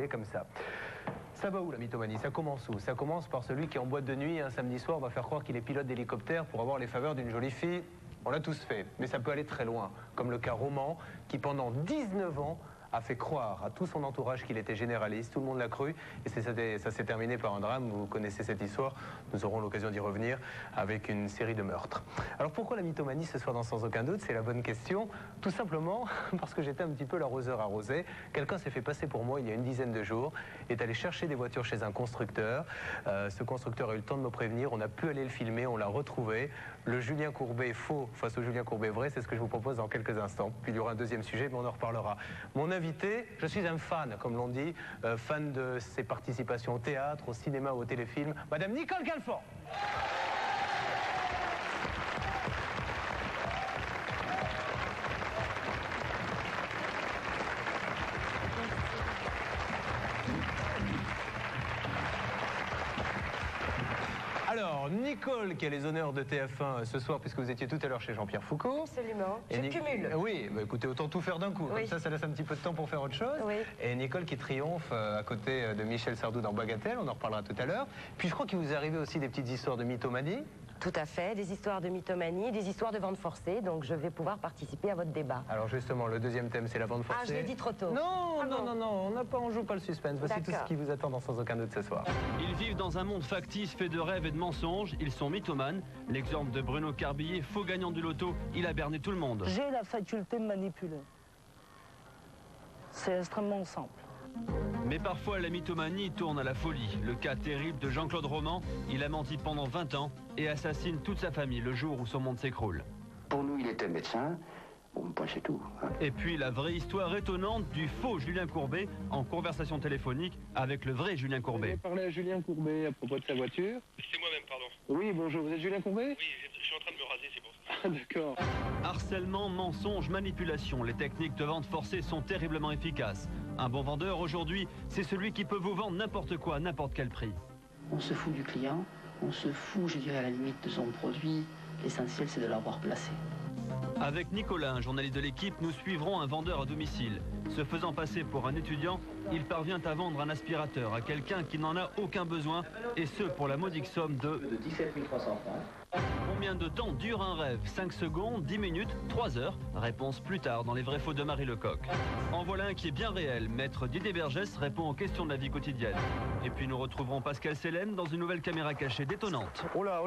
filer comme ça. Ça va où la mythomanie? Ça commence où? Ça commence par celui qui en boîte de nuit un samedi soir va faire croire qu'il est pilote d'hélicoptère pour avoir les faveurs d'une jolie fille. On l'a tous fait, mais ça peut aller très loin, comme le cas Roman qui pendant 19 ans a fait croire à tout son entourage qu'il était généraliste, tout le monde l'a cru, et ça s'est terminé par un drame. Vous connaissez cette histoire, nous aurons l'occasion d'y revenir avec une série de meurtres. Alors pourquoi la mythomanie ce soir dans Sans aucun doute? C'est la bonne question, tout simplement parce que j'étais un petit peu l'arroseur arrosé. Quelqu'un s'est fait passer pour moi il y a une dizaine de jours, est allé chercher des voitures chez un constructeur. Ce constructeur a eu le temps de me prévenir, on a pu aller le filmer, on l'a retrouvé. Le Julien Courbet faux face au Julien Courbet vrai, c'est ce que je vous propose dans quelques instants. Puis il y aura un deuxième sujet, mais on en reparlera. Mon invité, je suis un fan, comme l'on dit, fan de ses participations au théâtre, au cinéma, au téléfilm, Madame Nicole Calfort. Alors, Nicole, qui a les honneurs de TF1 ce soir, puisque vous étiez tout à l'heure chez Jean-Pierre Foucault. Absolument. Je cumule. Oui, bah écoutez, autant tout faire d'un coup. Oui. Comme ça laisse un petit peu de temps pour faire autre chose. Oui. Et Nicole qui triomphe à côté de Michel Sardou dans Bagatelle, on en reparlera tout à l'heure. Puis je crois qu'il vous est arrivé aussi des petites histoires de mythomanie. Tout à fait, des histoires de mythomanie, des histoires de vente forcée, donc je vais pouvoir participer à votre débat. Alors justement, le deuxième thème, c'est la vente forcée. Ah, je l'ai dit trop tôt. Non, on joue pas le suspense. Voici tout ce qui vous attend dans Sans aucun doute ce soir. Ils vivent dans un monde factice fait de rêves et de mensonges, ils sont mythomanes. L'exemple de Bruno Carbillier, faux gagnant du loto, il a berné tout le monde. J'ai la faculté de manipuler. C'est extrêmement simple. Mais parfois la mythomanie tourne à la folie. Le cas terrible de Jean-Claude Roman, il a menti pendant 20 ans et assassine toute sa famille le jour où son monde s'écroule. Pour nous, il était médecin. Bon, point c'est tout. Hein. Et puis la vraie histoire étonnante du faux Julien Courbet en conversation téléphonique avec le vrai Julien Courbet. Je vais parler à Julien Courbet à propos de sa voiture. C'est moi-même, pardon. Oui, bonjour, vous êtes Julien Courbet? Oui, je suis en train de me raser, c'est pour ça. Ah, d'accord. Harcèlement, mensonge, manipulation, les techniques de vente forcée sont terriblement efficaces. Un bon vendeur aujourd'hui, c'est celui qui peut vous vendre n'importe quoi, à n'importe quel prix. On se fout du client, on se fout, je dirais, à la limite de son produit. L'essentiel, c'est de l'avoir placé. Avec Nicolas, un journaliste de l'équipe, nous suivrons un vendeur à domicile. Se faisant passer pour un étudiant, il parvient à vendre un aspirateur à quelqu'un qui n'en a aucun besoin, et ce pour la modique somme de 17 300 francs. Combien de temps dure un rêve? 5 secondes, 10 minutes, 3 heures? Réponse plus tard dans Les Vrais Faux de Marie Lecoq. En voilà un qui est bien réel. Maître Didier Bergès répond aux questions de la vie quotidienne. Et puis nous retrouverons Pascal Sélène dans une nouvelle caméra cachée détonnante. Oh là,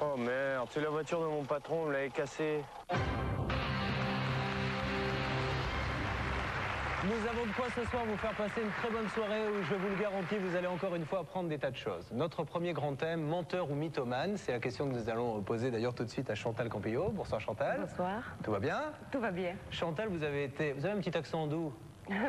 oh merde, c'est la voiture de mon patron, vous l'avez cassée. Nous avons de quoi ce soir vous faire passer une très bonne soirée où, je vous le garantis, vous allez encore une fois apprendre des tas de choses. Notre premier grand thème, menteur ou mythomane, c'est la question que nous allons poser d'ailleurs tout de suite à Chantal Campillo. Bonsoir Chantal. Bonsoir. Tout va bien? Tout va bien. Chantal, vous avez un petit accent d'où?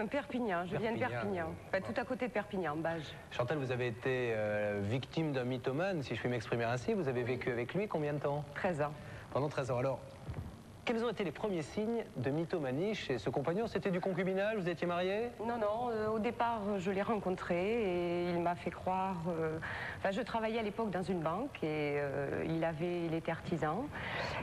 Perpignan, je viens de Perpignan. Enfin, tout à côté de Perpignan, Bages. Chantal, vous avez été victime d'un mythomane, si je puis m'exprimer ainsi. Vous avez vécu avec lui combien de temps? 13 ans. Pendant 13 ans. Alors, quels ont été les premiers signes de mythomanie chez ce compagnon? C'était du concubinage? Vous étiez mariés? Non, au départ, je l'ai rencontré et il m'a fait croire... Enfin, je travaillais à l'époque dans une banque et il était artisan.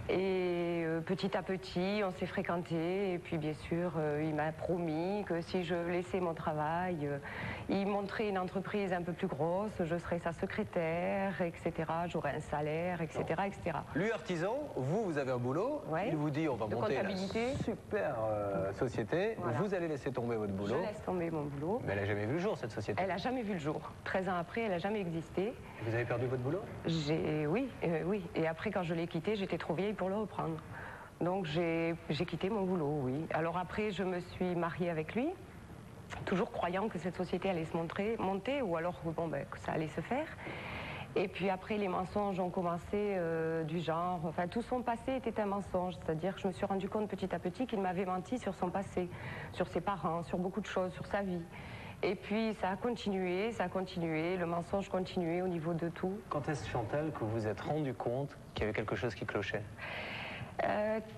Et petit à petit, on s'est fréquentés et puis bien sûr, il m'a promis que si je laissais mon travail, il montrait une entreprise un peu plus grosse, je serais sa secrétaire, etc. J'aurais un salaire, etc., etc. Lui artisan, vous avez un boulot, ouais. Il vous dit on va de monter comptabilité. la super société, voilà. Vous allez laisser tomber votre boulot. Je laisse tomber mon boulot. Mais elle n'a jamais vu le jour cette société. Elle n'a jamais vu le jour. 13 ans après, elle n'a jamais existé. Et vous avez perdu votre boulot? Oui. Et après, quand je l'ai quitté, j'étais trop vieille pour le reprendre. Donc j'ai quitté mon boulot, oui. Alors après, je me suis mariée avec lui, toujours croyant que cette société allait se monter, ou alors que ça allait se faire. Et puis après, les mensonges ont commencé du genre... Enfin, tout son passé était un mensonge. C'est-à-dire que je me suis rendu compte petit à petit qu'il m'avait menti sur son passé, sur ses parents, sur beaucoup de choses, sur sa vie. Et puis ça a continué, le mensonge continuait au niveau de tout. Quand est-ce, Chantal, que vous vous êtes rendu compte qu'il y avait quelque chose qui clochait?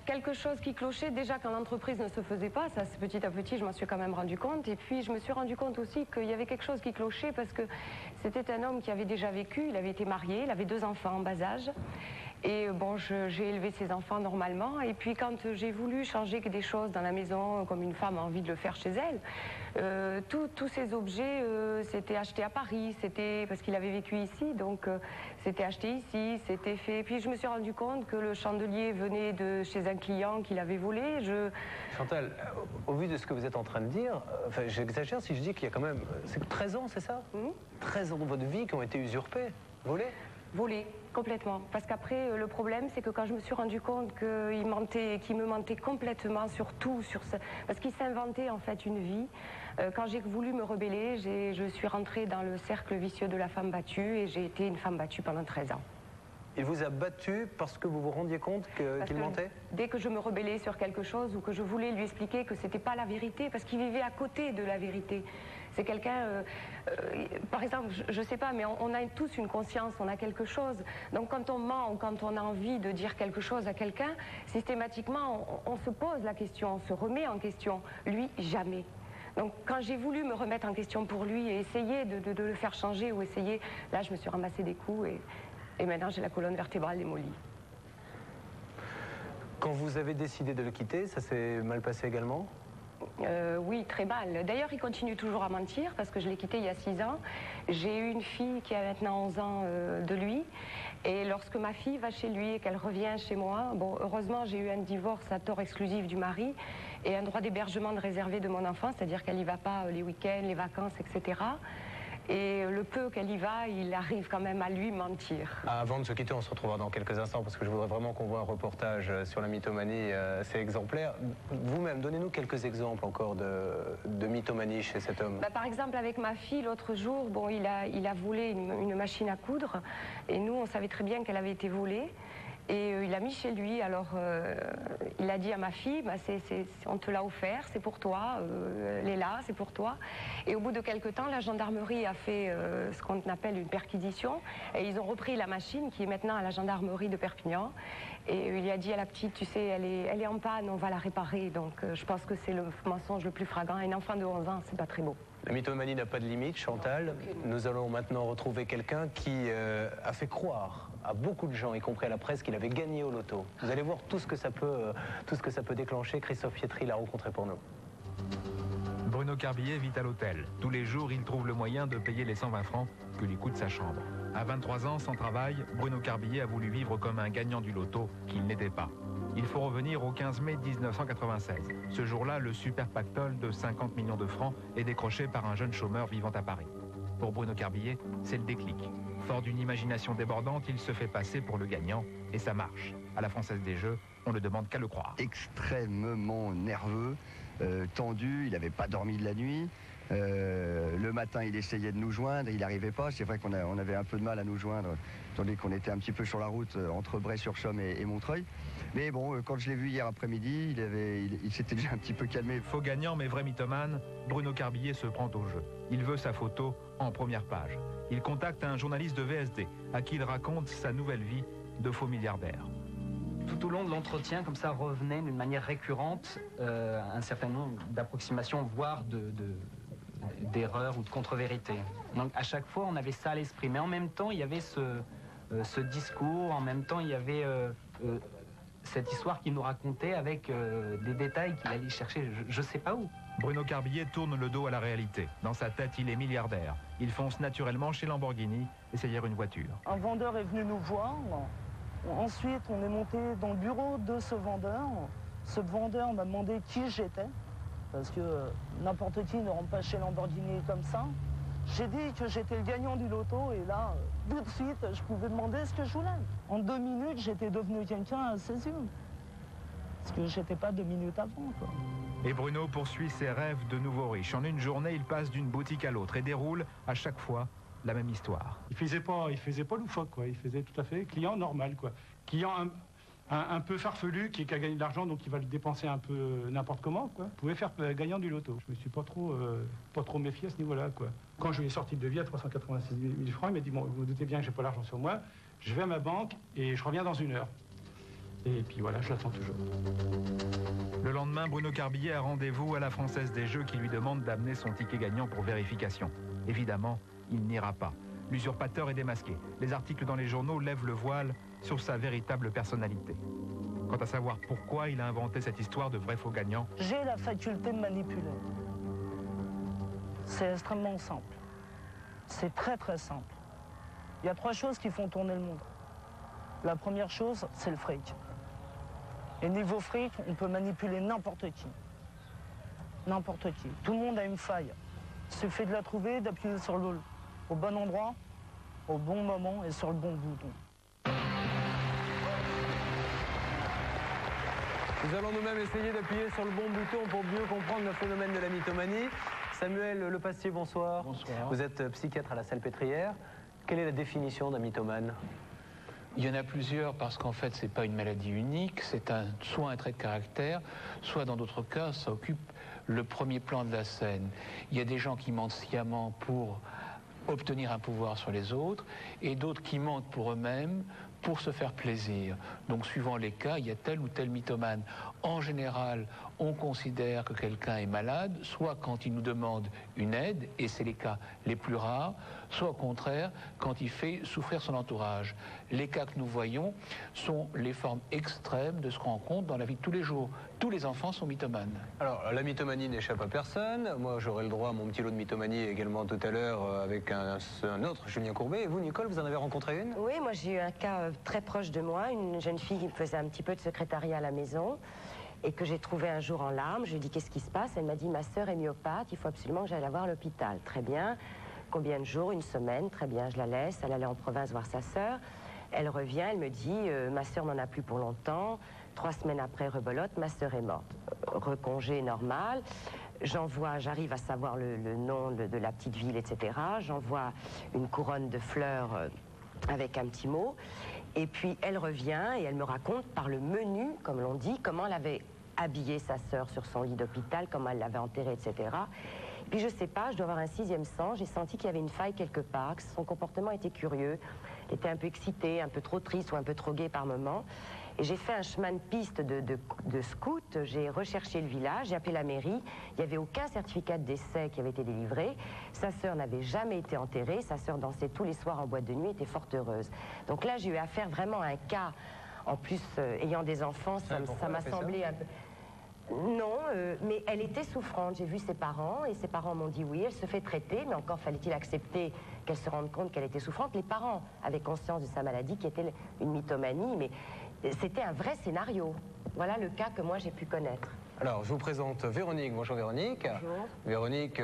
Quelque chose qui clochait déjà quand l'entreprise ne se faisait pas, ça petit à petit je m'en suis quand même rendu compte, et puis je me suis rendu compte aussi qu'il y avait quelque chose qui clochait parce que c'était un homme qui avait déjà vécu, il avait été marié, il avait 2 enfants en bas âge, Et bon, j'ai élevé ces enfants normalement. Et puis quand j'ai voulu changer des choses dans la maison, comme une femme a envie de le faire chez elle, tous ces objets, c'était acheté à Paris, c'était parce qu'il avait vécu ici, donc c'était acheté ici, c'était fait. Et puis je me suis rendu compte que le chandelier venait de chez un client qu'il avait volé. Chantal, au vu de ce que vous êtes en train de dire, enfin, j'exagère si je dis qu'il y a quand même 13 ans, c'est ça? 13 ans de votre vie qui ont été usurpés, volés? Volé, complètement. Parce qu'après, le problème, c'est que quand je me suis rendu compte qu'il me mentait complètement sur tout, parce qu'il s'inventait en fait une vie. Quand j'ai voulu me rebeller, je suis rentrée dans le cercle vicieux de la femme battue et j'ai été une femme battue pendant 13 ans. Il vous a battu parce que vous vous rendiez compte qu'il mentait? Dès que je me rebellais sur quelque chose ou que je voulais lui expliquer que c'était pas la vérité, parce qu'il vivait à côté de la vérité. C'est quelqu'un, par exemple, je sais pas, mais on a tous une conscience, on a quelque chose. Donc quand on ment ou quand on a envie de dire quelque chose à quelqu'un, systématiquement, on se pose la question, on se remet en question. Lui, jamais. Donc quand j'ai voulu me remettre en question pour lui et essayer de le faire changer ou essayer, là je me suis ramassé des coups et maintenant j'ai la colonne vertébrale démolie. Quand vous avez décidé de le quitter, ça s'est mal passé également? Oui, très mal. D'ailleurs, il continue toujours à mentir parce que je l'ai quitté il y a 6 ans. J'ai eu une fille qui a maintenant 11 ans de lui. Et lorsque ma fille va chez lui et qu'elle revient chez moi, bon, heureusement, j'ai eu un divorce à tort exclusif du mari et un droit d'hébergement réservé de mon enfant, c'est-à-dire qu'elle n'y va pas les week-ends, les vacances, etc. Et le peu qu'elle y va, il arrive quand même à lui mentir. Avant de se quitter, on se retrouvera dans quelques instants parce que je voudrais vraiment qu'on voit un reportage sur la mythomanie, c'est exemplaire. Vous-même, donnez-nous quelques exemples encore de mythomanie chez cet homme. Par exemple, avec ma fille, l'autre jour, bon, il a volé une machine à coudre et nous, on savait très bien qu'elle avait été volée. Et il l'a mis chez lui, alors il a dit à ma fille, on te l'a offert, c'est pour toi, elle est là, c'est pour toi. Et au bout de quelques temps, la gendarmerie a fait ce qu'on appelle une perquisition, et ils ont repris la machine qui est maintenant à la gendarmerie de Perpignan. Et il a dit à la petite, tu sais, elle est en panne, on va la réparer. Donc je pense que c'est le mensonge le plus flagrant. Un enfant de 11 ans, c'est pas très beau. La mythomanie n'a pas de limite, Chantal. Nous allons maintenant retrouver quelqu'un qui a fait croire à beaucoup de gens, y compris à la presse, qu'il avait gagné au loto. Vous allez voir tout ce que ça peut déclencher. Christophe Pietri l'a rencontré pour nous. Bruno Carbillet vit à l'hôtel. Tous les jours, il trouve le moyen de payer les 120 francs que lui coûte sa chambre. À 23 ans, sans travail, Bruno Carbillet a voulu vivre comme un gagnant du loto qu'il n'était pas. Il faut revenir au 15 mai 1996. Ce jour-là, le super pactole de 50 millions de francs est décroché par un jeune chômeur vivant à Paris. Pour Bruno Carbillet, c'est le déclic. Fort d'une imagination débordante, il se fait passer pour le gagnant et ça marche. À la Française des Jeux, on ne demande qu'à le croire. Extrêmement nerveux, tendu, il n'avait pas dormi de la nuit. Le matin, il essayait de nous joindre, il n'arrivait pas. C'est vrai qu'on avait un peu de mal à nous joindre, tandis qu'on était un petit peu sur la route entre Bray-sur-Somme et Montreuil. Mais bon, quand je l'ai vu hier après-midi, il s'était déjà un petit peu calmé. Faux gagnant mais vrai mythomane, Bruno Carbillet se prend au jeu. Il veut sa photo en première page. Il contacte un journaliste de VSD à qui il raconte sa nouvelle vie de faux milliardaire. Tout au long de l'entretien, comme ça, revenait d'une manière récurrente un certain nombre d'approximations, voire d'erreurs ou de contre-vérités. Donc à chaque fois, on avait ça à l'esprit. Mais en même temps, il y avait ce discours, en même temps, il y avait cette histoire qu'il nous racontait avec des détails qu'il allait chercher je ne sais pas où. Bruno Carbillet tourne le dos à la réalité. Dans sa tête, il est milliardaire. Il fonce naturellement chez Lamborghini, essayer une voiture. Un vendeur est venu nous voir. Ensuite, on est monté dans le bureau de ce vendeur. Ce vendeur m'a demandé qui j'étais, parce que n'importe qui ne rentre pas chez Lamborghini comme ça. J'ai dit que j'étais le gagnant du loto et là, tout de suite, je pouvais demander ce que je voulais. En 2 minutes, j'étais devenu quelqu'un à ses yeux. Parce que j'étais pas 2 minutes avant, quoi. Et Bruno poursuit ses rêves de nouveau riche. En une journée, il passe d'une boutique à l'autre et déroule à chaque fois la même histoire. Il faisait pas loufoque, quoi. Il faisait tout à fait client normal, quoi. Client un peu farfelu qui a gagné de l'argent, donc il va le dépenser un peu n'importe comment, quoi. Pouvait faire gagnant du loto. Je me suis pas trop méfié à ce niveau-là, quoi. Quand je lui ai sorti le devis à 386 000 francs, il m'a dit bon, vous vous doutez bien que j'ai pas l'argent sur moi. Je vais à ma banque et je reviens dans 1 heure. Et puis voilà, je l'attends toujours. Le lendemain, Bruno Carbillet a rendez-vous à la Française des Jeux qui lui demande d'amener son ticket gagnant pour vérification. Évidemment, il n'ira pas. L'usurpateur est démasqué. Les articles dans les journaux lèvent le voile sur sa véritable personnalité. Quant à savoir pourquoi il a inventé cette histoire de vrai faux gagnant... J'ai la faculté de manipuler. C'est extrêmement simple. C'est très très simple. Il y a 3 choses qui font tourner le monde. La première chose, c'est le fric. Et niveau fric, on peut manipuler n'importe qui. N'importe qui. Tout le monde a une faille. Il suffit de la trouver, d'appuyer sur le au bon endroit, au bon moment et sur le bon bouton. Nous allons nous-mêmes essayer d'appuyer sur le bon bouton pour mieux comprendre le phénomène de la mythomanie. Samuel Lepastier, bonsoir. Bonsoir. Vous êtes psychiatre à la Salpêtrière. Quelle est la définition d'un mythomane? Il y en a plusieurs parce qu'en fait, ce n'est pas une maladie unique, c'est soit un trait de caractère, soit dans d'autres cas, ça occupe le premier plan de la scène. Il y a des gens qui mentent sciemment pour obtenir un pouvoir sur les autres et d'autres qui mentent pour eux-mêmes pour se faire plaisir. Donc suivant les cas, il y a tel ou tel mythomane. En général, on considère que quelqu'un est malade, soit quand il nous demande une aide, et c'est les cas les plus rares, soit au contraire, quand il fait souffrir son entourage. Les cas que nous voyons sont les formes extrêmes de ce qu'on rencontre dans la vie de tous les jours. Tous les enfants sont mythomanes. Alors, la mythomanie n'échappe à personne. Moi, j'aurai le droit à mon petit lot de mythomanie également tout à l'heure avec un autre, Julien Courbet. Et vous, Nicole, vous en avez rencontré une? Oui, moi j'ai eu un cas très proche de moi, une jeune fille qui me faisait un petit peu de secrétariat à la maison et que j'ai trouvé un jour en larmes. Je lui ai dit qu'est-ce qui se passe? Elle m'a dit ma sœur est myopathe, il faut absolument que j'aille la voir à l'hôpital. Très bien. Combien de jours? Une semaine. Très bien, je la laisse. Elle allait en province voir sa sœur. Elle revient, elle me dit ma sœur n'en a plus pour longtemps. 3 semaines après, rebolote, ma sœur est morte. Recongé normal. J'arrive à savoir le nom de la petite ville, etc. J'envoie une couronne de fleurs avec un petit mot. Et puis elle revient et elle me raconte par le menu, comme l'on dit, comment elle avait habillé sa sœur sur son lit d'hôpital, comment elle l'avait enterrée, etc. Puis je sais pas, je dois avoir un 6e sens, j'ai senti qu'il y avait une faille quelque part, que son comportement était curieux, elle était un peu excitée, un peu trop triste ou un peu trop gaie par moments. Et j'ai fait un chemin de piste de scout, j'ai recherché le village, j'ai appelé la mairie, il n'y avait aucun certificat de décès qui avait été délivré, sa sœur n'avait jamais été enterrée, sa sœur dansait tous les soirs en boîte de nuit, était fort heureuse. Donc là j'ai eu affaire vraiment à un cas, en plus ayant des enfants, ça m'a semblé un peu... Non, mais elle était souffrante. J'ai vu ses parents et ses parents m'ont dit oui, elle se fait traiter, mais encore fallait-il accepter qu'elle se rende compte qu'elle était souffrante. Les parents avaient conscience de sa maladie qui était une mythomanie, mais c'était un vrai scénario. Voilà le cas que moi j'ai pu connaître. Alors, je vous présente Véronique. Bonjour Véronique. Bonjour. Véronique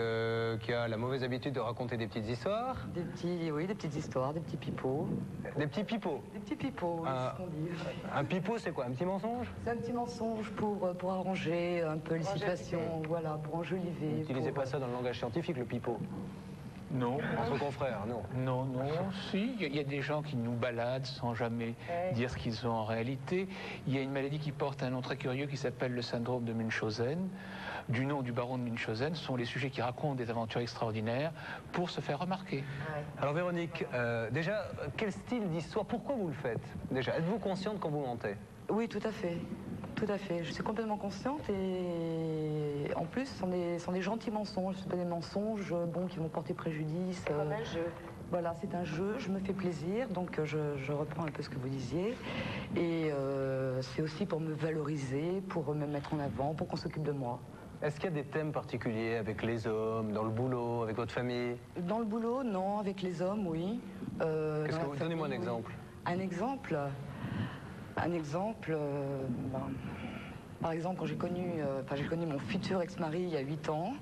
qui a la mauvaise habitude de raconter des petites histoires. Des petites histoires, des petits pipeaux. Des petits pipeaux? Des petits pipeaux, oui, c'est ce qu'on dit. Un pipeau, c'est quoi? Un petit mensonge? C'est un petit mensonge pour arranger un peu les situations, voilà, pour enjoliver. N'utilisez pas ça dans le langage scientifique, le pipeau. Non. Entre confrères, non. Non, si, il y a des gens qui nous baladent sans jamais dire ce qu'ils sont en réalité. Il y a une maladie qui porte un nom très curieux qui s'appelle le syndrome de Munchausen. Du nom du baron de Munchausen, ce sont les sujets qui racontent des aventures extraordinaires pour se faire remarquer. Alors Véronique, déjà, quel style d'histoire, pourquoi vous le faites? Déjà, êtes-vous consciente quand vous mentez? Oui, tout à fait. Tout à fait. Je suis complètement consciente et en plus, ce sont des gentils mensonges. Ce sont pas des mensonges qui vont porter préjudice. C'est comme un jeu. Voilà, c'est un jeu, je me fais plaisir, donc je reprends un peu ce que vous disiez. Et c'est aussi pour me valoriser, pour me mettre en avant, pour qu'on s'occupe de moi. Est-ce qu'il y a des thèmes particuliers avec les hommes, dans le boulot, avec votre famille? Dans le boulot, non. Avec les hommes, oui. Donnez-moi un exemple. Un exemple? Un exemple, par exemple, quand j'ai connu mon futur ex-mari il y a 8 ans,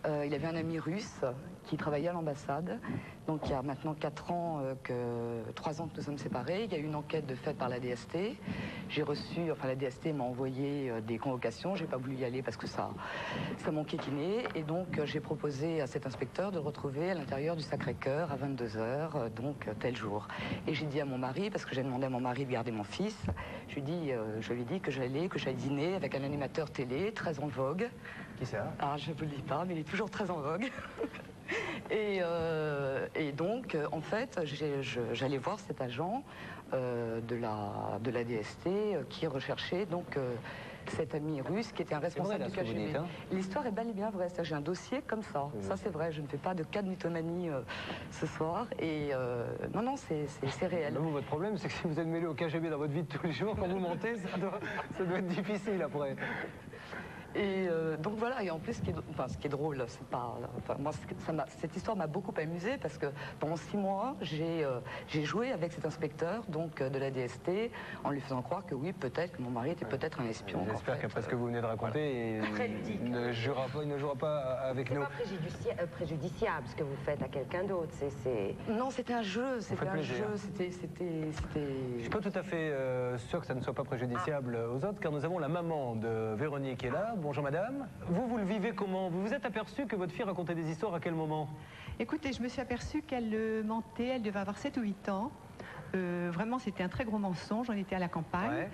il avait un ami russe qui travaillait à l'ambassade. Donc il y a maintenant 3 ans que nous sommes séparés. Il y a eu une enquête faite par la DST. J'ai reçu, la DST m'a envoyé des convocations. J'ai pas voulu y aller parce que ça m'enquiquinait. Et donc j'ai proposé à cet inspecteur de le retrouver à l'intérieur du Sacré-Cœur à 22h, donc tel jour. Et j'ai dit à mon mari, parce que j'ai demandé à mon mari de garder mon fils, je lui ai dit que j'allais dîner avec un animateur télé très en vogue. Qui ça? Ah, je ne vous le dis pas, mais il est toujours très en vogue. Et donc, en fait, j'allais voir cet agent de la DST qui recherchait donc cet ami russe qui était un responsable vrai, là, du ce que vous KGB. dites, hein. L'histoire est bel et bien vraie, c'est-à-dire que j'ai un dossier comme ça. Ça c'est vrai, je ne fais pas de cas de mythomanie ce soir. Et non, non, c'est réel. Vous, votre problème, c'est que si vous êtes mêlé au KGB dans votre vie de tous les jours, quand vous mentez, ça doit être difficile après. Et donc voilà, et en plus, ce qui est drôle, c'est pas... Enfin, moi, cette histoire m'a beaucoup amusée parce que pendant 6 mois, j'ai joué avec cet inspecteur donc, de la DST en lui faisant croire que oui, peut-être que mon mari était peut-être un espion. J'espère qu'après ce que vous venez de raconter, il ne jouera pas avec nous. C'est pas préjudiciable ce que vous faites à quelqu'un d'autre. Non, c'était un jeu, c'était un jeu, c'était... Je suis pas tout à fait sûr que ça ne soit pas préjudiciable aux autres, car nous avons la maman de Véronique qui est là. Bonjour madame. Vous le vivez comment? Vous vous êtes aperçu que votre fille racontait des histoires à quel moment? Écoutez, je me suis aperçue qu'elle mentait, elle devait avoir 7 ou 8 ans. Vraiment, c'était un très gros mensonge, on était à la campagne. Ouais.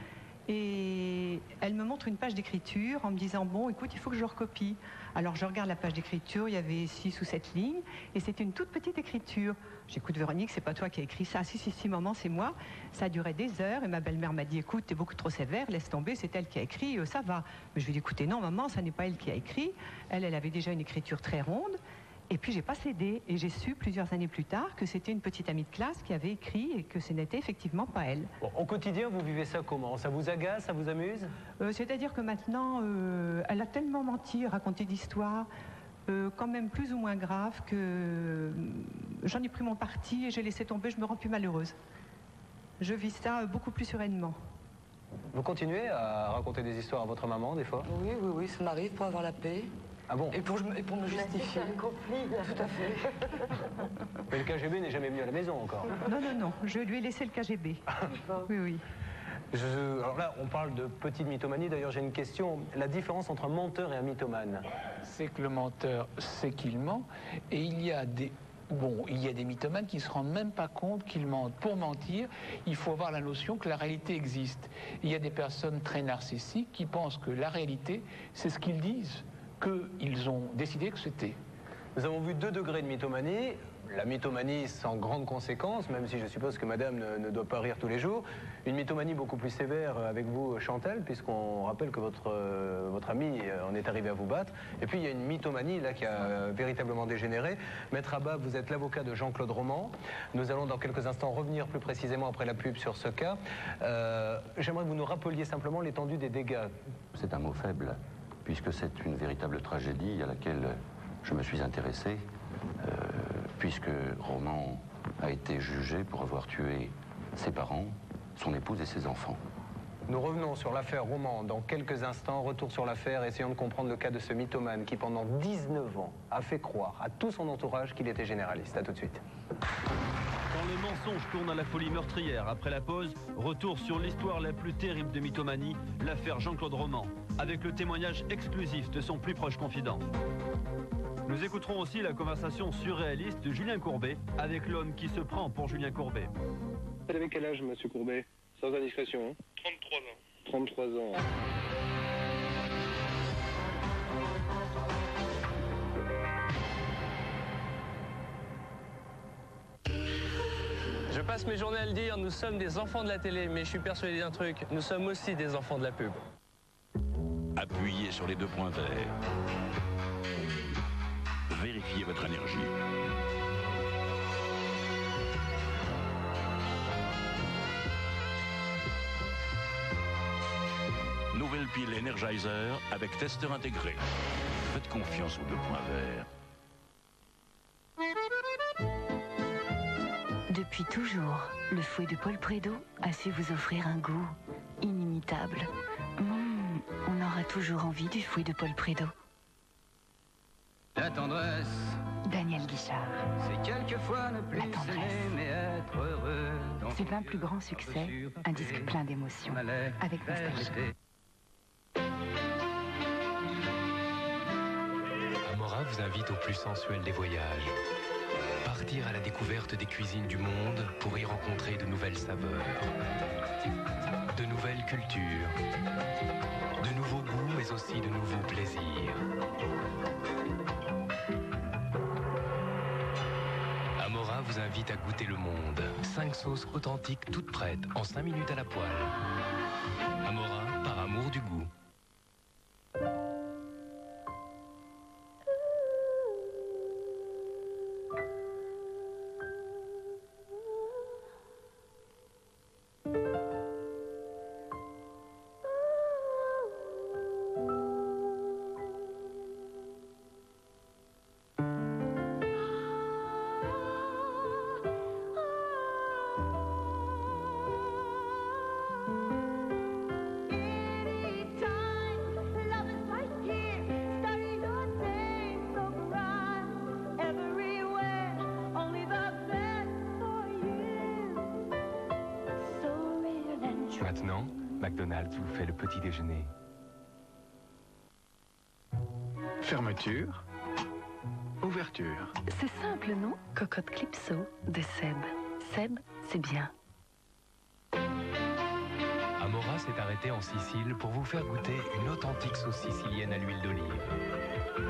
Et elle me montre une page d'écriture en me disant, bon, écoute, il faut que je recopie. Alors je regarde la page d'écriture, il y avait 6 ou 7 lignes, et c'était une toute petite écriture. J'écoute Véronique, c'est pas toi qui as écrit ça. Si, maman, c'est moi. Ça a duré des heures, et ma belle-mère m'a dit, écoute, t'es beaucoup trop sévère, laisse tomber, c'est elle qui a écrit, ça va. Mais je lui ai dit, écoutez, non, maman, ça n'est pas elle qui a écrit. Elle avait déjà une écriture très ronde. Et puis j'ai pas cédé, et j'ai su plusieurs années plus tard que c'était une petite amie de classe qui avait écrit et que ce n'était effectivement pas elle. Bon, au quotidien, vous vivez ça comment? Ça vous agace, ça vous amuse? C'est-à-dire que maintenant, elle a tellement menti, raconté d'histoires, quand même plus ou moins graves, que j'en ai pris mon parti et j'ai laissé tomber, je me rends plus malheureuse. Je vis ça beaucoup plus sereinement. Vous continuez à raconter des histoires à votre maman, des fois? Oui, ça m'arrive pour avoir la paix. Ah bon? Et pour me justifier. Tout à fait. Mais le KGB n'est jamais venu à la maison encore. Non, je lui ai laissé le KGB. Oui. Alors là, on parle de petite mythomanie. D'ailleurs, j'ai une question. La différence entre un menteur et un mythomane? C'est que le menteur sait qu'il ment, et il y a des mythomanes qui ne se rendent même pas compte qu'ils mentent. Pour mentir, il faut avoir la notion que la réalité existe. Il y a des personnes très narcissiques qui pensent que la réalité, c'est ce qu'ils disent, qu'ils ont décidé que c'était. Nous avons vu 2 degrés de mythomanie. La mythomanie sans grande conséquence, même si je suppose que madame ne doit pas rire tous les jours. Une mythomanie beaucoup plus sévère avec vous, Chantal, puisqu'on rappelle que votre ami en est arrivé à vous battre. Et puis il y a une mythomanie là qui a véritablement dégénéré. Maître Abba, vous êtes l'avocat de Jean-Claude Roman. Nous allons dans quelques instants revenir plus précisément après la pub sur ce cas. J'aimerais que vous nous rappeliez simplement l'étendue des dégâts. C'est un mot faible, puisque c'est une véritable tragédie à laquelle je me suis intéressé. Puisque Roman a été jugé pour avoir tué ses parents, son épouse et ses enfants. Nous revenons sur l'affaire Roman dans quelques instants. Retour sur l'affaire, essayons de comprendre le cas de ce mythomane qui, pendant 19 ans, a fait croire à tout son entourage qu'il était généraliste. À tout de suite. Quand le mensonge tourne à la folie meurtrière, après la pause, retour sur l'histoire la plus terrible de mythomanie, l'affaire Jean-Claude Roman, avec le témoignage exclusif de son plus proche confident. Nous écouterons aussi la conversation surréaliste de Julien Courbet avec l'homme qui se prend pour Julien Courbet. Vous avez quel âge, monsieur Courbet? Sans indiscrétion, hein? 33 ans. 33 ans. Je passe mes journées à le dire, nous sommes des enfants de la télé, mais je suis persuadé d'un truc, nous sommes aussi des enfants de la pub. Appuyez sur les 2 points verts. Vérifiez votre énergie. Nouvelle pile Energizer avec testeur intégré. Faites confiance aux 2 points verts. Depuis toujours, le fouet de Paul Prédo a su vous offrir un goût inimitable. On aura toujours envie du fouet de Paul Prédo. La tendresse, Daniel Guichard. c'est quelquefois ne plus s'aimer mais être heureux. C'est un plus grand succès, un disque plein d'émotions, avec nostalgie. Amora vous invite au plus sensuel des voyages. Partir à la découverte des cuisines du monde pour y rencontrer de nouvelles saveurs, de nouvelles cultures, de nouveaux goûts mais aussi de nouveaux plaisirs. Amora vous invite à goûter le monde. 5 sauces authentiques toutes prêtes en 5 minutes à la poêle. Amora, par amour du goût. Maintenant, McDonald's vous fait le petit déjeuner. Fermeture. Ouverture. C'est simple, non? Cocotte Clipso de Seb. Seb, c'est bien. Amora s'est arrêté en Sicile pour vous faire goûter une authentique sauce sicilienne à l'huile d'olive.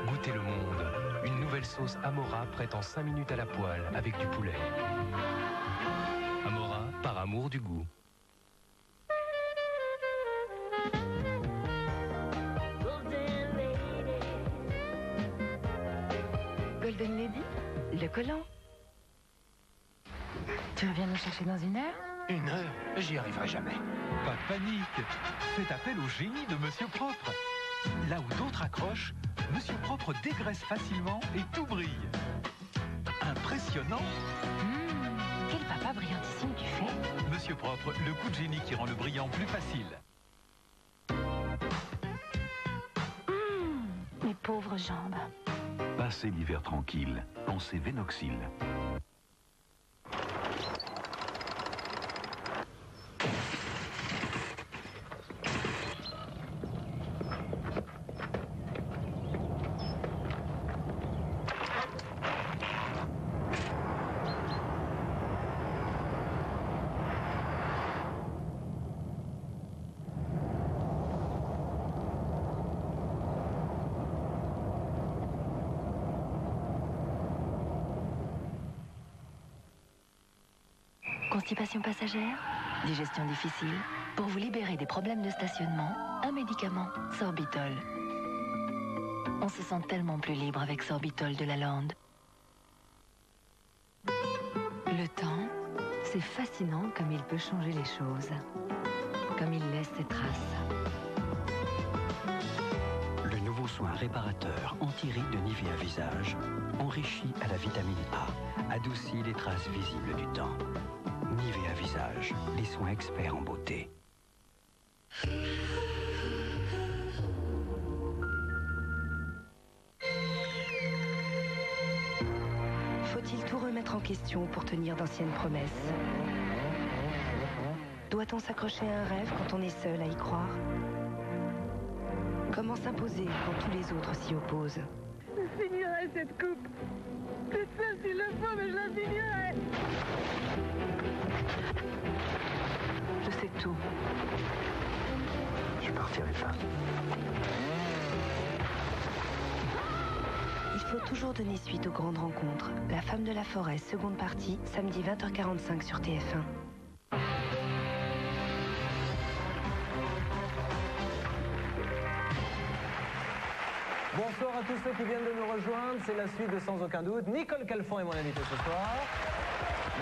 Goûtez le monde. Une nouvelle sauce Amora prête en 5 minutes à la poêle avec du poulet. Amora, par amour du goût. Golden Lady, le collant. Tu reviens nous chercher dans 1 heure? 1 heure? J'y arriverai jamais. Pas de panique. Faites appel au génie de Monsieur Propre. Là où d'autres accrochent, Monsieur Propre dégraisse facilement et tout brille. Impressionnant. Quel papa brillantissime tu fais. Monsieur Propre, le coup de génie qui rend le brillant plus facile. Mes pauvres jambes. Passez l'hiver tranquille. Pensez Vénoxyl. Constipation passagère, digestion difficile. Pour vous libérer des problèmes de stationnement, un médicament, Sorbitol. On se sent tellement plus libre avec Sorbitol de la Lande. Le temps, c'est fascinant comme il peut changer les choses. Comme il laisse ses traces. Le nouveau soin réparateur anti-rides de Nivea Visage, enrichi à la vitamine A, adoucit les traces visibles du temps. Nivea Visage, les soins experts en beauté. Faut-il tout remettre en question pour tenir d'anciennes promesses? Doit-on s'accrocher à un rêve quand on est seul à y croire? Comment s'imposer quand tous les autres s'y opposent? Je finirai cette coupe. Toute seule s'il le faut, mais je la finirai. Je sais tout. Je partirai pas. Il faut toujours donner suite aux grandes rencontres. La femme de la forêt, seconde partie, samedi 20h45 sur TF1. Bonsoir à tous ceux qui viennent de nous rejoindre. C'est la suite de Sans aucun doute. Nicole Calfon est mon invitée ce soir.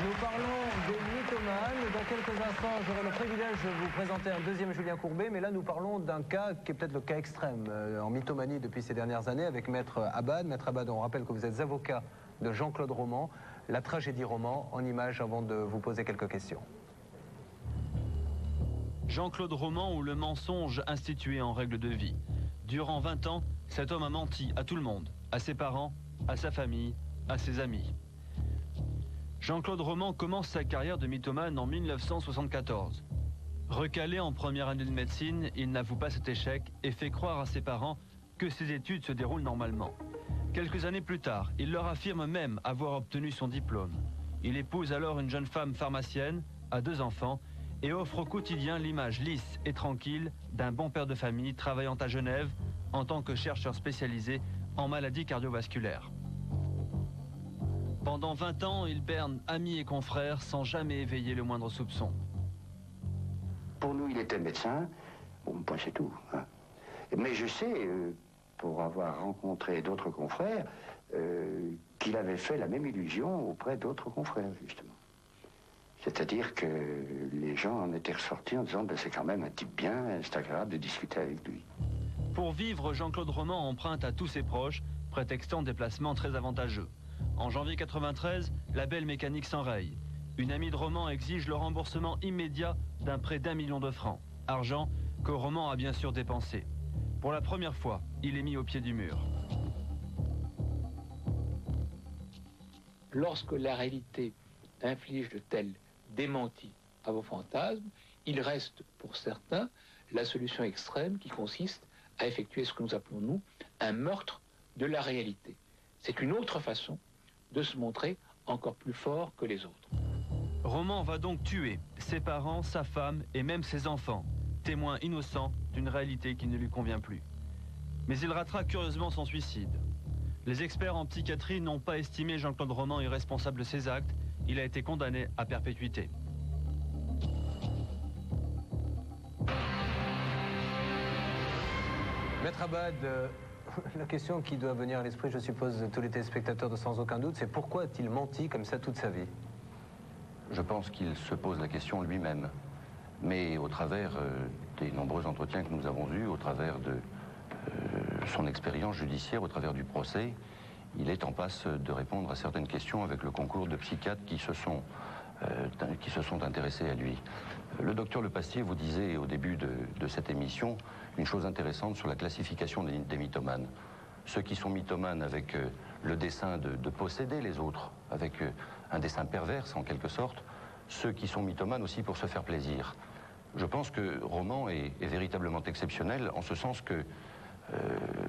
Nous parlons des mythomanes. Dans quelques instants, j'aurai le privilège de vous présenter un deuxième Julien Courbet. Mais là, nous parlons d'un cas qui est peut-être le cas extrême en mythomanie depuis ces dernières années avec Maître Abad. Maître Abad, on rappelle que vous êtes avocat de Jean-Claude Roman, la tragédie Roman, en images avant de vous poser quelques questions. Jean-Claude Roman ou le mensonge institué en règle de vie. Durant 20 ans, cet homme a menti à tout le monde, à ses parents, à sa famille, à ses amis. Jean-Claude Roman commence sa carrière de mythomane en 1974. Recalé en première année de médecine, il n'avoue pas cet échec et fait croire à ses parents que ses études se déroulent normalement. Quelques années plus tard, il leur affirme même avoir obtenu son diplôme. Il épouse alors une jeune femme pharmacienne, a 2 enfants, et offre au quotidien l'image lisse et tranquille d'un bon père de famille travaillant à Genève en tant que chercheur spécialisé en maladies cardiovasculaires. Pendant 20 ans, il berne amis et confrères sans jamais éveiller le moindre soupçon. Pour nous, il était médecin, bon, point c'est tout. Hein. Mais je sais, pour avoir rencontré d'autres confrères, qu'il avait fait la même illusion auprès d'autres confrères, justement. C'est-à-dire que les gens en étaient ressortis en disant ben, c'est quand même un type bien, c'est agréable de discuter avec lui. Pour vivre, Jean-Claude Roman emprunte à tous ses proches, prétextant des placements très avantageux. En janvier 93, la belle mécanique s'enraye. Une amie de Roman exige le remboursement immédiat d'un prêt d'1 million de francs, argent que Roman a bien sûr dépensé. Pour la première fois, il est mis au pied du mur. Lorsque la réalité inflige de tels démentis à vos fantasmes. Il reste, pour certains, la solution extrême qui consiste à effectuer ce que nous appelons, nous, un meurtre de la réalité. C'est une autre façon de se montrer encore plus fort que les autres. Roman va donc tuer ses parents, sa femme et même ses enfants, témoins innocents d'une réalité qui ne lui convient plus. Mais il ratera curieusement son suicide. Les experts en psychiatrie n'ont pas estimé Jean-Claude Roman irresponsable de ses actes. Il a été condamné à perpétuité. Maître Abad, la question qui doit venir à l'esprit, je suppose, de tous les téléspectateurs de Sans Aucun Doute, c'est pourquoi a-t-il menti comme ça toute sa vie? Je pense qu'il se pose la question lui-même. Mais au travers des nombreux entretiens que nous avons eus, au travers de son expérience judiciaire, au travers du procès, il est en passe de répondre à certaines questions avec le concours de psychiatres qui se sont intéressés à lui. Le docteur Lepastier vous disait au début de cette émission une chose intéressante sur la classification des mythomanes. Ceux qui sont mythomanes avec le dessein de posséder les autres, avec un dessein perverse en quelque sorte, ceux qui sont mythomanes aussi pour se faire plaisir. Je pense que Roman est véritablement exceptionnel en ce sens que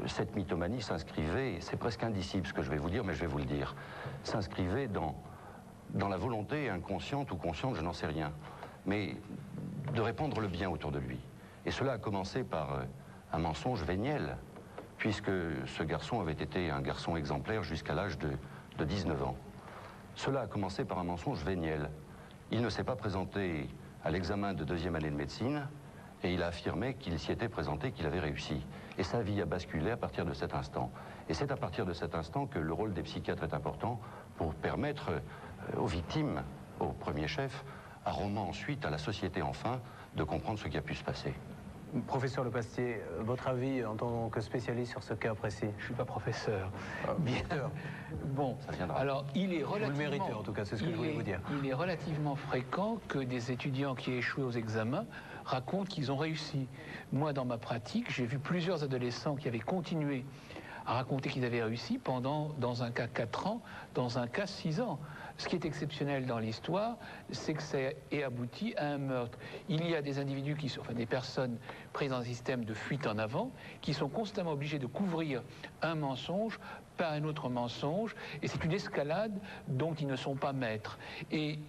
cette mythomanie s'inscrivait, c'est presque indicible ce que je vais vous dire, mais je vais vous le dire, s'inscrivait dans la volonté inconsciente ou consciente, je n'en sais rien, mais de répandre le bien autour de lui. Et cela a commencé par un mensonge véniel, puisque ce garçon avait été un garçon exemplaire jusqu'à l'âge de 19 ans. Cela a commencé par un mensonge véniel. Il ne s'est pas présenté à l'examen de deuxième année de médecine, et il a affirmé qu'il s'y était présenté, qu'il avait réussi. Et sa vie a basculé à partir de cet instant. Et c'est à partir de cet instant que le rôle des psychiatres est important pour permettre aux victimes, au premier chef, à Roman ensuite, à la société enfin, de comprendre ce qui a pu se passer. Professeur Lepastier, votre avis en tant que spécialiste sur ce cas précis? Je ne suis pas professeur. Bien. Bon, ça viendra. Alors, il est relativement... Vous le méritez en tout cas, c'est ce que je voulais vous dire. Il est relativement fréquent que des étudiants qui échouent aux examens racontent qu'ils ont réussi. Moi, dans ma pratique, j'ai vu plusieurs adolescents qui avaient continué à raconter qu'ils avaient réussi pendant, dans un cas, 4 ans, dans un cas, 6 ans. Ce qui est exceptionnel dans l'histoire, c'est que ça ait abouti à un meurtre. Il y a des individus qui sont, enfin des personnes prises dans un système de fuite en avant, qui sont constamment obligés de couvrir un mensonge par un autre mensonge, et c'est une escalade dont ils ne sont pas maîtres. Et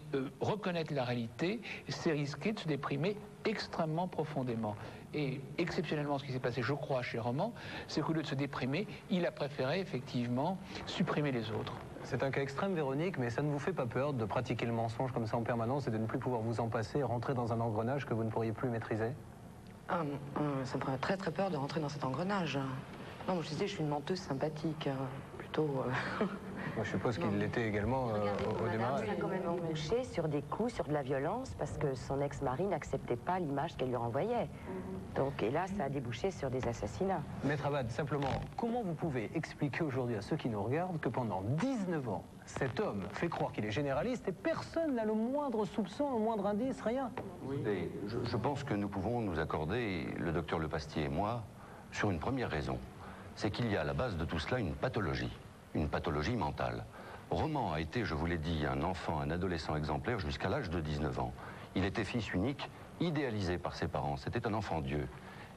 reconnaître la réalité, c'est risquer de se déprimer extrêmement profondément. Et exceptionnellement, ce qui s'est passé, je crois, chez Roman, c'est qu'au lieu de se déprimer, il a préféré effectivement supprimer les autres. C'est un cas extrême, Véronique, mais ça ne vous fait pas peur de pratiquer le mensonge comme ça en permanence et de ne plus pouvoir vous en passer, rentrer dans un engrenage que vous ne pourriez plus maîtriser? Ça me ferait très très peur de rentrer dans cet engrenage. Non, moi je disais, je suis une menteuse sympathique, plutôt... Moi, je suppose qu'il l'était également au démarrage. Il a quand même embauché sur des coups, sur de la violence, parce que son ex-mari n'acceptait pas l'image qu'elle lui renvoyait. Donc, et là, ça a débouché sur des assassinats. Maître Abad, simplement, comment vous pouvez expliquer aujourd'hui à ceux qui nous regardent que pendant 19 ans, cet homme fait croire qu'il est généraliste et personne n'a le moindre soupçon, le moindre indice, rien? Oui. Je pense que nous pouvons nous accorder, le docteur Lepastier et moi, sur une première raison. C'est qu'il y a à la base de tout cela une pathologie mentale. Roman a été, je vous l'ai dit, un enfant, un adolescent exemplaire jusqu'à l'âge de 19 ans. Il était fils unique, idéalisé par ses parents. C'était un enfant Dieu.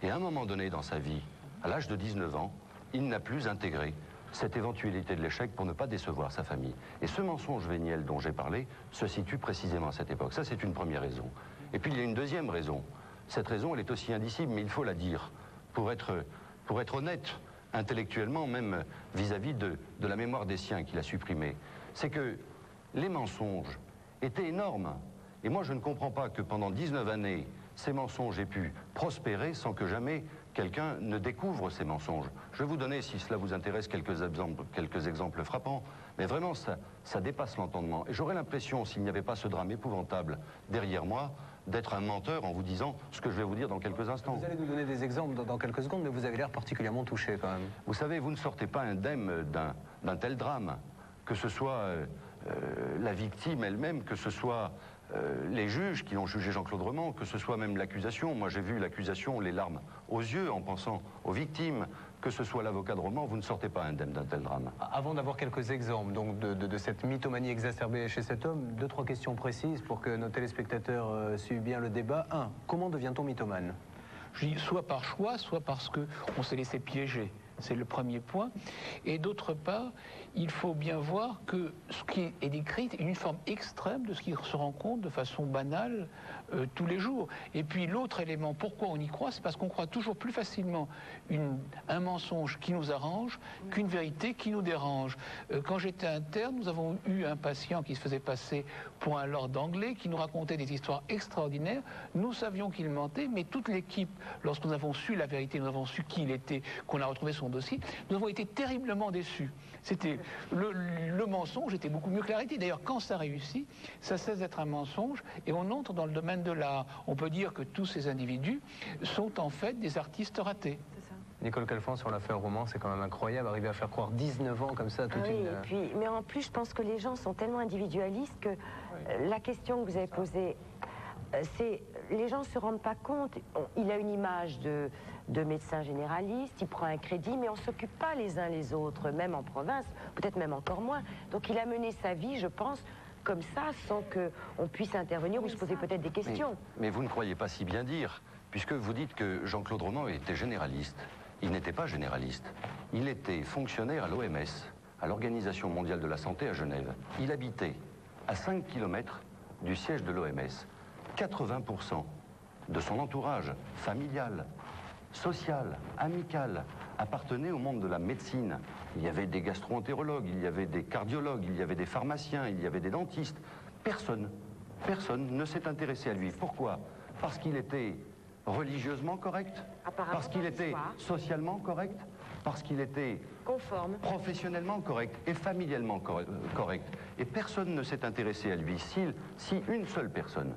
Et à un moment donné dans sa vie, à l'âge de 19 ans, il n'a plus intégré cette éventualité de l'échec pour ne pas décevoir sa famille. Et ce mensonge véniel dont j'ai parlé se situe précisément à cette époque. Ça, c'est une première raison. Et puis, il y a une deuxième raison. Cette raison, elle est aussi indicible, mais il faut la dire pour être honnête intellectuellement, même vis-à-vis de la mémoire des siens qu'il a supprimée. C'est que les mensonges étaient énormes. Et moi, je ne comprends pas que pendant 19 années, ces mensonges aient pu prospérer sans que jamais quelqu'un ne découvre ces mensonges. Je vais vous donner, si cela vous intéresse, quelques exemples frappants. Mais vraiment, ça dépasse l'entendement. Et j'aurais l'impression, s'il n'y avait pas ce drame épouvantable derrière moi, d'être un menteur en vous disant ce que je vais vous dire dans quelques instants. Vous allez nous donner des exemples dans quelques secondes, mais vous avez l'air particulièrement touché quand même. Vous savez, vous ne sortez pas indemne d'un tel drame, que ce soit la victime elle-même, que ce soit les juges qui ont jugé Jean-Claude Roman, que ce soit même l'accusation. Moi, j'ai vu l'accusation, les larmes aux yeux en pensant aux victimes, que ce soit l'avocat de Roman, vous ne sortez pas indemne d'un tel drame. Avant d'avoir quelques exemples donc, de cette mythomanie exacerbée chez cet homme, 2-3 questions précises pour que nos téléspectateurs suivent bien le débat. 1. Comment devient-on mythomane? Je dis soit par choix, soit parce qu'on s'est laissé piéger. C'est le premier point. Et d'autre part, il faut bien voir que ce qui est décrit est une forme extrême de ce qui se rencontre de façon banale tous les jours. Et puis l'autre élément, pourquoi on y croit, c'est parce qu'on croit toujours plus facilement un mensonge qui nous arrange qu'une vérité qui nous dérange. Quand j'étais interne, nous avons eu un patient qui se faisait passer pour un lord anglais, qui nous racontait des histoires extraordinaires. Nous savions qu'il mentait, mais toute l'équipe, lorsque nous avons su la vérité, nous avons su qui il était, qu'on a retrouvé son dossier, nous avons été terriblement déçus. C'était le mensonge était beaucoup mieux que la réalité. D'ailleurs, quand ça réussit, ça cesse d'être un mensonge et on entre dans le domaine de l'art. On peut dire que tous ces individus sont en fait des artistes ratés. Nicole Calfan, sur l'affaire Roman, c'est quand même incroyable, arriver à faire croire 19 ans comme ça, toute une... Et puis, mais en plus, je pense que les gens sont tellement individualistes que la question que vous avez posée, c'est les gens ne se rendent pas compte. Il a une image de médecin généraliste, il prend un crédit, mais on ne s'occupe pas les uns les autres, même en province, peut-être même encore moins. Donc il a mené sa vie, je pense, comme ça, sans qu'on puisse intervenir ou se poser peut-être des questions. Mais vous ne croyez pas si bien dire, puisque vous dites que Jean-Claude Roman était généraliste. Il n'était pas généraliste. Il était fonctionnaire à l'OMS, à l'Organisation mondiale de la santé à Genève. Il habitait à 5 km du siège de l'OMS. 80% de son entourage familial, social, amical, appartenait au monde de la médecine. Il y avait des gastro-entérologues, il y avait des cardiologues, il y avait des pharmaciens, il y avait des dentistes. Personne ne s'est intéressé à lui. Pourquoi? Parce qu'il était religieusement correct, parce qu'il était socialement correct, parce qu'il était conforme, professionnellement correct et familialement correct. Et personne ne s'est intéressé à lui. Si une seule personne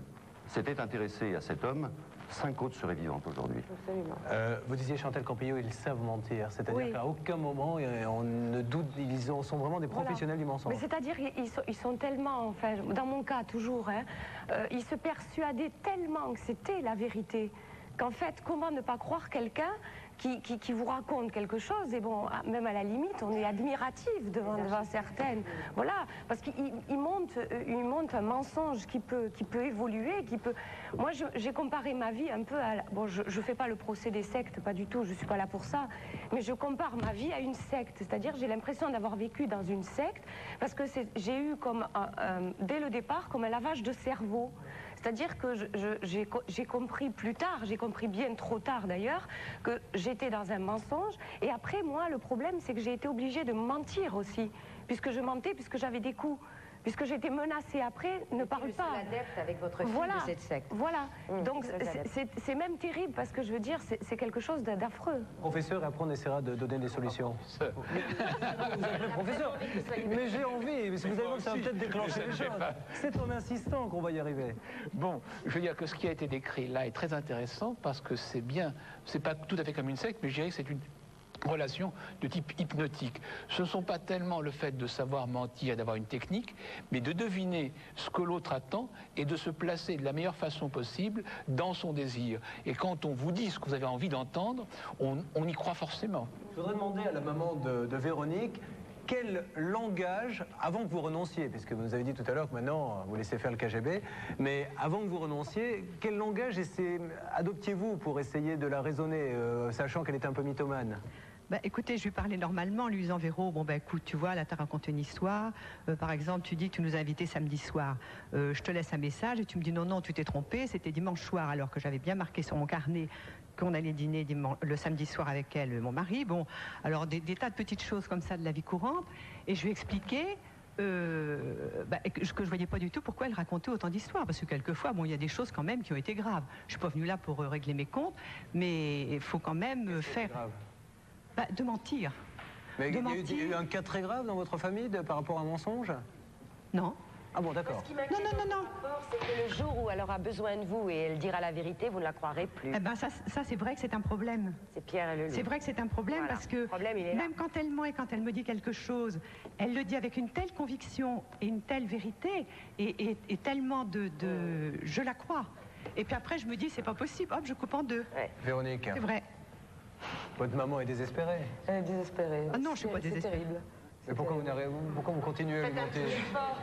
s'était intéressée à cet homme, 5 autres seraient vivantes aujourd'hui. Vous disiez, Chantal Campillo, ils savent mentir. C'est-à-dire qu'à aucun moment, on ne doute, ils sont vraiment des professionnels du mensonge. Mais c'est-à-dire qu'ils sont tellement, enfin, dans mon cas toujours, hein, ils se persuadaient tellement que c'était la vérité, qu'en fait, comment ne pas croire quelqu'un qui vous raconte quelque chose, et bon, même à la limite, on est admiratif devant certaines. Voilà, parce qu'il monte un mensonge qui peut évoluer, qui peut... Moi, j'ai comparé ma vie un peu à... Bon, je ne fais pas le procès des sectes, pas du tout, je ne suis pas là pour ça, mais je compare ma vie à une secte, c'est-à-dire j'ai l'impression d'avoir vécu dans une secte, parce que j'ai eu comme, dès le départ, comme un lavage de cerveau. C'est-à-dire que j'ai compris plus tard, j'ai compris bien trop tard d'ailleurs, que j'étais dans un mensonge. Et après, moi, le problème, c'est que j'ai été obligée de mentir aussi. Puisque je mentais, puisque j'avais des coups. Puisque j'étais menacée après, ne parle pas. Vous êtes l'adepte avec votre fille de cette secte. Voilà. Donc c'est même terrible, parce que je veux dire, c'est quelque chose d'affreux. Professeur, et après on essaiera de donner des solutions. Professeur, mais j'ai envie, mais si vous allez voir, ça va peut-être déclencher les choses. C'est en insistant qu'on va y arriver. Bon, je veux dire que ce qui a été décrit là est très intéressant, parce que c'est bien, c'est pas tout à fait comme une secte, mais je dirais que c'est une relation de type hypnotique. Ce ne sont pas tellement le fait de savoir mentir, d'avoir une technique, mais de deviner ce que l'autre attend et de se placer de la meilleure façon possible dans son désir. Et quand on vous dit ce que vous avez envie d'entendre, on y croit forcément. Je voudrais demander à la maman de Véronique, quel langage, avant que vous renonciez, puisque vous nous avez dit tout à l'heure que maintenant vous laissez faire le KGB, mais avant que vous renonciez, quel langage adoptiez-vous pour essayer de la raisonner, sachant qu'elle était un peu mythomane? Bah, écoutez, je lui parlais normalement en lui disant, Véro, bon, bah, écoute, tu vois, là, tu as raconté une histoire. Par exemple, tu dis que tu nous as invités samedi soir. Je te laisse un message et tu me dis, non, non, tu t'es trompé, c'était dimanche soir, alors que j'avais bien marqué sur mon carnet qu'on allait dîner le samedi soir avec elle, mon mari. Bon, alors des tas de petites choses comme ça de la vie courante. Et je lui expliquais que je ne voyais pas du tout pourquoi elle racontait autant d'histoires, parce que quelquefois, bon, il y a des choses quand même qui ont été graves. Je ne suis pas venue là pour régler mes comptes, mais il faut quand même faire... de mentir. Mais il y a eu un cas très grave dans votre famille par rapport à un mensonge? Non. Ah bon, d'accord. Ce qui m'inquiète non. C'est que le jour où elle aura besoin de vous et elle dira la vérité, vous ne la croirez plus. Eh ben ça c'est vrai que c'est un problème. C'est Pierre et le loup. C'est vrai que c'est un problème, voilà. Parce que même quand elle ment et quand elle me dit quelque chose, elle le dit avec une telle conviction et une telle vérité et tellement je la crois. Et puis après je me dis c'est pas possible, hop, je coupe en deux. Ouais. Véronique. C'est vrai. Votre maman est désespérée. Elle est désespérée. Ah non, je suis pas désespérée. C'est terrible. Mais pourquoi vous continuez à alimenter?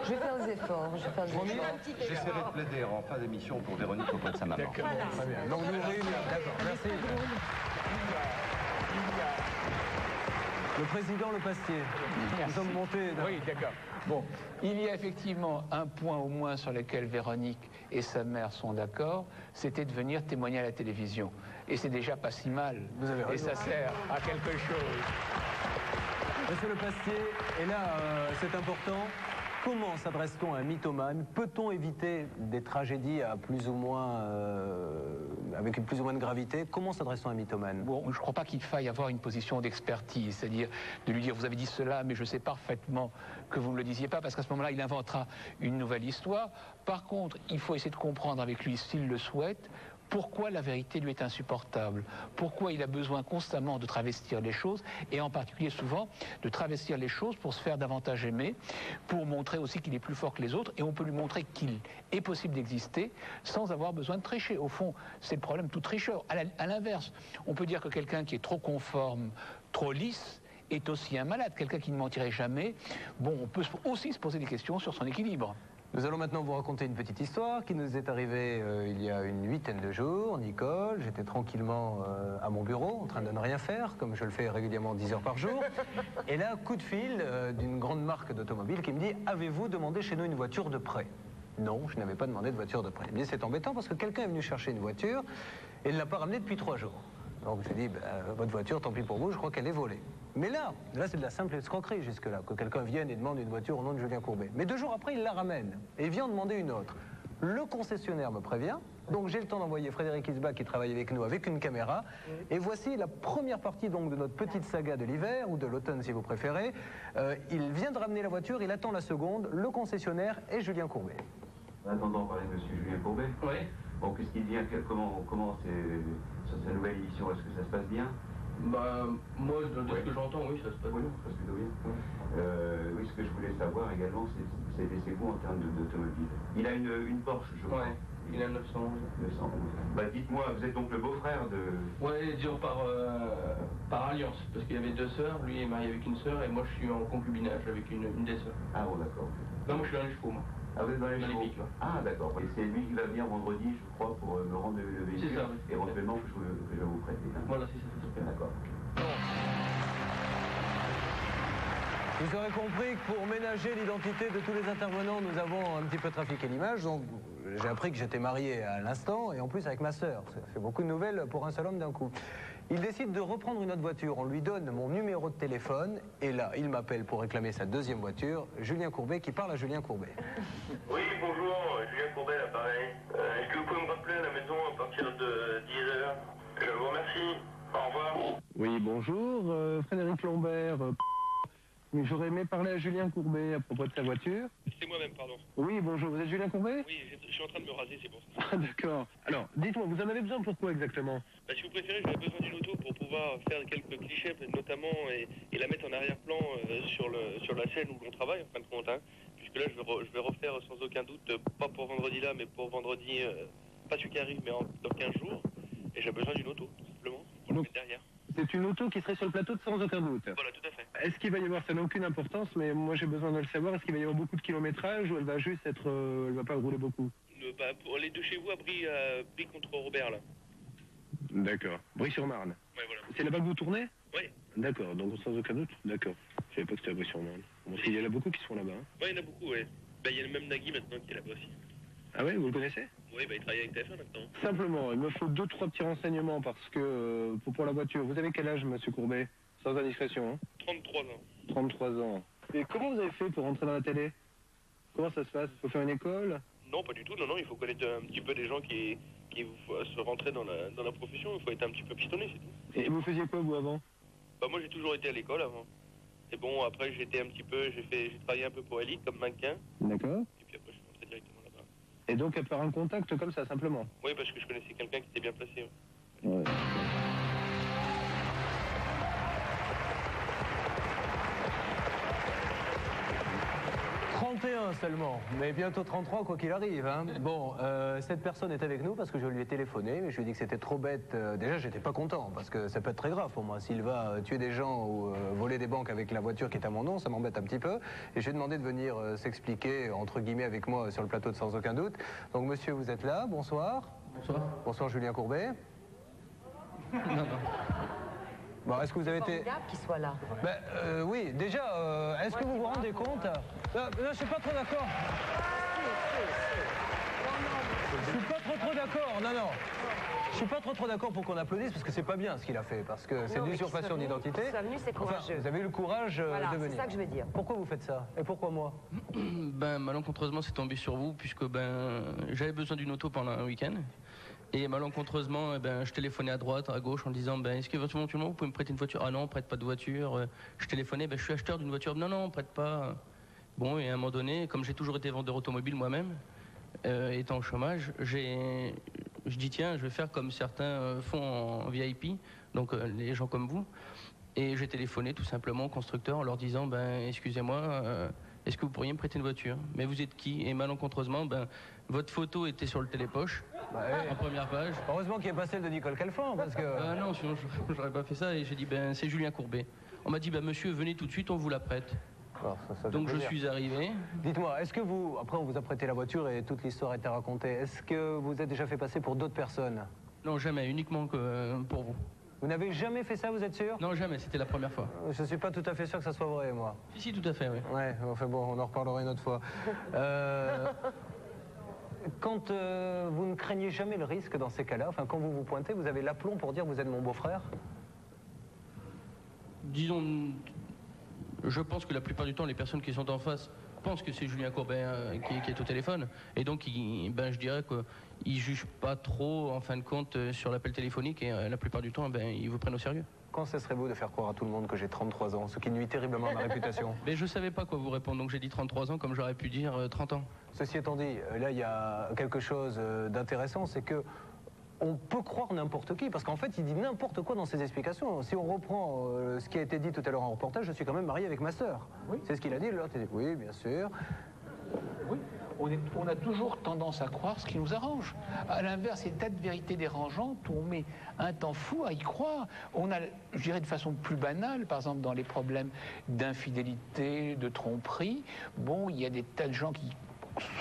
Je vais faire des efforts. Je vais faire des efforts. J'essaierai de plaider en fin d'émission pour Véronique auprès de sa maman. D'accord, très bien. Donc nous réunir, d'accord, merci. Le président Le Pastier. Nous sommes montés. Oui, d'accord. Bon, il y a effectivement un point au moins sur lequel Véronique et sa mère sont d'accord, c'était de venir témoigner à la télévision. Et c'est déjà pas si mal. Vous avez raison. Et ça sert à quelque chose. Monsieur Le Pastier, et là, c'est important. Comment s'adresse-t-on à un mythomane? Peut-on éviter des tragédies à plus ou moins, avec plus ou moins de gravité? Comment s'adresse-t-on à un mythomane? Bon, je ne crois pas qu'il faille avoir une position d'expertise, c'est-à-dire de lui dire vous avez dit cela, mais je sais parfaitement que vous ne le disiez pas, parce qu'à ce moment-là, il inventera une nouvelle histoire. Par contre, il faut essayer de comprendre avec lui, s'il le souhaite, pourquoi la vérité lui est insupportable, pourquoi il a besoin constamment de travestir les choses, et en particulier souvent de travestir les choses pour se faire davantage aimer, pour montrer aussi qu'il est plus fort que les autres, et on peut lui montrer qu'il est possible d'exister sans avoir besoin de tricher. Au fond, c'est le problème tout tricheur. À l'inverse, on peut dire que quelqu'un qui est trop conforme, trop lisse, est aussi un malade, quelqu'un qui ne mentirait jamais. Bon, on peut aussi se poser des questions sur son équilibre. Nous allons maintenant vous raconter une petite histoire qui nous est arrivée il y a une 8aine de jours. Nicole, j'étais tranquillement à mon bureau en train de ne rien faire, comme je le fais régulièrement 10 heures par jour. Et là, coup de fil d'une grande marque d'automobile qui me dit « Avez-vous demandé chez nous une voiture de prêt ?» Non, je n'avais pas demandé de voiture de prêt. Il me dit « C'est embêtant parce que quelqu'un est venu chercher une voiture et il ne l'a pas ramenée depuis 3 jours. » Donc je lui ai dit « Votre voiture, tant pis pour vous, je crois qu'elle est volée. » Mais là c'est de la simple escroquerie jusque-là, que quelqu'un vienne et demande une voiture au nom de Julien Courbet. Mais 2 jours après, il la ramène et il vient en demander une autre. Le concessionnaire me prévient, donc j'ai le temps d'envoyer Frédéric Isbach qui travaille avec nous avec une caméra. Et voici la première partie donc de notre petite saga de l'hiver, ou de l'automne si vous préférez. Il vient de ramener la voiture, il attend la seconde, le concessionnaire et Julien Courbet. En attendant, on parlait de monsieur Julien Courbet. Oui. Bon, qu'est-ce qu'il vient, comment c'est sa nouvelle édition, est-ce que ça se passe bien? Bah, moi, de ce que j'entends, oui, ça se passe bien. Ça se passe plutôt bien. Oui, ce que je voulais savoir également, c'est ses goûts en termes d'automobile. Il a une Porsche, je crois. Ouais, il a 911. 911. Bah, dites-moi, vous êtes donc le beau-frère de... Ouais, disons par alliance, parce qu'il y avait 2 sœurs, lui est marié avec une sœur, et moi je suis en concubinage avec une des sœurs. Ah bon, d'accord. Non, moi je suis dans les chevaux, moi. Ah, vous êtes dans les chevaux? pics, là. Ah, d'accord. Et c'est lui qui va venir vendredi, je crois, pour me rendre le véhicule. C'est ça, oui. Éventuellement, que je vais vous prêter. Hein. Voilà, c'est ça, c'est super. D'accord. Vous aurez compris que pour ménager l'identité de tous les intervenants, nous avons un petit peu trafiqué l'image. Donc j'ai appris que j'étais marié à l'instant, et en plus avec ma sœur. Ça fait beaucoup de nouvelles pour un seul homme d'un coup. Il décide de reprendre une autre voiture. On lui donne mon numéro de téléphone, et là, il m'appelle pour réclamer sa deuxième voiture. Julien Courbet qui parle à Julien Courbet. Oui, bonjour, Julien Courbet, l'appareil. Est-ce que vous pouvez me rappeler à la maison à partir de 10h? Je vous remercie. Au revoir. Oui, bonjour, Frédéric Lombert. J'aurais aimé parler à Julien Courbet à propos de sa voiture. C'est moi-même, pardon. Oui, bonjour, vous êtes Julien Courbet? Oui, je suis en train de me raser, c'est pour ça. Ah, d'accord. Alors, dites-moi, vous en avez besoin pourquoi exactement? Bah, si vous préférez, j'aurais besoin d'une auto pour pouvoir faire quelques clichés, notamment, et la mettre en arrière-plan sur la scène où l'on travaille, en fin de compte. Hein, puisque là, je vais refaire sans aucun doute, pas pour vendredi là, mais pour vendredi, pas celui qui arrive, mais dans 15 jours. Et j'ai besoin d'une auto, tout simplement, pour la mettre derrière. C'est une auto qui serait sur le plateau sans aucun doute. Voilà, tout à fait. Est-ce qu'il va y avoir, ça n'a aucune importance, mais moi j'ai besoin de le savoir, est-ce qu'il va y avoir beaucoup de kilométrage ou elle va juste être, elle va pas rouler beaucoup? Pour les deux chez vous, à Brie contre Robert, là. D'accord. Brie-sur-Marne. Ouais, voilà. C'est là-bas que vous tournez? Oui. D'accord, donc sans aucun doute? D'accord. Je savais pas que c'était à Brie-sur-Marne. Bon, il y en a beaucoup qui se font là-bas. Hein. Oui, il y en a beaucoup, oui. Bah, il y a même Nagui maintenant qui est là-bas aussi. Ah ouais, vous le connaissez? Oui, bah, il travaille avec TF1 maintenant. Simplement, il me faut 2-3 petits renseignements parce que, pour la voiture, vous avez quel âge, monsieur Courbet? Sans indiscrétion, hein? 33 ans. 33 ans. Et comment vous avez fait pour rentrer dans la télé? Comment ça se passe? Il faut faire une école? Non, pas du tout, non, il faut connaître un petit peu des gens qui se rentrer dans la profession, il faut être un petit peu pistonné, c'est tout. Et vous faisiez quoi, vous, avant? Bah, moi, j'ai toujours été à l'école avant. Et bon, après, j'ai travaillé un peu pour Elite comme mannequin. D'accord. Et puis après, je suis rentré directement là-bas. Et donc, à faire un contact comme ça, simplement? Oui, parce que je connaissais quelqu'un qui était bien placé. Ouais. 31 31 seulement, mais bientôt 33 quoi qu'il arrive. Hein. Bon, cette personne est avec nous parce que je lui ai téléphoné, mais je lui ai dit que c'était trop bête. Déjà, j'étais pas content parce que ça peut être très grave pour moi. S'il va tuer des gens ou voler des banques avec la voiture qui est à mon nom, ça m'embête un petit peu. Et je lui ai demandé de venir s'expliquer, entre guillemets, avec moi sur le plateau de Sans Aucun Doute. Donc monsieur, vous êtes là, bonsoir. Bonsoir. Bonsoir Julien Courbet. Non, non. Bon, est-ce que vous avez été... Formidable qu'il soit là. Ben, oui, déjà, est-ce que vous vous rendez compte je suis pas trop d'accord. Je suis pas trop d'accord, non. Je suis pas trop d'accord pour qu'on applaudisse parce que c'est pas bien ce qu'il a fait, parce que c'est de l'usurpation d'identité. Enfin, vous avez eu le courage voilà, de venir. c'est ça que je veux dire. Pourquoi vous faites ça? Et pourquoi moi? Ben, malencontreusement, c'est tombé sur vous, puisque j'avais besoin d'une auto pendant un week-end. Et malencontreusement, je téléphonais à droite, à gauche, en disant est-ce que éventuellement vous pouvez me prêter une voiture? Ah non, on prête pas de voiture. Je téléphonais, je suis acheteur d'une voiture. Non, on prête pas. Bon, et à un moment donné, comme j'ai toujours été vendeur automobile moi-même, étant au chômage, je dis tiens, je vais faire comme certains font en VIP, donc les gens comme vous. Et j'ai téléphoné tout simplement au constructeur en leur disant excusez-moi, est-ce que vous pourriez me prêter une voiture? Mais vous êtes qui? Et malencontreusement, votre photo était sur le télépoche, en première page. Heureusement qu'il est pas celle de Nicole Calfan, parce que... Ah non, sinon j'aurais pas fait ça, et j'ai dit, c'est Julien Courbet. On m'a dit, monsieur, venez tout de suite, on vous la prête. Alors, ça donc je suis arrivé. Dites-moi, est-ce que vous... Après, on vous a prêté la voiture et toute l'histoire a été racontée. Est-ce que vous êtes déjà fait passer pour d'autres personnes? Non, jamais, uniquement que pour vous. Vous n'avez jamais fait ça, vous êtes sûr? Non, jamais, c'était la première fois. Je suis pas tout à fait sûr que ça soit vrai, moi. Si, tout à fait, oui. Ouais, enfin bon, on en reparlera une autre fois. Quand vous ne craignez jamais le risque dans ces cas-là, enfin quand vous vous pointez, vous avez l'aplomb pour dire vous êtes mon beau-frère? Disons, je pense que la plupart du temps, les personnes qui sont en face pensent que c'est Julien Courbet qui est au téléphone. Et donc, je dirais qu'ils ne jugent pas trop, en fin de compte, sur l'appel téléphonique. Et la plupart du temps, ils vous prennent au sérieux. Quand cesserez-vous de faire croire à tout le monde que j'ai 33 ans, ce qui nuit terriblement à ma réputation? Mais je ne savais pas quoi vous répondre, donc j'ai dit 33 ans comme j'aurais pu dire 30 ans. Ceci étant dit, là il y a quelque chose d'intéressant, c'est que on peut croire n'importe qui, parce qu'en fait il dit n'importe quoi dans ses explications. Si on reprend ce qui a été dit tout à l'heure en reportage, je suis quand même marié avec ma sœur. Oui. C'est ce qu'il a dit, l'autre il dit oui, bien sûr. Oui. On a toujours tendance à croire ce qui nous arrange. À l'inverse, il y a des tas de vérités dérangeantes où on met un temps fou à y croire. On a, je dirais de façon plus banale, par exemple dans les problèmes d'infidélité, de tromperie, bon, il y a des tas de gens qui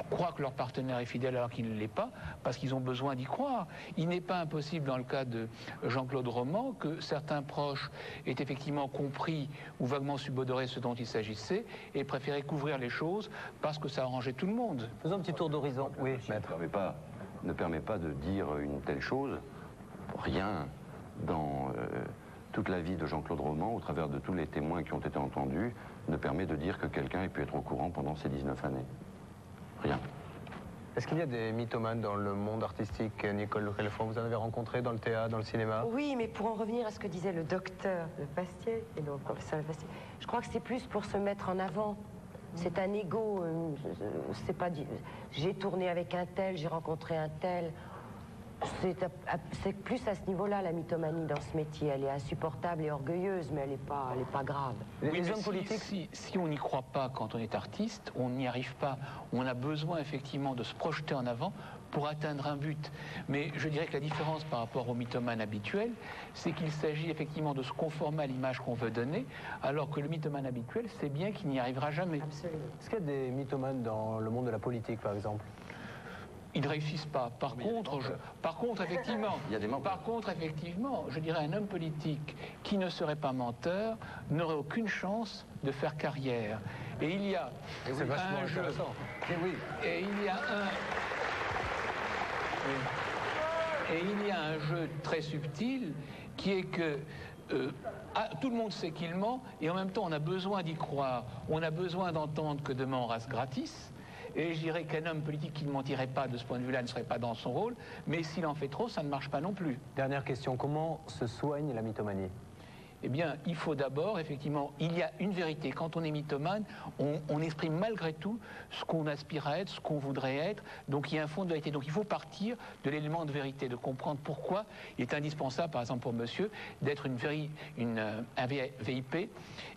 croient que leur partenaire est fidèle alors qu'il ne l'est pas, parce qu'ils ont besoin d'y croire. Il n'est pas impossible, dans le cas de Jean-Claude Roman, que certains proches aient effectivement compris ou vaguement subodoré ce dont il s'agissait et préféraient couvrir les choses parce que ça arrangeait tout le monde. Faisons un petit tour d'horizon. Oui, maître. Ne permet pas de dire une telle chose. Rien dans toute la vie de Jean-Claude Roman, au travers de tous les témoins qui ont été entendus, ne permet de dire que quelqu'un ait pu être au courant pendant ces 19 années. Rien. Est-ce qu'il y a des mythomanes dans le monde artistique, Nicole Calfan? Vous en avez rencontré dans le théâtre, dans le cinéma? Oui, mais pour en revenir à ce que disait le docteur Le Pastier, et le professeur Le Pastier, je crois que c'est plus pour se mettre en avant. C'est un ego, c'est pas... J'ai tourné avec un tel, j'ai rencontré un tel. C'est plus à ce niveau-là, la mythomanie dans ce métier. Elle est insupportable et orgueilleuse, mais elle n'est pas grave. Oui, les hommes politiques, si on n'y croit pas quand on est artiste, on n'y arrive pas. On a besoin effectivement de se projeter en avant pour atteindre un but. Mais je dirais que la différence par rapport au mythomane habituel, c'est qu'il s'agit effectivement de se conformer à l'image qu'on veut donner, alors que le mythomane habituel sait bien qu'il n'y arrivera jamais. Absolument. Est-ce qu'il y a des mythomanes dans le monde de la politique, par exemple? Ils ne réussissent pas. Par contre, effectivement, je dirais un homme politique qui ne serait pas menteur n'aurait aucune chance de faire carrière. Et il y a un jeu. Et il y a un jeu très subtil qui est que tout le monde sait qu'il ment et en même temps on a besoin d'y croire. On a besoin d'entendre que demain on reste gratis. Et je dirais qu'un homme politique qui ne mentirait pas de ce point de vue-là ne serait pas dans son rôle, mais s'il en fait trop, ça ne marche pas non plus. Dernière question, comment se soigne la mythomanie? eh bien, il faut d'abord, effectivement, il y a une vérité. Quand on est mythomane, on exprime malgré tout ce qu'on aspire à être, ce qu'on voudrait être. Donc, il y a un fond de vérité. Donc, il faut partir de l'élément de vérité, de comprendre pourquoi il est indispensable, par exemple, pour monsieur, d'être un VIP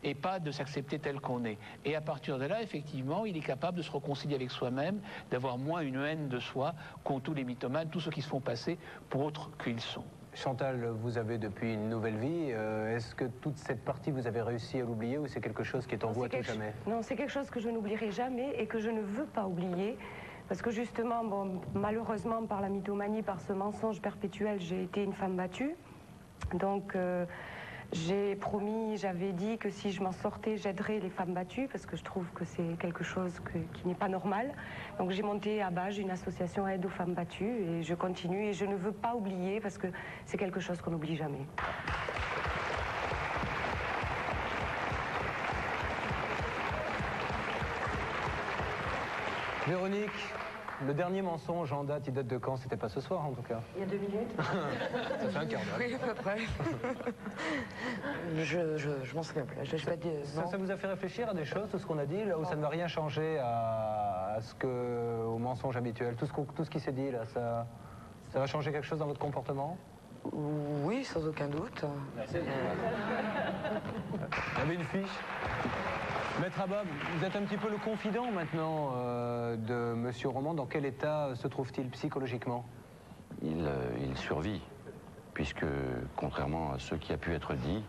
et pas de s'accepter tel qu'on est. Et à partir de là, effectivement, il est capable de se réconcilier avec soi-même, d'avoir moins une haine de soi qu'ont tous les mythomanes, tous ceux qui se font passer pour autres qu'ils sont. Chantal, vous avez depuis une nouvelle vie. Est-ce que toute cette partie, vous avez réussi à l'oublier ou c'est quelque chose qui est en vous à tout jamais? Non, c'est quelque chose que je n'oublierai jamais et que je ne veux pas oublier. Parce que justement, bon, malheureusement, par la mythomanie, par ce mensonge perpétuel, j'ai été une femme battue. Donc, j'ai promis, j'avais dit que si je m'en sortais, j'aiderais les femmes battues, parce que je trouve que c'est quelque chose qui n'est pas normal. Donc j'ai monté à Bages une association aide aux femmes battues, et je continue, et je ne veux pas oublier, parce que c'est quelque chose qu'on n'oublie jamais. Véronique, le dernier mensonge en date, il date de quand? C'était pas ce soir en tout cas. Il y a 2 minutes. Ça fait un quart d'heure. Oui, à peu près. je m'en souviens plus. Je vais dire, ça vous a fait réfléchir à des choses, tout ce qu'on a dit, là où ça ne va rien changer au mensonge habituel? Tout ce qui s'est dit là, ça va changer quelque chose dans votre comportement? Oui, sans aucun doute. Vous avez une fiche? Maître Abba, vous êtes un petit peu le confident maintenant de Monsieur Roman. Dans quel état se trouve-t-il psychologiquement? Il survit, puisque, contrairement à ce qui a pu être dit,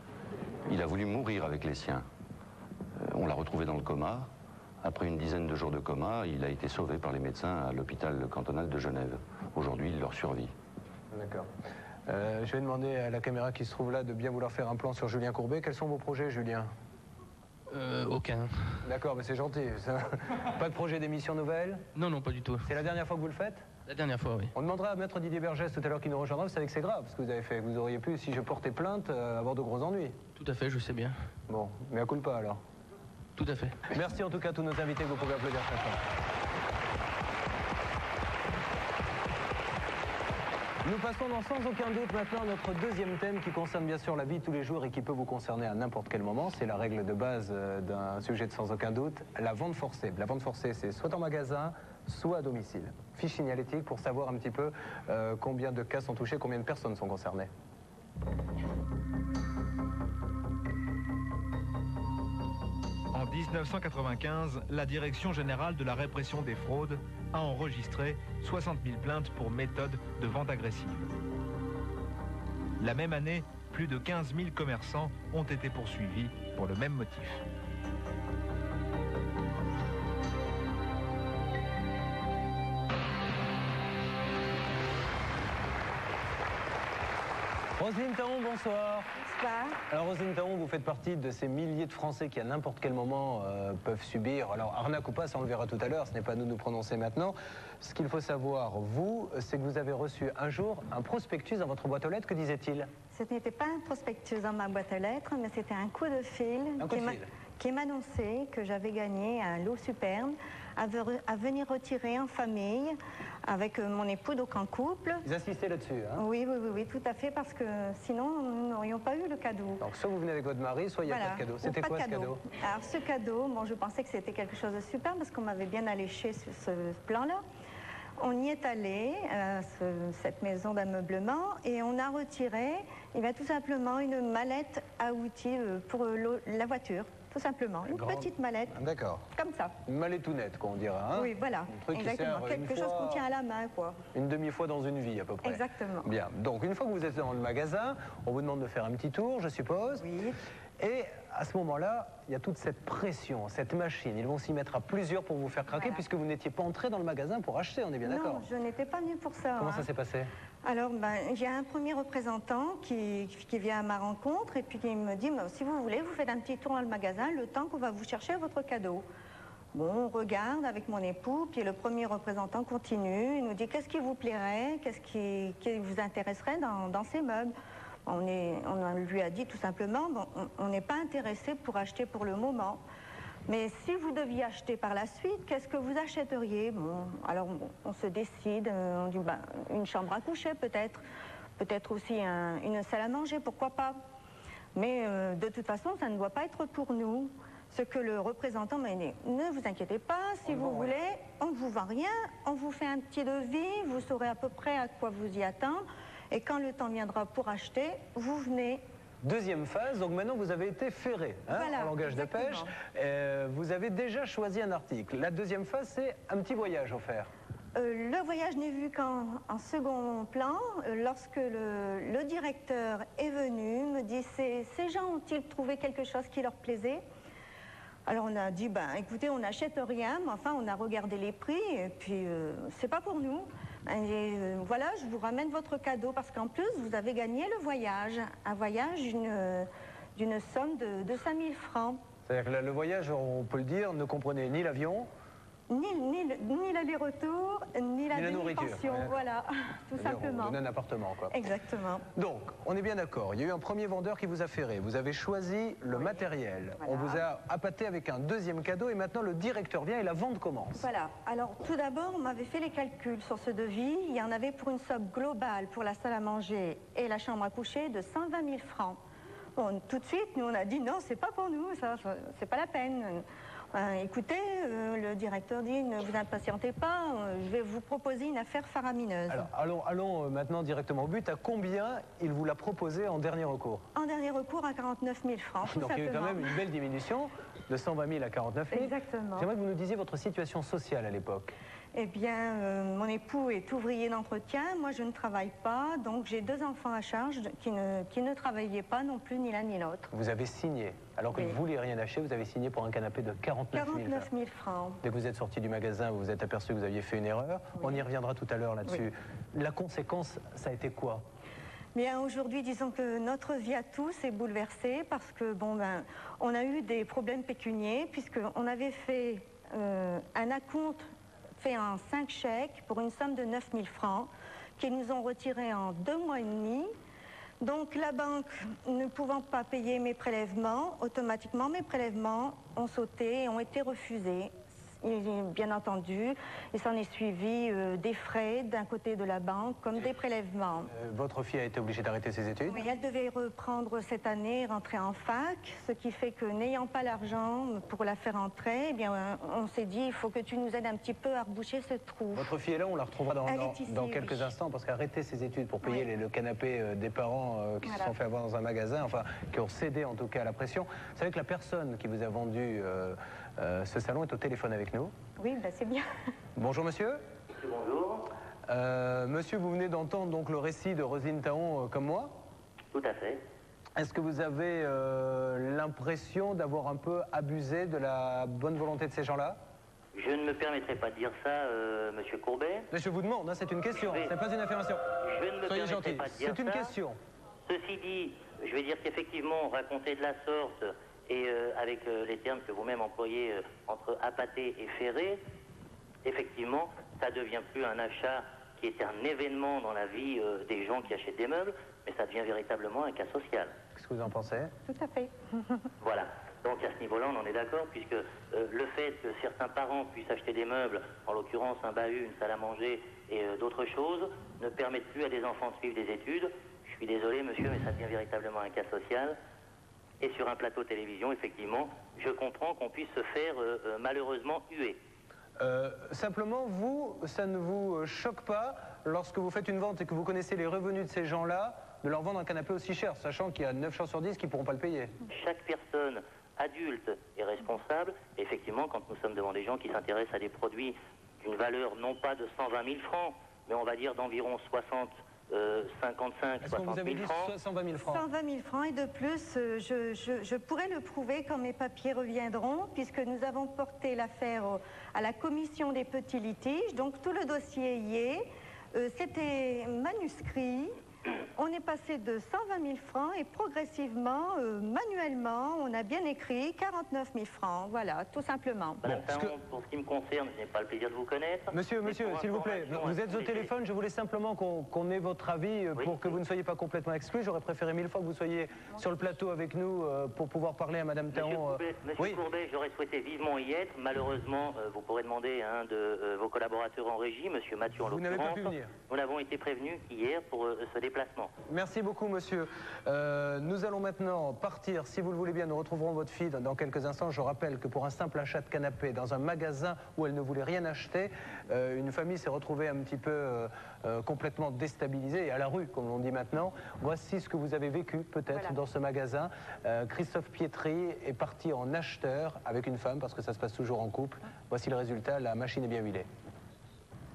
il a voulu mourir avec les siens. On l'a retrouvé dans le coma. Après une dizaine de jours de coma, il a été sauvé par les médecins à l'hôpital cantonal de Genève. Aujourd'hui, il leur survit. D'accord. Je vais demander à la caméra qui se trouve là de bien vouloir faire un plan sur Julien Courbet. Quels sont vos projets, Julien? Aucun. D'accord, mais c'est gentil. Pas de projet d'émission nouvelle? Non, non, pas du tout. C'est la dernière fois que vous le faites? La dernière fois, oui. On demandera à Maître Didier Bergès tout à l'heure qui nous rejoindra. Vous savez que c'est grave ce que vous avez fait. Vous auriez pu, si je portais plainte, avoir de gros ennuis. Tout à fait, je sais bien. Bon, mais à coup de pas alors. Tout à fait. Merci en tout cas à tous nos invités que vous pouvez applaudir très fort. Nous passons dans sans aucun doute maintenant à notre deuxième thème qui concerne bien sûr la vie de tous les jours et qui peut vous concerner à n'importe quel moment. C'est la règle de base d'un sujet de sans aucun doute, la vente forcée. La vente forcée, c'est soit en magasin, soit à domicile. Fiche signalétique pour savoir un petit peu combien de cas sont touchés, combien de personnes sont concernées. En 1995, la Direction générale de la répression des fraudes a enregistré 60 000 plaintes pour méthode de vente agressive. La même année, plus de 15 000 commerçants ont été poursuivis pour le même motif. Roselyne Taon, bonsoir. Bonsoir. Alors Roselyne Taon, vous faites partie de ces milliers de Français qui à n'importe quel moment peuvent subir, alors arnaque ou pas, ça on le verra tout à l'heure, ce n'est pas à nous de nous prononcer maintenant. Ce qu'il faut savoir, vous, c'est que vous avez reçu un jour un prospectus dans votre boîte aux lettres, que disait-il? Ce n'était pas un prospectus dans ma boîte aux lettres, mais c'était un coup de fil qui m'annonçait que j'avais gagné un lot superbe à venir retirer en famille avec mon époux, donc en couple. Vous insistez là-dessus, hein? Oui, tout à fait, parce que sinon, nous n'aurions pas eu le cadeau. Donc soit vous venez avec votre mari, soit il n'y a pas de cadeau. C'était quoi ce cadeau? Alors ce cadeau, bon, je pensais que c'était quelque chose de super, parce qu'on m'avait bien alléché sur ce plan-là. On y est allé, cette maison d'ameublement, et on a retiré tout simplement une mallette à outils pour la voiture. Tout simplement, une petite mallette. D'accord. Comme ça. Une mallettounette, qu'on dira. Hein? Oui, voilà. Exactement. Quelque chose qu'on tient à la main, quoi. Une demi-fois dans une vie, à peu près. Exactement. Bien. Donc, une fois que vous êtes dans le magasin, on vous demande de faire un petit tour, je suppose. Oui. Et à ce moment-là, il y a toute cette pression, cette machine. Ils vont s'y mettre à plusieurs pour vous faire craquer, puisque vous n'étiez pas entré dans le magasin pour acheter, on est bien d'accord? Non, je n'étais pas venue pour ça. Comment ça s'est passé? Alors, il y a un premier représentant qui vient à ma rencontre et puis qui me dit, si vous voulez, vous faites un petit tour dans le magasin le temps qu'on va vous chercher votre cadeau. Bon, on regarde avec mon époux, puis le premier représentant continue, il nous dit, qu'est-ce qui vous plairait, qu'est-ce qui vous intéresserait dans ces meubles? On lui a dit tout simplement, on n'est pas intéressé pour acheter pour le moment. Mais si vous deviez acheter par la suite, qu'est-ce que vous achèteriez? Alors on se décide, on dit une chambre à coucher peut-être aussi une salle à manger, pourquoi pas? Mais de toute façon, ça ne doit pas être pour nous. Ce que le représentant m'a dit, ne vous inquiétez pas, si vous voulez, on ne vous vend rien, on vous fait un petit devis, vous saurez à peu près à quoi vous y attendre, et quand le temps viendra pour acheter, vous venez. Deuxième phase, donc maintenant vous avez été ferré, hein, Voilà, en langage de pêche. Vous avez déjà choisi un article. La deuxième phase, c'est un petit voyage offert. Le voyage n'est vu qu'en second plan. Lorsque le directeur est venu, me dit, ces gens ont-ils trouvé quelque chose qui leur plaisait? Alors on a dit, ben écoutez, on n'achète rien, mais enfin on a regardé les prix, et puis c'est pas pour nous. Et voilà, je vous ramène votre cadeau, parce qu'en plus vous avez gagné le voyage, un voyage d'une somme de 5000 francs. C'est-à-dire que le voyage, on peut le dire, ne comprenait ni l'avion, ni l'aller-retour, ni la demi-pension, voilà, tout simplement. On donne un appartement, quoi. Exactement. Donc, on est bien d'accord, il y a eu un premier vendeur qui vous a ferré, vous avez choisi le matériel, voilà. On vous a appâté avec un deuxième cadeau, et maintenant le directeur vient et la vente commence. Voilà, alors tout d'abord, on m'avait fait les calculs sur ce devis, il y en avait pour une somme globale pour la salle à manger et la chambre à coucher de 120 000 francs. Bon, tout de suite, nous on a dit non, c'est pas pour nous, ça c'est pas la peine. Écoutez, le directeur dit, ne vous impatientez pas, je vais vous proposer une affaire faramineuse. Alors, allons maintenant directement au but. À combien il vous l'a proposé en dernier recours? En dernier recours, à 49 000 francs, tout Donc il y a eu quand même une belle diminution, de 120 000 à 49 000. Exactement. J'aimerais que vous nous disiez votre situation sociale à l'époque. Eh bien, mon époux est ouvrier d'entretien, moi je ne travaille pas, donc j'ai 2 enfants à charge qui ne travaillaient pas non plus, ni l'un ni l'autre. Vous avez signé, alors que vous ne vouliez rien acheter, vous avez signé pour un canapé de 49 000 francs. Dès que vous êtes sorti du magasin, vous vous êtes aperçu que vous aviez fait une erreur. Oui. On y reviendra tout à l'heure là-dessus. Oui. La conséquence, ça a été quoi? Bien, aujourd'hui, disons que notre vie à tous est bouleversée parce que, bon, ben, on a eu des problèmes pécuniaires puisqu'on avait fait un acompte fait en 5 chèques pour une somme de 9 000 francs qu'ils nous ont retirés en 2 mois et demi. Donc la banque, ne pouvant pas payer mes prélèvements, automatiquement mes prélèvements ont sauté et ont été refusés. Bien entendu, il s'en est suivi des frais d'un côté de la banque comme des prélèvements. Votre fille a été obligée d'arrêter ses études? Oui, elle devait reprendre cette année, rentrer en fac, ce qui fait que n'ayant pas l'argent pour la faire entrer, eh bien, on s'est dit, il faut que tu nous aides un petit peu à reboucher ce trou. Votre fille est là, on la retrouvera dans quelques instants, parce qu'arrêter ses études pour payer le canapé des parents qui se sont fait avoir dans un magasin, enfin, qui ont cédé en tout cas à la pression. Vous savez que la personne qui vous a vendu ce salon est au téléphone avec nous. Oui, ben c'est bien. Bonjour monsieur. Bonjour. Monsieur, vous venez d'entendre donc le récit de Roselyne Taon comme moi? Tout à fait. Est-ce que vous avez l'impression d'avoir un peu abusé de la bonne volonté de ces gens-là? Je ne me permettrai pas de dire ça, monsieur Courbet. Mais je vous demande, hein, c'est une question, c'est pas une affirmation. Je ne me Soyez permettrai gentil, pas de dire ça. c'est une question. Ceci dit, je vais dire qu'effectivement, raconter de la sorte, et avec les termes que vous-même employez entre appâté et ferré, effectivement, ça ne devient plus un achat qui est un événement dans la vie des gens qui achètent des meubles, mais ça devient véritablement un cas social. Qu'est-ce que vous en pensez? Tout à fait. Voilà. Donc à ce niveau-là, on en est d'accord, puisque le fait que certains parents puissent acheter des meubles, en l'occurrence un bahut, une salle à manger et d'autres choses, ne permettent plus à des enfants de suivre des études. Je suis désolé, monsieur, mais ça devient véritablement un cas social. Et sur un plateau télévision, effectivement, je comprends qu'on puisse se faire malheureusement huer. Simplement, vous, ça ne vous choque pas, lorsque vous faites une vente et que vous connaissez les revenus de ces gens-là, de leur vendre un canapé aussi cher, sachant qu'il y a 9 chances sur 10 qui ne pourront pas le payer? Chaque personne adulte est responsable. Et effectivement, quand nous sommes devant des gens qui s'intéressent à des produits d'une valeur non pas de 120 000 francs, mais on va dire d'environ 60 55, 60 000 francs. 120 000 francs. 120 000 francs et de plus, je pourrais le prouver quand mes papiers reviendront, puisque nous avons porté l'affaire à la commission des petits litiges, donc tout le dossier y est. C'était manuscrit. On est passé de 120 000 francs et progressivement, manuellement, on a bien écrit 49 000 francs. Voilà, tout simplement. Madame Taon, pour ce qui me concerne, je n'ai pas le plaisir de vous connaître. Monsieur, s'il vous plaît, vous êtes au téléphone, je voulais simplement qu'on ait votre avis pour que vous ne soyez pas complètement exclu. J'aurais préféré 1000 fois que vous soyez sur le plateau avec nous pour pouvoir parler à Madame Taon. Monsieur Courbet, j'aurais souhaité vivement y être. Malheureusement, vous pourrez demander à un de vos collaborateurs en régie, Monsieur Mathieu en l'occurrence. Vous n'avez pas pu venir. Nous n'avons été prévenus qu'hier pour se déplacer déplacement. Merci beaucoup, monsieur. Nous allons maintenant partir. Si vous le voulez bien, nous retrouverons votre fille dans quelques instants. Je rappelle que pour un simple achat de canapé dans un magasin où elle ne voulait rien acheter, une famille s'est retrouvée un petit peu complètement déstabilisée et à la rue, comme on dit maintenant. Voici ce que vous avez vécu peut-être dans ce magasin. Christophe Pietri est parti en acheteur avec une femme, parce que ça se passe toujours en couple. Voici le résultat, la machine est bien huilée.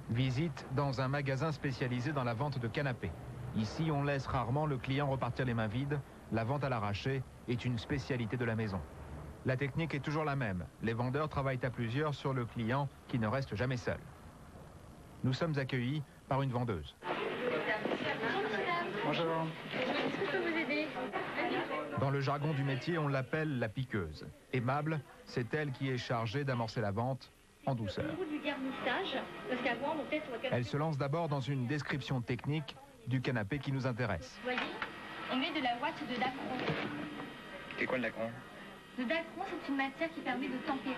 Visite dans un magasin spécialisé dans la vente de canapés. Ici, on laisse rarement le client repartir les mains vides. La vente à l'arraché est une spécialité de la maison. La technique est toujours la même. Les vendeurs travaillent à plusieurs sur le client qui ne reste jamais seul. Nous sommes accueillis par une vendeuse. Bonjour. Est-ce que je peux vous aider? Dans le jargon du métier, on l'appelle la piqueuse. Aimable, c'est elle qui est chargée d'amorcer la vente en douceur. Au niveau du garnissage, parce qu'avant, on peut-être... Elle se lance d'abord dans une description technique du canapé qui nous intéresse. Vous voyez, on met de la ouate de dacron. C'est quoi le dacron? Le dacron, c'est une matière qui permet de tempérer.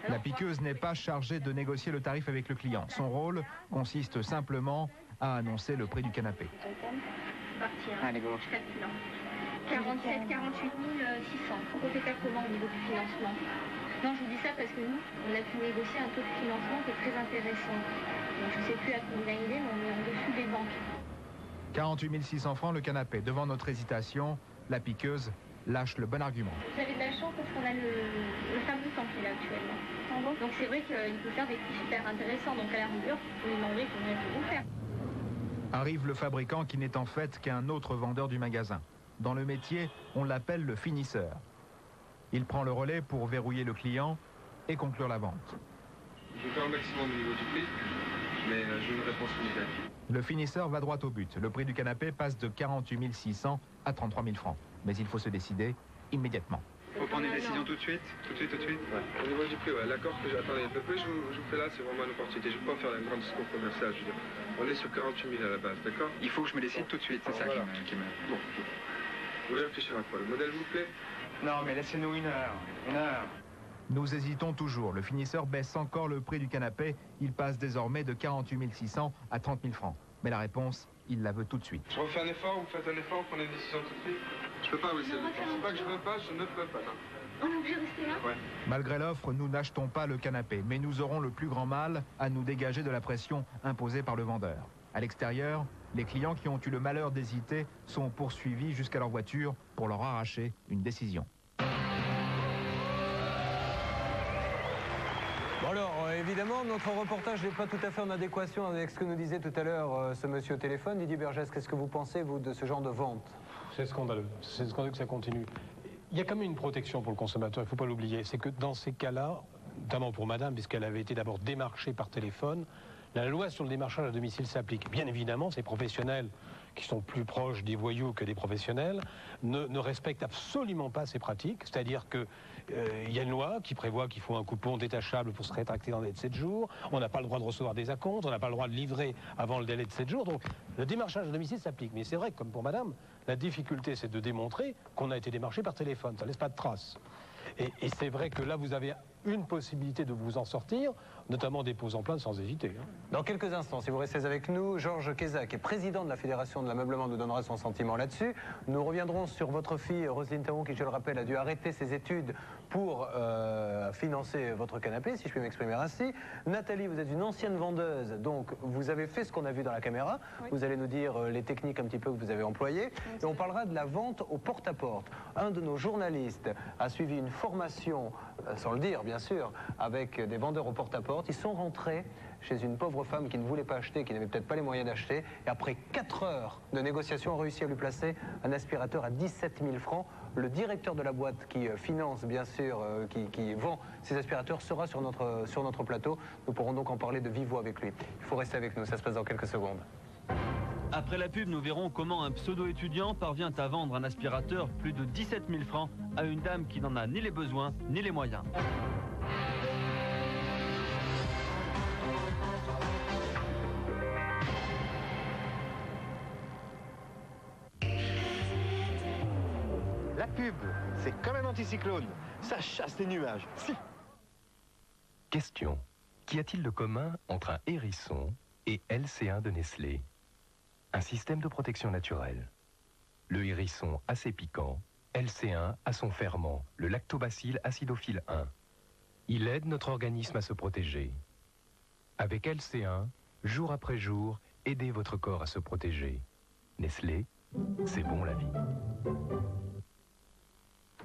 La piqueuse n'est pas chargée de négocier le tarif avec le client. Son rôle consiste simplement à annoncer le prix du canapé. Allez, go. Je calcule. 47, 48 600. On peut faire comment au niveau du financement? Non, je vous dis ça parce que nous, on a pu négocier un taux de financement qui est très intéressant. Donc, je ne sais plus à combien il est, mais on est en dessous des banques. 48 600 francs le canapé. Devant notre hésitation, la piqueuse lâche le bon argument. Vous avez de la chance parce qu'on a le fabricant qui est là actuellement. Donc c'est vrai qu'il peut faire des prix super intéressants. Donc à la rigueur, vous lui demanderez combien il peut vous faire. Arrive le fabricant qui n'est en fait qu'un autre vendeur du magasin. Dans le métier, on l'appelle le finisseur. Il prend le relais pour verrouiller le client et conclure la vente. Je vais faire un maximum au niveau du prix, mais j'ai une réponse négative. Le finisseur va droit au but. Le prix du canapé passe de 48 600 à 33 000 francs. Mais il faut se décider immédiatement. Faut prendre une décision tout de suite? Tout de suite, tout de suite? Ouais. Au niveau du prix, ouais, l'accord que j'ai... Attendez, le prix que je vous fais là, c'est vraiment une opportunité. Je ne vais pas faire un grand discours commercial, je veux dire. On est sur 48 000 à la base, d'accord? Il faut que je me décide tout de suite, c'est ça voilà. qui me... Bon. Vous voulez réfléchir à quoi? Le modèle vous plaît? Non, mais laissez-nous une heure. Une heure. Nous hésitons toujours. Le finisseur baisse encore le prix du canapé. Il passe désormais de 48 600 à 30 000 francs. Mais la réponse, il la veut tout de suite. Je refais un effort, vous faites un effort, prenez une décision tout de suite? Je peux pas, oui, c'est pas que je veux pas, je ne peux pas, non. On est obligé de rester là? Ouais. Malgré l'offre, nous n'achetons pas le canapé, mais nous aurons le plus grand mal à nous dégager de la pression imposée par le vendeur. À l'extérieur, les clients qui ont eu le malheur d'hésiter sont poursuivis jusqu'à leur voiture pour leur arracher une décision. Bon alors, évidemment, notre reportage n'est pas tout à fait en adéquation avec ce que nous disait tout à l'heure ce monsieur au téléphone. Didier Bergès, qu'est-ce que vous pensez, vous, de ce genre de vente? C'est scandaleux. C'est scandaleux que ça continue. Il y a quand même une protection pour le consommateur, il ne faut pas l'oublier. C'est que dans ces cas-là, notamment pour madame, puisqu'elle avait été d'abord démarchée par téléphone, la loi sur le démarchage à domicile s'applique. Bien évidemment, ces professionnels qui sont plus proches des voyous que des professionnels ne respectent absolument pas ces pratiques. C'est-à-dire qu'il y a une loi qui prévoit qu'il faut un coupon détachable pour se rétracter dans le délai de 7 jours. On n'a pas le droit de recevoir des acomptes, on n'a pas le droit de livrer avant le délai de 7 jours. Donc le démarchage à domicile s'applique. Mais c'est vrai que, comme pour madame, la difficulté, c'est de démontrer qu'on a été démarché par téléphone. Ça ne laisse pas de traces. Et c'est vrai que là, vous avez une possibilité de vous en sortir, notamment déposant plainte sans hésiter. Dans quelques instants, si vous restez avec nous, Georges Kézac est président de la Fédération de l'ameublement, nous donnera son sentiment là-dessus. Nous reviendrons sur votre fille, Roselyne Tharon, qui, je le rappelle, a dû arrêter ses études pour financer votre canapé, si je puis m'exprimer ainsi. Nathalie, vous êtes une ancienne vendeuse, donc vous avez fait ce qu'on a vu dans la caméra. Oui. Vous allez nous dire les techniques un petit peu que vous avez employées. Et on parlera de la vente au porte-à-porte. Un de nos journalistes a suivi une formation, sans le dire bien sûr, avec des vendeurs au porte-à-porte. Ils sont rentrés chez une pauvre femme qui ne voulait pas acheter, qui n'avait peut-être pas les moyens d'acheter. Et après 4 heures de négociation, ont réussi à lui placer un aspirateur à 17 000 francs. Le directeur de la boîte qui finance, bien sûr, qui vend ces aspirateurs sera sur notre plateau. Nous pourrons donc en parler de vive voix avec lui. Il faut rester avec nous, ça se passe dans quelques secondes. Après la pub, nous verrons comment un pseudo-étudiant parvient à vendre un aspirateur plus de 17 000 francs à une dame qui n'en a ni les besoins ni les moyens. La pub, c'est comme un anticyclone. Ça chasse les nuages. Si. Question. Qu'y a-t-il de commun entre un hérisson et LC1 de Nestlé? Un système de protection naturelle. Le hérisson assez piquant, LC1 a son ferment, le lactobacille acidophile 1. Il aide notre organisme à se protéger. Avec LC1, jour après jour, aidez votre corps à se protéger. Nestlé, c'est bon la vie.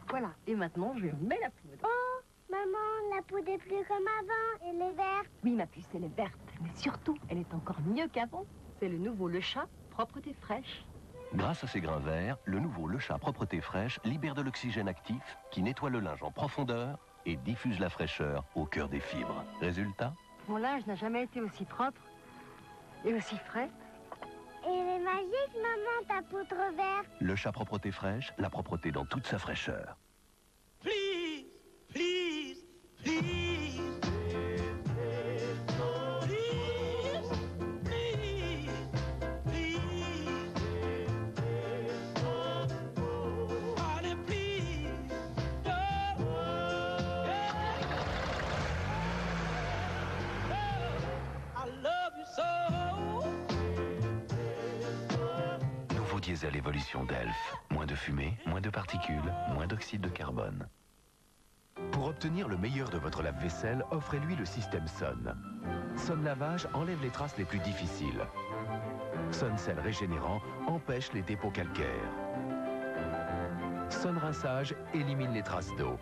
Voilà, et maintenant je mets la poudre. Oh, maman, la poudre est plus comme avant, elle est verte. Oui, ma puce, elle est verte, mais surtout, elle est encore mieux qu'avant. C'est le nouveau Le Chat Propreté Fraîche. Grâce à ses grains verts, le nouveau Le Chat Propreté Fraîche libère de l'oxygène actif qui nettoie le linge en profondeur et diffuse la fraîcheur au cœur des fibres. Résultat ? Mon linge n'a jamais été aussi propre et aussi frais. Et elle est magique, maman, ta poudre verte. Le Chat Propreté Fraîche, la propreté dans toute sa fraîcheur. Please, please, please. Nouveau diesel évolution d'Elf. Moins de fumée, moins de particules, moins d'oxyde de carbone. Pour obtenir le meilleur de votre lave-vaisselle, offrez-lui le système Son. Son Lavage enlève les traces les plus difficiles. Son Sel régénérant empêche les dépôts calcaires. Son Rinçage élimine les traces d'eau.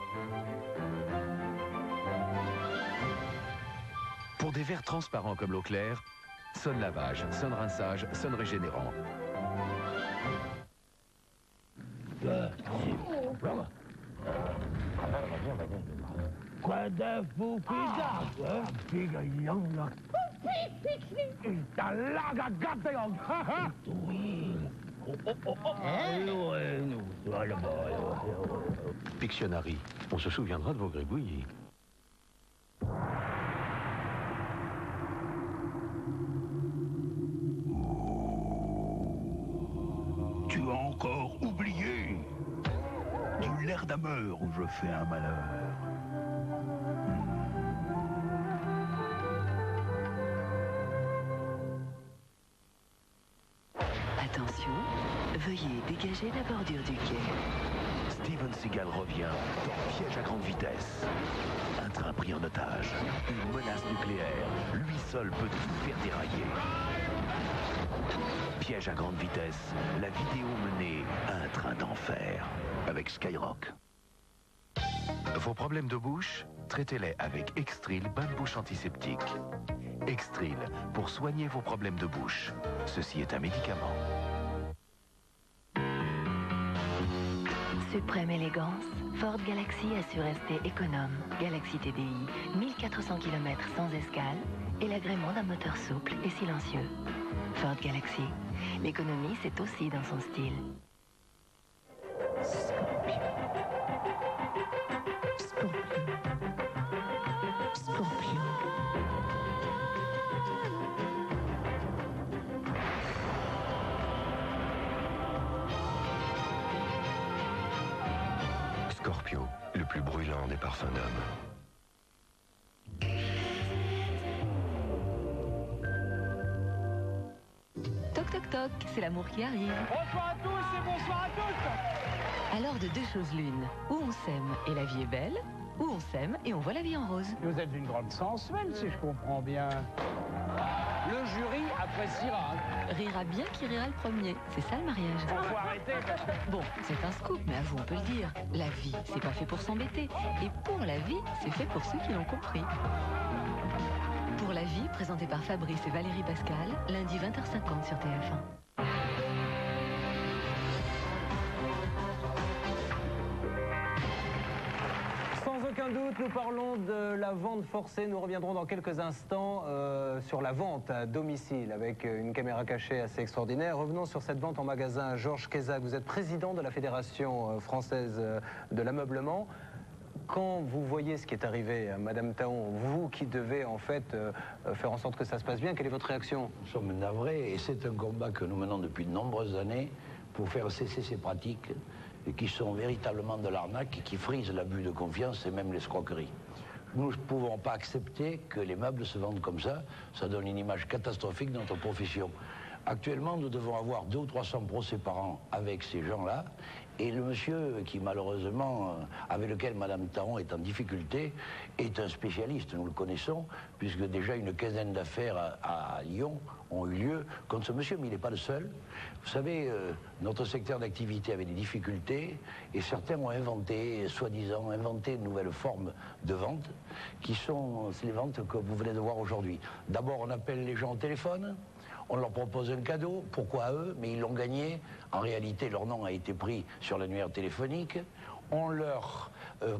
Pour des verres transparents comme l'eau claire, Son Lavage, Son Rinçage, Son Régénérant. Quoi de fou Pictionary, on se souviendra de vos gribouillis. Tu as encore oublié du Lerdamer où je fais un malheur. Attention, veuillez dégager la bordure du quai. Steven Seagal revient dans Piège à grande vitesse. Un train pris en otage, une menace nucléaire, lui seul peut tout faire dérailler. Piège à grande vitesse, la vidéo menée à un train d'enfer avec Skyrock. Vos problèmes de bouche, traitez-les avec Extril, bain de bouche antiseptique. Extril, pour soigner vos problèmes de bouche. Ceci est un médicament. Suprême élégance, Ford Galaxy a su rester économe. Galaxy TDI, 1400 km sans escale et l'agrément d'un moteur souple et silencieux. Ford Galaxy, l'économie c'est aussi dans son style. Scorpion. Scorpion. Scorpio, le plus brûlant des parfums d'homme. Toc toc toc, c'est l'amour qui arrive. Bonsoir à tous et bonsoir à toutes. Alors de deux choses l'une, ou on s'aime et la vie est belle, ou on s'aime et on voit la vie en rose. Vous êtes une grande sensuelle, si je comprends bien. Le jury appréciera. Rira bien qui rira le premier, c'est ça le mariage. Faut arrêter parce que... Bon, c'est un scoop, mais à vous on peut le dire. La vie, c'est pas fait pour s'embêter. Et pour la vie, c'est fait pour ceux qui l'ont compris. Pour la vie, présenté par Fabrice et Valérie Pascal, lundi 20h50 sur TF1. Sans aucun doute, nous parlons de la vente forcée. Nous reviendrons dans quelques instants sur la vente à domicile avec une caméra cachée assez extraordinaire. Revenons sur cette vente en magasin. Georges Kézak, vous êtes président de la Fédération française de l'ameublement. Quand vous voyez ce qui est arrivé à Madame Taon, vous qui devez en fait faire en sorte que ça se passe bien, quelle est votre réaction? Nous sommes navrés et c'est un combat que nous menons depuis de nombreuses années pour faire cesser ces pratiques et qui sont véritablement de l'arnaque et qui frisent l'abus de confiance et même l'escroquerie. Nous ne pouvons pas accepter que les meubles se vendent comme ça. Ça donne une image catastrophique de notre profession. Actuellement, nous devons avoir 200 ou 300 procès par an avec ces gens-là. Et le monsieur qui, malheureusement, avec lequel Mme Taron est en difficulté, est un spécialiste, nous le connaissons, puisque déjà une quinzaine d'affaires à Lyon ont eu lieu contre ce monsieur, mais il n'est pas le seul. Vous savez, notre secteur d'activité avait des difficultés, et certains ont inventé, soi-disant, inventé une nouvelle forme de vente, qui sont les ventes que vous venez de voir aujourd'hui. D'abord, on appelle les gens au téléphone, on leur propose un cadeau, pourquoi eux, mais ils l'ont gagné. En réalité, leur nom a été pris sur l'annuaire téléphonique. On leur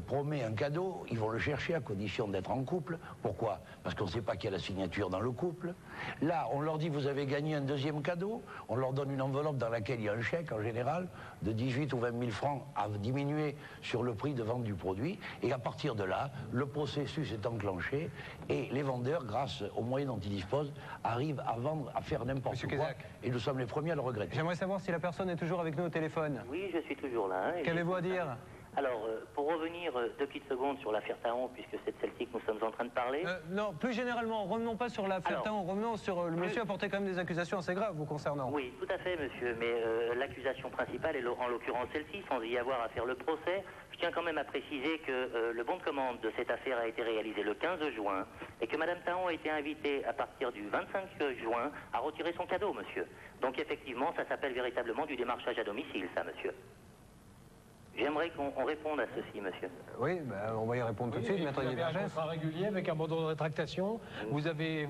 promet un cadeau, ils vont le chercher à condition d'être en couple. Pourquoi? Parce qu'on ne sait pas qui a la signature dans le couple. Là, on leur dit, vous avez gagné un deuxième cadeau. On leur donne une enveloppe dans laquelle il y a un chèque, en général, de 18 ou 20 000 francs à diminuer sur le prix de vente du produit. Et à partir de là, le processus est enclenché et les vendeurs, grâce aux moyens dont ils disposent, arrivent à vendre, à faire n'importe quoi. Kézak. Et nous sommes les premiers à le regretter. J'aimerais savoir si la personne est toujours avec nous au téléphone. Oui, je suis toujours là. Qu'avez-vous à dire? Alors, pour revenir 2 petites secondes sur l'affaire Taron, puisque c'est de celle-ci que nous sommes en train de parler. Non, plus généralement, revenons pas sur l'affaire Taron, revenons sur le monsieur a porté quand même des accusations assez graves vous concernant. Oui, tout à fait, monsieur, mais l'accusation principale est en l'occurrence celle-ci, sans y avoir à faire le procès. Je tiens quand même à préciser que le bon de commande de cette affaire a été réalisé le 15 juin et que Mme Taron a été invitée à partir du 25 juin à retirer son cadeau, monsieur. Donc effectivement, ça s'appelle véritablement du démarchage à domicile, ça, monsieur. J'aimerais qu'on réponde à ceci, monsieur. Oui, on va y répondre tout de suite, maître Didier Vergès. Vous avez un contrat régulier avec un bandeau de rétractation, vous avez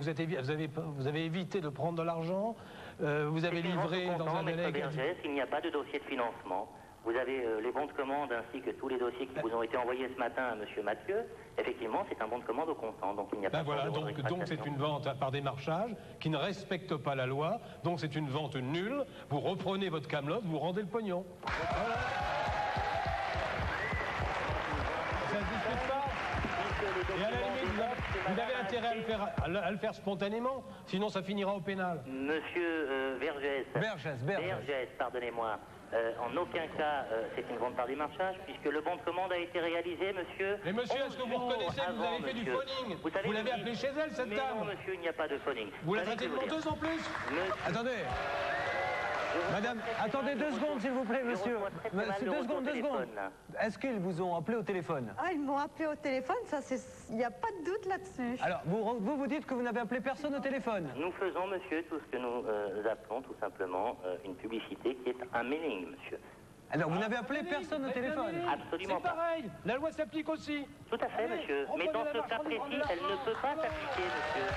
évité de prendre de l'argent, vous avez livré dans un délai... Maître Vergès, il n'y a pas de dossier de financement. Vous avez les bons de commande ainsi que tous les dossiers qui vous ont été envoyés ce matin à monsieur Mathieu. Effectivement, c'est un bon de commande au comptant, donc il n'y a pas de voilà, de donc c'est une vente par démarchage qui ne respecte pas la loi, donc c'est une vente nulle. Vous reprenez votre camelote, vous rendez le pognon. Voilà. Ça se discute pas. Et à la limite, vous avez intérêt à le faire spontanément, sinon ça finira au pénal. Monsieur Vergès, pardonnez-moi. En aucun cas, c'est une vente par démarchage, puisque le bon de commande a été réalisé, monsieur. Mais monsieur, est-ce que vous reconnaissez que vous avez fait du phoning? Vous l'avez appelé chez elle, cette dame? Non, monsieur, il n'y a pas de phoning. Vous la traitez de menteuse en plus? Attendez. Madame, attendez 2 secondes, s'il vous plaît, monsieur. 2 secondes. Est-ce qu'ils vous ont appelé au téléphone? Ah, ils m'ont appelé au téléphone, ça, il n'y a pas de doute là-dessus. Alors, vous dites que vous n'avez appelé personne au téléphone? Nous faisons, monsieur, tout ce que nous appelons tout simplement une publicité qui est un mailing, monsieur. Alors, vous n'avez appelé personne au téléphone? Absolument pas. C'est pareil, la loi s'applique aussi. Tout à fait, monsieur. Mais dans ce cas précis, elle ne peut pas s'appliquer, monsieur.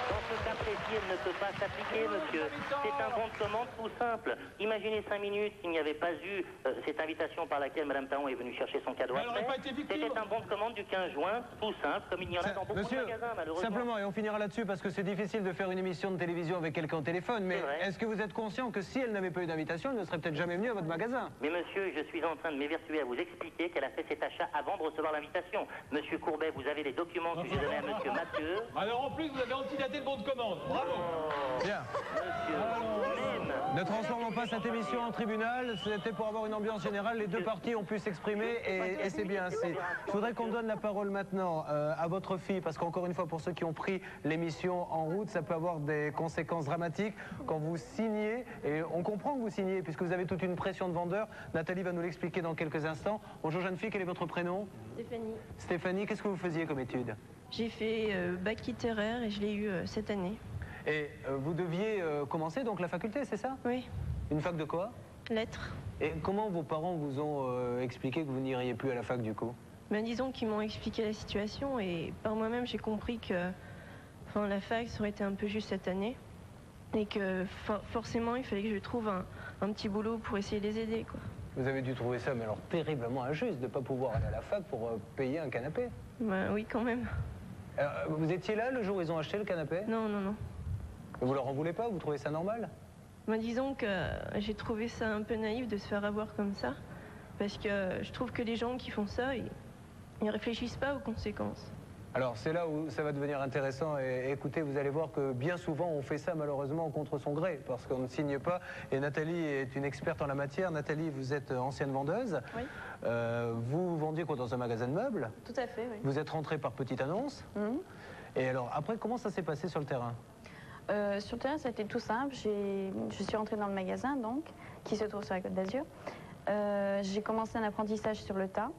Dans ce cas précis, elle ne peut pas s'appliquer, monsieur. C'est un bon de commande tout simple. Imaginez 5 minutes s'il n'y avait pas eu cette invitation par laquelle Mme Taron est venue chercher son cadeau après. C'était un bon de commande du 15 juin, tout simple, comme il y en a dans beaucoup de magasins, malheureusement. Simplement, et on finira là-dessus parce que c'est difficile de faire une émission de télévision avec quelqu'un au téléphone, mais est-ce que vous êtes conscient que si elle n'avait pas eu d'invitation, elle ne serait peut-être jamais venue à votre magasin? Mais monsieur, je suis en train de m'évertuer à vous expliquer qu'elle a fait cet achat avant de recevoir l'invitation. Monsieur Courbet, vous avez les documents que j'ai donnés à monsieur Mathieu. Alors en plus, vous avez antidaté le bon de commande. Bravo. Bien. Ne transformons pas cette émission en tribunal, c'était pour avoir une ambiance générale, les deux parties ont pu s'exprimer et c'est bien ainsi. Je voudrais qu'on donne la parole maintenant à votre fille, parce qu'encore une fois, pour ceux qui ont pris l'émission en route, ça peut avoir des conséquences dramatiques quand vous signez, et on comprend que vous signez, puisque vous avez toute une pression de vendeur. Nathalie va nous l'expliquer dans quelques instants. Bonjour jeune fille, quel est votre prénom? Stéphanie. Stéphanie, qu'est-ce que vous faisiez comme étude? J'ai fait bac littéraire et je l'ai eu cette année. Et vous deviez commencer donc la faculté, c'est ça? Oui. Une fac de quoi? Lettres. Et comment vos parents vous ont expliqué que vous n'iriez plus à la fac du coup? Ben, disons qu'ils m'ont expliqué la situation et par moi-même j'ai compris que la fac ça aurait été un peu juste cette année et que forcément il fallait que je trouve un petit boulot pour essayer de les aider, quoi. Vous avez dû trouver ça mais alors terriblement injuste de ne pas pouvoir aller à la fac pour payer un canapé? Ben, oui, quand même. Vous étiez là le jour où ils ont acheté le canapé? Non, non, non. Vous leur en voulez pas? Vous trouvez ça normal? Ben, disons que j'ai trouvé ça un peu naïf de se faire avoir comme ça, parce que je trouve que les gens qui font ça, ils réfléchissent pas aux conséquences. Alors c'est là où ça va devenir intéressant et écoutez, vous allez voir que bien souvent on fait ça malheureusement contre son gré, parce qu'on ne signe pas, et Nathalie est une experte en la matière. Nathalie, vous êtes ancienne vendeuse. Oui. Vous vendiez quoi dans un magasin de meubles? Tout à fait, oui. Vous êtes rentrée par petite annonce. Et alors après, comment ça s'est passé sur le terrain? Sur le terrain, ça a été tout simple. Je suis rentrée dans le magasin, donc, qui se trouve sur la Côte d'Azur. J'ai commencé un apprentissage sur le tas.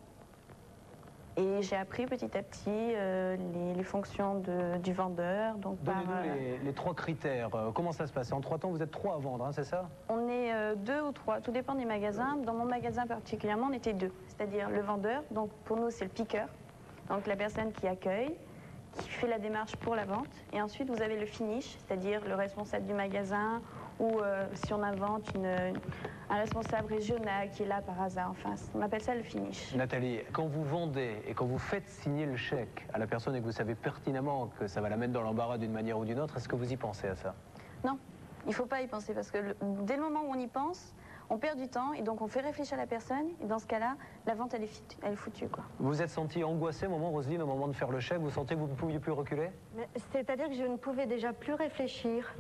Et j'ai appris petit à petit les fonctions du vendeur. Donnez-nous les 3 critères. Comment ça se passe? En 3 temps, vous êtes 3 à vendre, hein, c'est ça? On est 2 ou 3, tout dépend des magasins. Dans mon magasin particulièrement, on était 2. C'est-à-dire le vendeur, donc pour nous c'est le piqueur, donc la personne qui accueille, qui fait la démarche pour la vente. Et ensuite vous avez le finish, c'est-à-dire le responsable du magasin, ou si on invente un responsable régional qui est là par hasard. Enfin, on appelle ça le finish. Nathalie, quand vous vendez et quand vous faites signer le chèque à la personne et que vous savez pertinemment que ça va la mettre dans l'embarras d'une manière ou d'une autre, est-ce que vous y pensez à ça? Non, il ne faut pas y penser parce que dès le moment où on y pense, on perd du temps et donc on fait réfléchir la personne et dans ce cas-là, la vente elle est foutue, quoi. Vous vous êtes senti angoissée au moment, Roselyne, au moment de faire le chèque? Vous sentez que vous ne pouviez plus reculer? C'est-à-dire que je ne pouvais déjà plus réfléchir.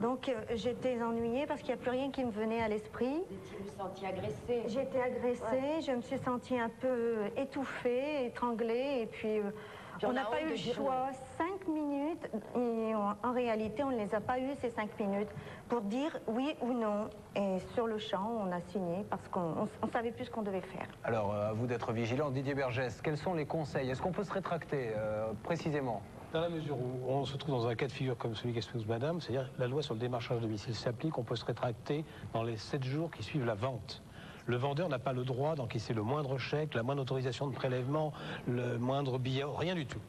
Donc j'étais ennuyée parce qu'il n'y a plus rien qui me venait à l'esprit. Vous vous sentiez agressée? J'étais agressée, ouais. Je me suis sentie un peu étouffée, étranglée et puis... on n'a pas eu le choix, 5 minutes, et en réalité, on ne les a pas eu ces 5 minutes pour dire oui ou non. Et sur le champ, on a signé parce qu'on ne savait plus ce qu'on devait faire. Alors, à vous d'être vigilant. Didier Bergès, quels sont les conseils? Est-ce qu'on peut se rétracter précisément? Dans la mesure où on se trouve dans un cas de figure comme celui qu'expose Madame, c'est-à-dire la loi sur le démarchage à domicile s'applique, on peut se rétracter dans les 7 jours qui suivent la vente. Le vendeur n'a pas le droit d'encaisser le moindre chèque, la moindre autorisation de prélèvement, le moindre billet, rien du tout.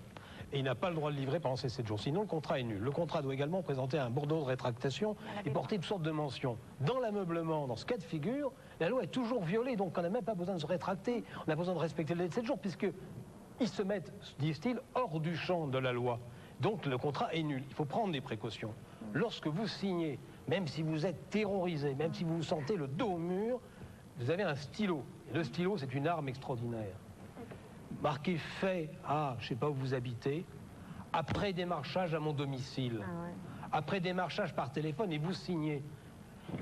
Et il n'a pas le droit de livrer pendant ces 7 jours. Sinon, le contrat est nul. Le contrat doit également présenter un bordereau de rétractation et porter toutes sortes de mentions. Dans l'ameublement, dans ce cas de figure, la loi est toujours violée, donc on n'a même pas besoin de se rétracter. On a besoin de respecter le délai de 7 jours, puisqu'ils se mettent, disent-ils, hors du champ de la loi. Donc le contrat est nul. Il faut prendre des précautions. Lorsque vous signez, même si vous êtes terrorisé, même si vous vous sentez le dos au mur, vous avez un stylo. Et le stylo, c'est une arme extraordinaire. Marqué fait à, je ne sais pas où vous habitez, après démarchage à mon domicile, après démarchage par téléphone, et vous signez.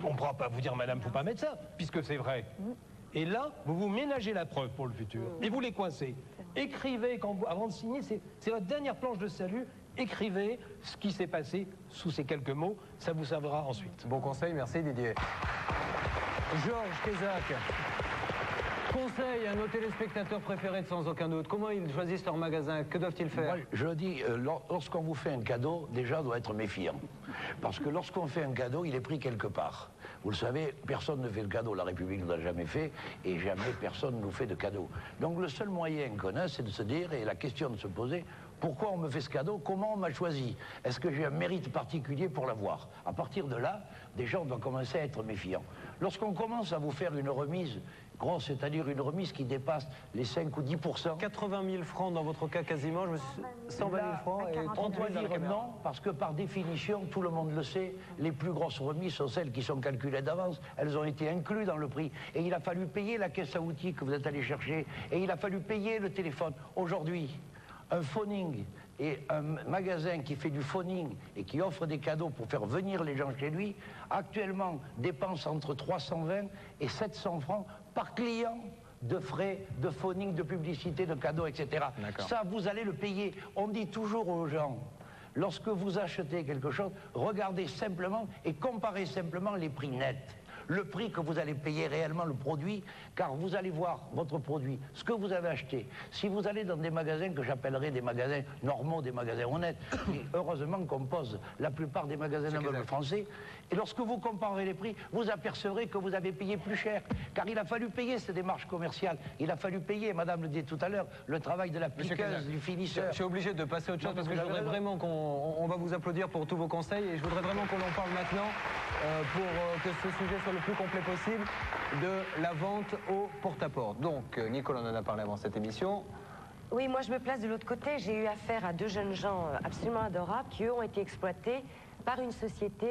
On ne pourra pas vous dire, madame, il ne faut pas mettre ça, puisque c'est vrai. Et là, vous vous ménagez la preuve pour le futur, et vous les coincez. Écrivez, avant de signer, c'est votre dernière planche de salut, écrivez ce qui s'est passé sous ces quelques mots, ça vous servira ensuite. Bon conseil, merci Didier. Georges Kézak, conseil à nos téléspectateurs préférés de sans aucun doute. Comment ils choisissent leur magasin? Que doivent-ils faire? Moi, je dis, lorsqu'on vous fait un cadeau, déjà, on doit être méfiant. Parce que lorsqu'on fait un cadeau, il est pris quelque part. Vous le savez, personne ne fait de cadeau. La République ne l'a jamais fait et jamais personne ne nous fait de cadeau. Donc le seul moyen qu'on a, c'est de se dire, et la question de se poser, pourquoi on me fait ce cadeau? Comment on m'a choisi? Est-ce que j'ai un mérite particulier pour l'avoir? À partir de là, déjà, on doit commencer à être méfiant. Lorsqu'on commence à vous faire une remise grosse, c'est-à-dire une remise qui dépasse les 5 ou 10%. 80 000 francs dans votre cas quasiment, 120 000 francs et 30 000 dire non, parce que par définition, tout le monde le sait, les plus grosses remises sont celles qui sont calculées d'avance. Elles ont été incluses dans le prix. Et il a fallu payer la caisse à outils que vous êtes allé chercher. Et il a fallu payer le téléphone. Aujourd'hui, un phoning et un magasin qui fait du phoning et qui offre des cadeaux pour faire venir les gens chez lui, actuellement dépense entre 320 et 700 francs par client de frais, de phoning, de publicité, de cadeaux, etc. Ça, vous allez le payer. On dit toujours aux gens, lorsque vous achetez quelque chose, regardez simplement et comparez simplement les prix nets. Le prix que vous allez payer réellement le produit, car vous allez voir votre produit, ce que vous avez acheté. Si vous allez dans des magasins que j'appellerais des magasins normaux, des magasins honnêtes, et heureusement qu'on pose la plupart des magasins de meubles français, et lorsque vous comparez les prix, vous apercevrez que vous avez payé plus cher, car il a fallu payer ces démarches commerciales, il a fallu payer, madame le dit tout à l'heure, le travail de la piqueuse, du finisseur. Je suis obligé de passer à autre chose parce que je voudrais vraiment qu'on va vous applaudir pour tous vos conseils et je voudrais vraiment qu'on en parle maintenant pour que ce sujet soit le plus complet possible de la vente au porte-à-porte. Donc, Nicole, on en a parlé avant cette émission. Oui, moi je me place de l'autre côté. J'ai eu affaire à 2 jeunes gens absolument adorables qui, eux, ont été exploités par une société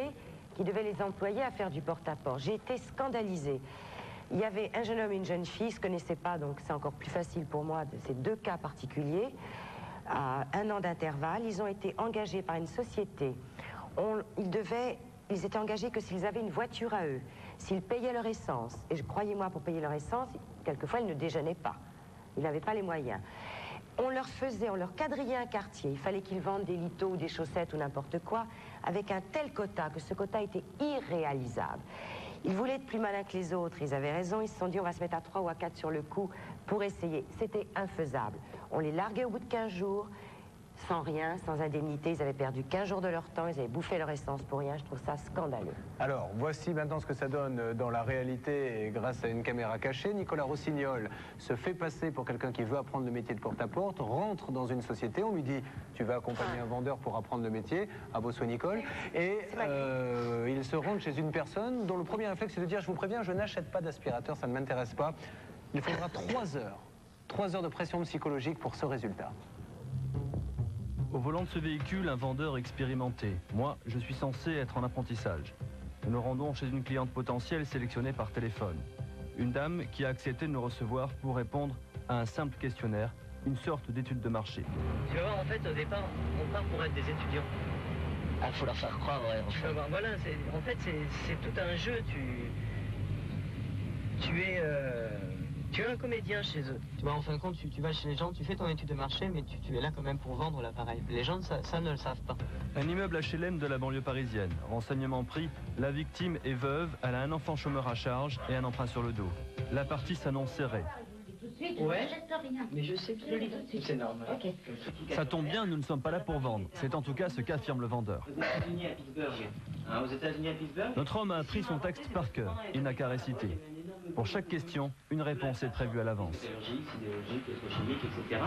qui devait les employer à faire du porte-à-porte. J'ai été scandalisée. Il y avait un jeune homme et une jeune fille, ils ne se connaissaient pas, donc c'est encore plus facile pour moi de ces 2 cas particuliers. À 1 an d'intervalle, ils ont été engagés par une société. Ils étaient engagés que s'ils avaient une voiture à eux, s'ils payaient leur essence, et croyez-moi, pour payer leur essence, quelquefois ils ne déjeunaient pas. Ils n'avaient pas les moyens. on leur quadrillait un quartier. Il fallait qu'ils vendent des litos ou des chaussettes ou n'importe quoi, avec un tel quota que ce quota était irréalisable. Ils voulaient être plus malins que les autres, ils avaient raison, ils se sont dit on va se mettre à 3 ou à 4 sur le coup pour essayer. C'était infaisable. On les larguait au bout de 15 jours, sans rien, sans indemnité. Ils avaient perdu 15 jours de leur temps, ils avaient bouffé leur essence pour rien. Je trouve ça scandaleux. Alors, voici maintenant ce que ça donne dans la réalité et grâce à une caméra cachée. Nicolas Rossignol se fait passer pour quelqu'un qui veut apprendre le métier de porte-à-porte, rentre dans une société, on lui dit « tu vas accompagner un vendeur pour apprendre le métier », à Bossuet Nicole, et il se rend chez une personne dont le premier réflexe est de dire « je vous préviens, je n'achète pas d'aspirateur, ça ne m'intéresse pas ». Il faudra 3 heures de pression psychologique pour ce résultat. Au volant de ce véhicule, un vendeur expérimenté. Moi, je suis censé être en apprentissage. Nous nous rendons chez une cliente potentielle sélectionnée par téléphone. Une dame qui a accepté de nous recevoir pour répondre à un simple questionnaire, une sorte d'étude de marché. Tu vas voir, en fait, au départ, on part pour être des étudiants. Ah, faut leur faire croire, ouais. Tu vas voir, voilà, en fait, c'est tout un jeu. Tu es un comédien chez eux. Tu vois, en fin de compte, tu vas chez les gens, tu fais ton étude de marché, mais tu es là quand même pour vendre l'appareil. Les gens, ça ne le savent pas. Un immeuble HLM de la banlieue parisienne. Renseignement pris, la victime est veuve, elle a un enfant chômeur à charge et un emprunt sur le dos. La partie s'annonce serrée. Ouais, mais je sais que je le lis tout de suite. C'est normal. Okay. Ça tombe bien, nous ne sommes pas là pour vendre. C'est en tout cas ce qu'affirme le vendeur. Aux États-Unis à Pittsburgh. Aux États-Unis à Pittsburgh. Notre homme a appris son texte par cœur. Il n'a qu'à réciter. Pour chaque question, une réponse est prévue à l'avance. Sidérurgique, pétrochimique, etc.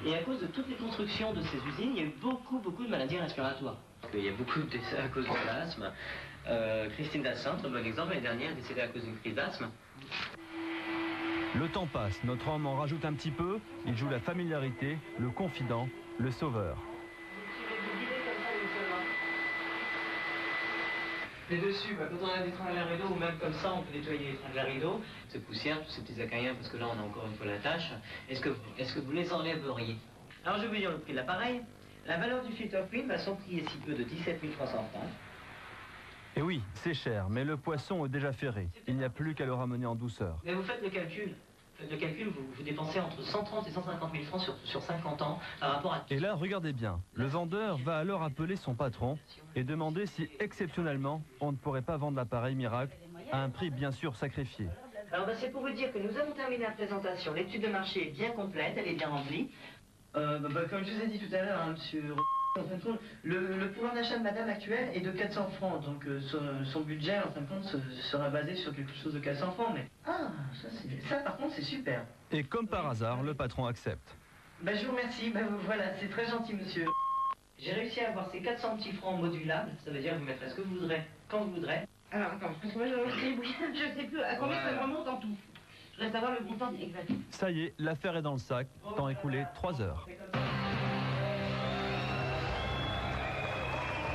Et à cause de toutes les constructions de ces usines, il y a eu beaucoup de maladies respiratoires. Il y a beaucoup de décès à cause de l'asthme. Christine Dassin, très bon exemple, l'année dernière, décédée à cause d'une crise d'asthme. Le temps passe, notre homme en rajoute un petit peu. Il joue la familiarité, le confident, le sauveur. Les dessus, quand on a des tringles à rideau, ou même comme ça, on peut nettoyer les tringles à rideau, ces poussières, tous ces petits acariens, parce que là, on a encore une fois la tâche. Est-ce que vous les enlèveriez? Alors, je vais vous dire le prix de l'appareil. La valeur du filter queen, son prix est si peu de 17 300 francs. Et oui, c'est cher, mais le poisson est déjà ferré. Il n'y a plus qu'à le ramener en douceur. Mais vous faites le calcul. Vous dépensez entre 130 et 150 000 francs sur 50 ans par rapport à... Et là, regardez bien, le vendeur va alors appeler son patron et demander si, exceptionnellement, on ne pourrait pas vendre l'appareil miracle à un prix bien sûr sacrifié. Alors c'est pour vous dire que nous avons terminé la présentation. L'étude de marché est bien complète, elle est bien remplie. Comme je vous ai dit tout à l'heure, hein, monsieur... En fin de compte, le pouvoir d'achat de madame actuelle est de 400 francs, donc son budget, en fin de compte, sera basé sur quelque chose de 400 francs, mais... Ah, ça par contre, c'est super. Et comme par hasard, le patron accepte. Je vous remercie, voilà, c'est très gentil, monsieur. J'ai réussi à avoir ces 400 petits francs modulables, ça veut dire que vous mettrez ce que vous voudrez, quand vous voudrez. Alors, attends, parce que moi, je sais plus à combien ça remonte en tout. Je reste à voir le montant exact. Ça y est, l'affaire est dans le sac, temps écoulé 3 heures.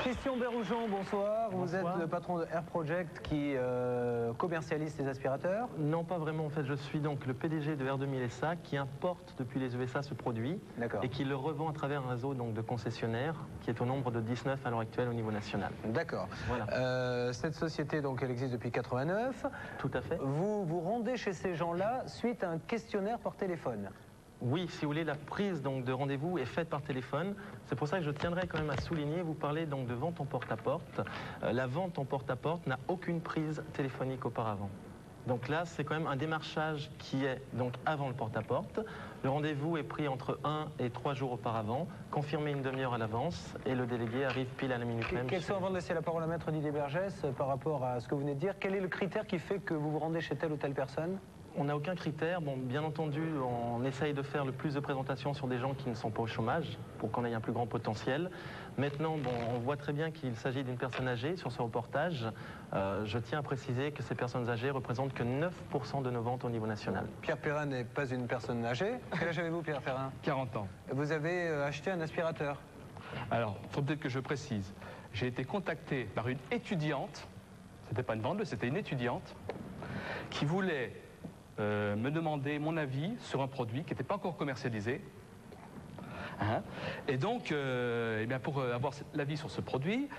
Christian Berroujon, bonsoir. Vous êtes le patron de Air Project qui commercialise les aspirateurs? Non, pas vraiment. En fait, je suis donc le PDG de R2000 SA qui importe depuis les USA ce produit et qui le revend à travers un réseau donc, de concessionnaires qui est au nombre de 19 à l'heure actuelle au niveau national. D'accord. Voilà. Cette société, donc, elle existe depuis 89. Tout à fait. Vous vous rendez chez ces gens-là suite à un questionnaire par téléphone? Oui, si vous voulez, la prise donc, de rendez-vous est faite par téléphone. C'est pour ça que je tiendrai quand même à souligner, vous parlez donc de vente en porte-à-porte. La vente en porte-à-porte n'a aucune prise téléphonique auparavant. Donc là, c'est quand même un démarchage qui est donc avant le porte-à-porte. Le rendez-vous est pris entre 1 et 3 jours auparavant, confirmé une demi-heure à l'avance, et le délégué arrive pile à la minute même. Avant de laisser la parole à Maître Didier Bergès, par rapport à ce que vous venez de dire, quel est le critère qui fait que vous vous rendez chez telle ou telle personne? On n'a aucun critère. Bon, bien entendu, on essaye de faire le plus de présentations sur des gens qui ne sont pas au chômage pour qu'on ait un plus grand potentiel. Maintenant, bon, on voit très bien qu'il s'agit d'une personne âgée sur ce reportage. Je tiens à préciser que ces personnes âgées représentent que 9% de nos ventes au niveau national. Pierre Perrin n'est pas une personne âgée. Quel âge avez-vous, Pierre Perrin? 40 ans. Vous avez acheté un aspirateur? Alors, il faut peut-être que je précise. J'ai été contacté par une étudiante, c'était pas une vendeuse, c'était une étudiante, qui voulait me demander mon avis sur un produit qui n'était pas encore commercialisé. Et donc, eh bien pour avoir l'avis sur ce produit,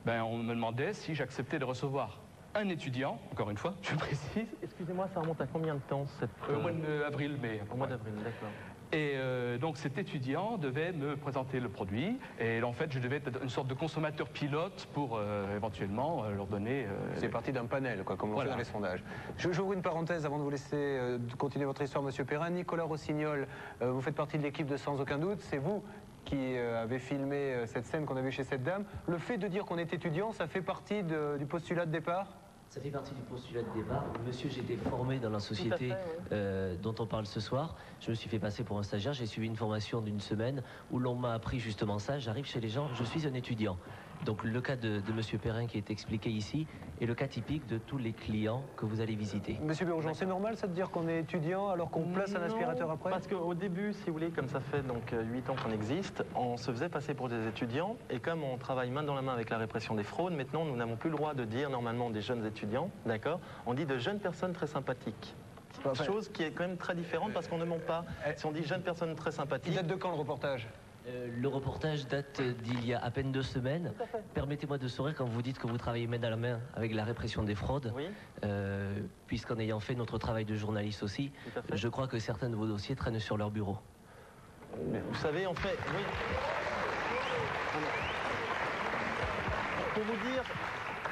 on me demandait si j'acceptais de recevoir un étudiant, encore une fois, je précise. Excusez-moi, ça remonte à combien de temps cette... Au mois d'avril, mai. Au mois d'avril, d'accord. Et donc cet étudiant devait me présenter le produit et en fait je devais être une sorte de consommateur pilote pour éventuellement leur donner... C'est parti d'un panel, quoi, comme on fait dans les sondages. J'ouvre une parenthèse avant de vous laisser continuer votre histoire, Monsieur Perrin. Nicolas Rossignol, vous faites partie de l'équipe de Sans Aucun Doute. C'est vous qui avez filmé cette scène qu'on a vue chez cette dame. Le fait de dire qu'on est étudiant, ça fait partie du postulat de départ? Ça fait partie du postulat de départ. Monsieur, j'ai été formé dans la société dont on parle ce soir. Je me suis fait passer pour un stagiaire. J'ai suivi une formation d'une semaine où l'on m'a appris justement ça. J'arrive chez les gens, je suis un étudiant. Donc le cas de Monsieur Perrin qui est expliqué ici est le cas typique de tous les clients que vous allez visiter. Monsieur Bérougeon, c'est normal ça de dire qu'on est étudiant alors qu'on place un aspirateur après? Parce qu'au début, si vous voulez, comme ça fait donc 8 ans qu'on existe, on se faisait passer pour des étudiants et comme on travaille main dans la main avec la répression des fraudes, maintenant nous n'avons plus le droit de dire normalement des jeunes étudiants, d'accord? On dit de jeunes personnes très sympathiques. Chose qui est quand même très différente parce qu'on ne ment pas. Si on dit jeunes personnes très sympathiques... Il date de quand le reportage? Le reportage date d'il y a à peine 2 semaines. Permettez-moi de sourire quand vous dites que vous travaillez main dans la main avec la répression des fraudes, puisqu'en ayant fait notre travail de journaliste aussi, je crois que certains de vos dossiers traînent sur leur bureau. Mais vous savez, en fait, oui.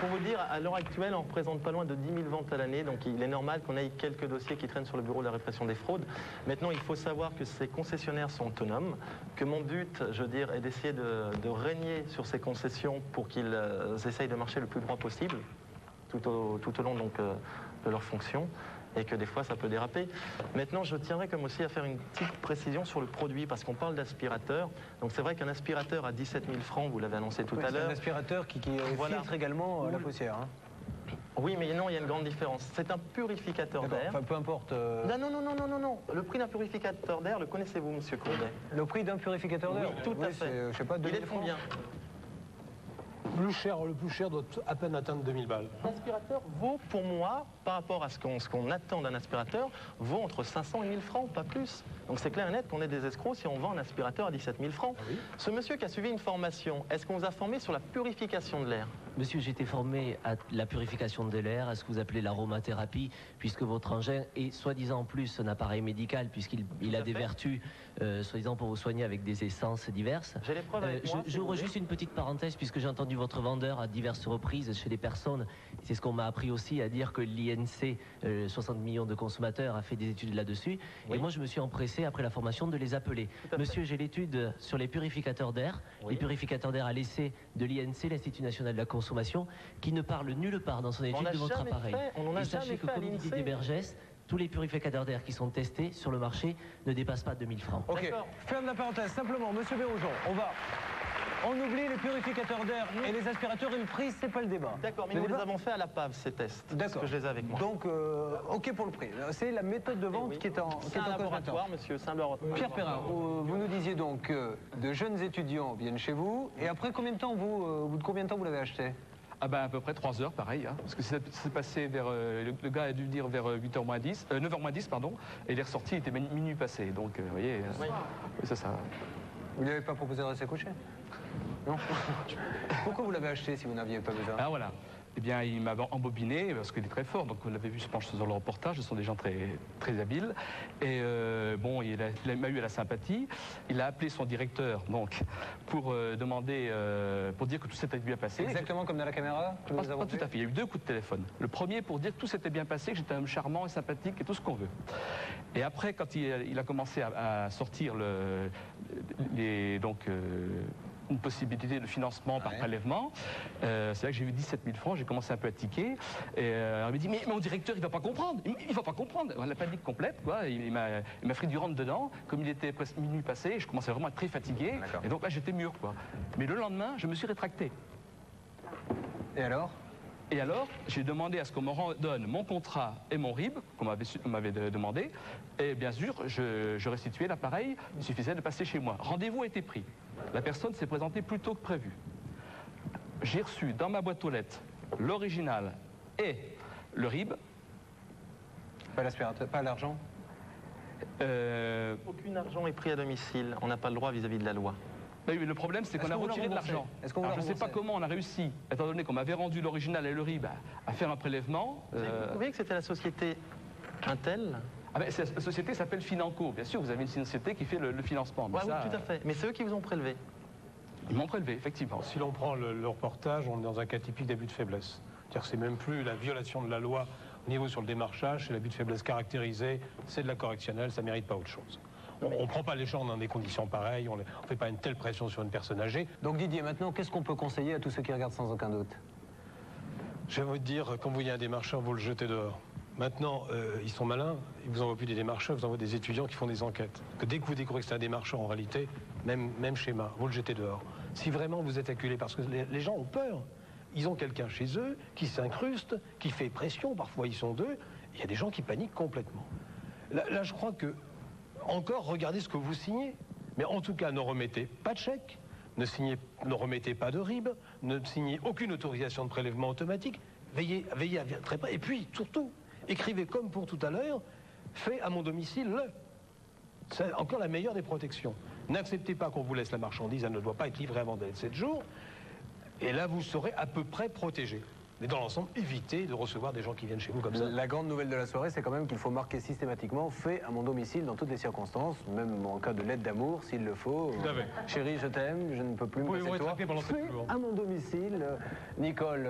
Pour vous dire, à l'heure actuelle, on représente pas loin de 10 000 ventes à l'année, donc il est normal qu'on ait quelques dossiers qui traînent sur le bureau de la répression des fraudes. Maintenant, il faut savoir que ces concessionnaires sont autonomes, que mon but, je veux dire, est d'essayer de régner sur ces concessions pour qu'ils essayent de marcher le plus droit possible, tout au long donc, de leur fonction, et que des fois ça peut déraper. Maintenant, je tiendrais comme aussi à faire une petite précision sur le produit, parce qu'on parle d'aspirateur. Donc c'est vrai qu'un aspirateur à 17 000 francs, vous l'avez annoncé tout à l'heure. C'est un aspirateur qui filtre également la poussière. Hein. Oui, mais non, il y a une grande différence. C'est un purificateur d'air. Enfin, peu importe. Non. Le prix d'un purificateur d'air, le connaissez-vous, Monsieur Courbet? Le prix d'un purificateur d'air? Oui, tout à fait. Je sais pas, il est de combien? Le plus cher doit à peine atteindre 2000 balles. L'aspirateur vaut, pour moi, par rapport à ce qu'on attend d'un aspirateur, vaut entre 500 et 1000 francs, pas plus. Donc c'est clair et net qu'on est des escrocs si on vend un aspirateur à 17 000 francs. Oui. Ce monsieur qui a suivi une formation, est-ce qu'on vous a formé sur la purification de l'air? Monsieur, j'ai été formé à la purification de l'air, à ce que vous appelez l'aromathérapie, puisque votre engin est soi-disant en plus un appareil médical, puisqu'il a des vertus, soi-disant pour vous soigner avec des essences diverses. J'ai les preuves avec moi. J'ouvre juste une petite parenthèse, puisque j'ai entendu votre vendeur à diverses reprises chez des personnes, c'est ce qu'on m'a appris aussi, à dire que l'INC, 60 millions de consommateurs, a fait des études là-dessus. Oui. Et moi, je me suis empressé, après la formation, de les appeler. Monsieur, j'ai l'étude sur les purificateurs d'air, les purificateurs d'air à l'essai de l'INC, l'Institut National de la Consommation, qui ne parle nulle part dans son étude de votre appareil. Et sachez que, comme dit Didier Bergès, tous les purificateurs d'air qui sont testés sur le marché ne dépassent pas 2000 francs. Ok, ferme la parenthèse. Simplement, Monsieur Bérougeon, on oublie les purificateurs d'air et les aspirateurs et le prix, c'est pas le débat. D'accord, mais nous les avons fait à la PAV, ces tests. D'accord. Que je les ai avec moi. Donc, ok pour le prix. C'est la méthode de vente qui est en laboratoire, monsieur, c'est un laboratoire. Pierre Perrin, vous nous disiez donc que de jeunes étudiants viennent chez vous. Et après combien de temps au bout de combien de temps vous l'avez acheté? Ah ben à peu près 3 heures, pareil, hein, parce que c'est passé vers, le gars a dû dire vers 8h moins 10, 9h moins 10, pardon, et il est ressorti, il était minuit passé, donc vous voyez, c'est ça. Vous lui avez pas proposé de rester couché? Non. Pourquoi vous l'avez acheté si vous n'aviez pas besoin? Ah voilà. Eh bien, il m'a embobiné parce qu'il est très fort. Donc, on l'avait vu, je pense, dans le reportage. Ce sont des gens très, très habiles. Et bon, il m'a eu à la sympathie. Il a appelé son directeur, donc, pour demander, pour dire que tout s'était bien passé. Exactement comme dans la caméra? Pas tout à fait. Il y a eu 2 coups de téléphone. Le premier pour dire que tout s'était bien passé, que j'étais un homme charmant et sympathique et tout ce qu'on veut. Et après, quand il a commencé à sortir une possibilité de financement par prélèvement. C'est là que j'ai eu 17 000 francs, j'ai commencé un peu à tiquer. Et elle m'a dit, mais mon directeur, il va pas comprendre. Il va pas comprendre. La panique complète, quoi. Il m'a pris du rentre dedans. Comme il était presque minuit passé, je commençais vraiment à être très fatigué. Et donc là, j'étais mûr, quoi. Mais le lendemain, je me suis rétracté. Et alors? Et alors, j'ai demandé à ce qu'on me redonne mon contrat et mon RIB, qu'on m'avait demandé. Et bien sûr, je restituais l'appareil, il suffisait de passer chez moi. Rendez-vous a été pris. La personne s'est présentée plus tôt que prévu. J'ai reçu dans ma boîte aux lettres l'original et le RIB. Pas l'aspirateur, pas l'argent? Aucun argent est pris à domicile. On n'a pas le droit vis-à-vis de la loi. Oui, mais le problème, c'est qu'on a retiré de l'argent. Je ne sais pas comment on a réussi, étant donné qu'on m'avait rendu l'original et le RIB, à faire un prélèvement. Vous voyez que c'était la société Intel Ah ben, la société s'appelle Financo. Bien sûr, vous avez une société qui fait le financement. Oui, tout à fait. Mais c'est eux qui vous ont prélevé. Ils m'ont prélevé, effectivement. Si l'on prend le reportage, on est dans un cas typique d'abus de faiblesse. C'est-à-dire que c'est même plus la violation de la loi au niveau sur le démarchage, c'est l'abus de faiblesse caractérisé, c'est de la correctionnelle, ça ne mérite pas autre chose. On ne prend pas les gens dans des conditions pareilles, on ne fait pas une telle pression sur une personne âgée. Donc Didier, maintenant, qu'est-ce qu'on peut conseiller à tous ceux qui regardent sans aucun doute? Je vais vous dire, quand vous voyez un démarcheur, vous le jetez dehors. Maintenant, ils sont malins, ils vous envoient plus des démarcheurs, ils vous envoient des étudiants qui font des enquêtes. Que dès que vous découvrez que c'est un démarcheur, en réalité, même schéma, vous le jetez dehors. Si vraiment vous êtes acculé, parce que les gens ont peur, ils ont quelqu'un chez eux qui s'incruste, qui fait pression, parfois ils sont deux, il y a des gens qui paniquent complètement. Là, je crois que, encore, regardez ce que vous signez. Mais en tout cas, ne remettez pas de chèque, ne remettez pas de RIB, ne signez aucune autorisation de prélèvement automatique, veillez à très près, et puis, surtout, écrivez comme pour tout à l'heure, fait à mon domicile le. C'est encore la meilleure des protections. N'acceptez pas qu'on vous laisse la marchandise, elle ne doit pas être livrée avant 7 jours. Et là, vous serez à peu près protégé. Mais dans l'ensemble, évitez de recevoir des gens qui viennent chez vous comme ça. La grande nouvelle de la soirée, c'est quand même qu'il faut marquer systématiquement « fait à mon domicile » dans toutes les circonstances, même en cas de lettre d'amour, s'il le faut. Chérie, je t'aime, je ne peux plus me passer de toi. Fait à mon domicile. Nicole,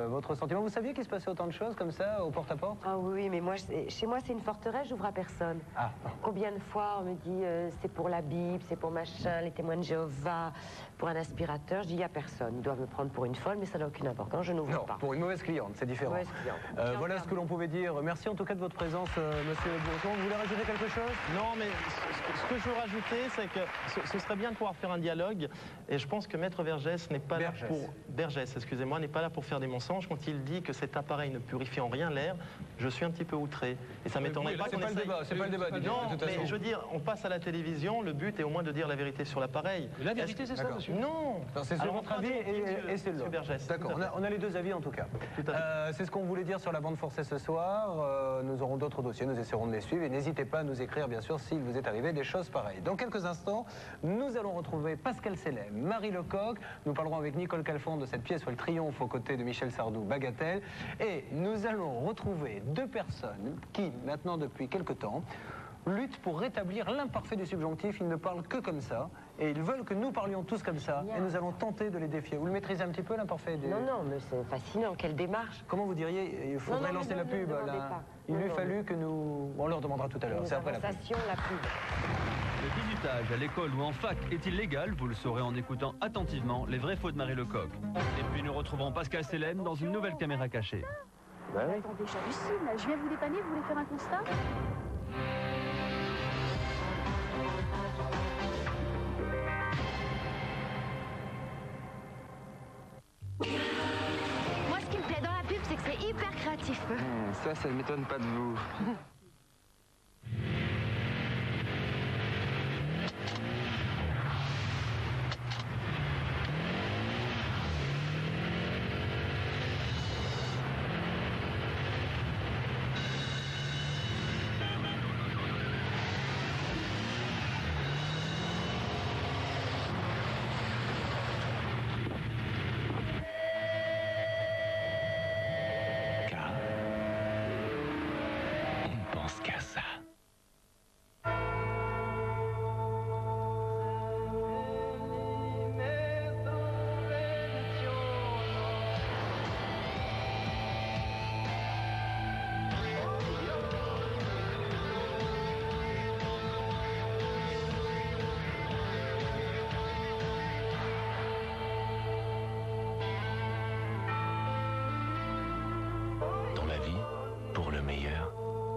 votre sentiment, vous saviez qu'il se passait autant de choses comme ça, au porte-à-porte? Ah oui, mais moi, chez moi, c'est une forteresse, j'ouvre à personne. Ah. Combien de fois on me dit c'est pour la Bible, c'est pour machin, les témoins de Jéhovah, pour un aspirateur, je dis il n'y a personne. Ils doivent me prendre pour une folle, mais ça n'a aucune importance, je n'ouvre pas. Pour une mauvaise cliente, c'est différent. Mauvaise cliente. Voilà ce que l'on pouvait dire. Merci en tout cas de votre présence, monsieur Bourgeon. Vous voulez rajouter quelque chose? Non, mais ce que je veux rajouter, c'est que ce serait bien de pouvoir faire un dialogue. Et je pense que Maître Vergès n'est pas là pour... Vergès, excusez-moi, n'est pas là pour faire des mensonges. Quand il dit que cet appareil ne purifie en rien l'air, je suis un petit peu outré. Et ça m'étonnerait pas qu'on essaye... C'est pas le débat, Didier, non, de toute façon. mais je veux dire, on passe à la télévision, le but est au moins de dire la vérité sur l'appareil. La vérité, c'est ça, monsieur? Non. C'est sur votre avis et c'est le Vergès. D'accord, on a les deux avis en tout cas. C'est ce qu'on voulait dire sur la bande forcée ce soir. Nous aurons d'autres dossiers, nous essaierons de les suivre. Et n'hésitez pas à nous écrire, bien sûr, s'il vous est arrivé des choses pareilles. Dans quelques instants, nous allons retrouver Pascal Selem, Marie Lecoq. Nous parlerons avec Nicole Calfon de cette pièce où elle triomphe aux côtés de Michel Sardou, Bagatelle. Et nous allons retrouver deux personnes qui, maintenant depuis quelque temps, luttent pour rétablir l'imparfait du subjonctif. Ils ne parlent que comme ça. Et ils veulent que nous parlions tous comme ça. Et nous allons tenter de les défier. Vous le maîtrisez un petit peu, l'imparfait du... Non, non, mais c'est fascinant. Quelle démarche. Comment vous diriez? Il faudrait lancer la pub. Là. Il lui fallu que nous... On leur demandera tout à l'heure. C'est après la pub. Le bizutage à l'école ou en fac est-il légal? Vous le saurez en écoutant attentivement les vrais faux de Marie Lecoq. Et puis nous retrouverons Pascal Selem dans une nouvelle caméra cachée. Attendez, j'hallucine. Je viens vous dépanner, vous voulez faire un constat? Moi, ce qui me plaît dans la pub, c'est que c'est hyper créatif. Ça ne m'étonne pas de vous.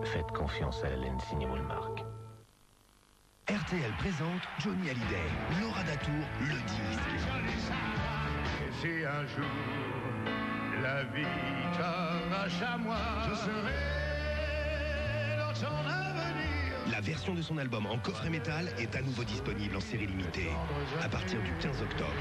Faites confiance à la laine signée Walmart. RTL présente Johnny Hallyday, Laura Datour, le 10. Si un jour la vie t'arrache à moi, je serai dans ton avenir. La version de son album en coffret métal est à nouveau disponible en série limitée à partir du 15 octobre.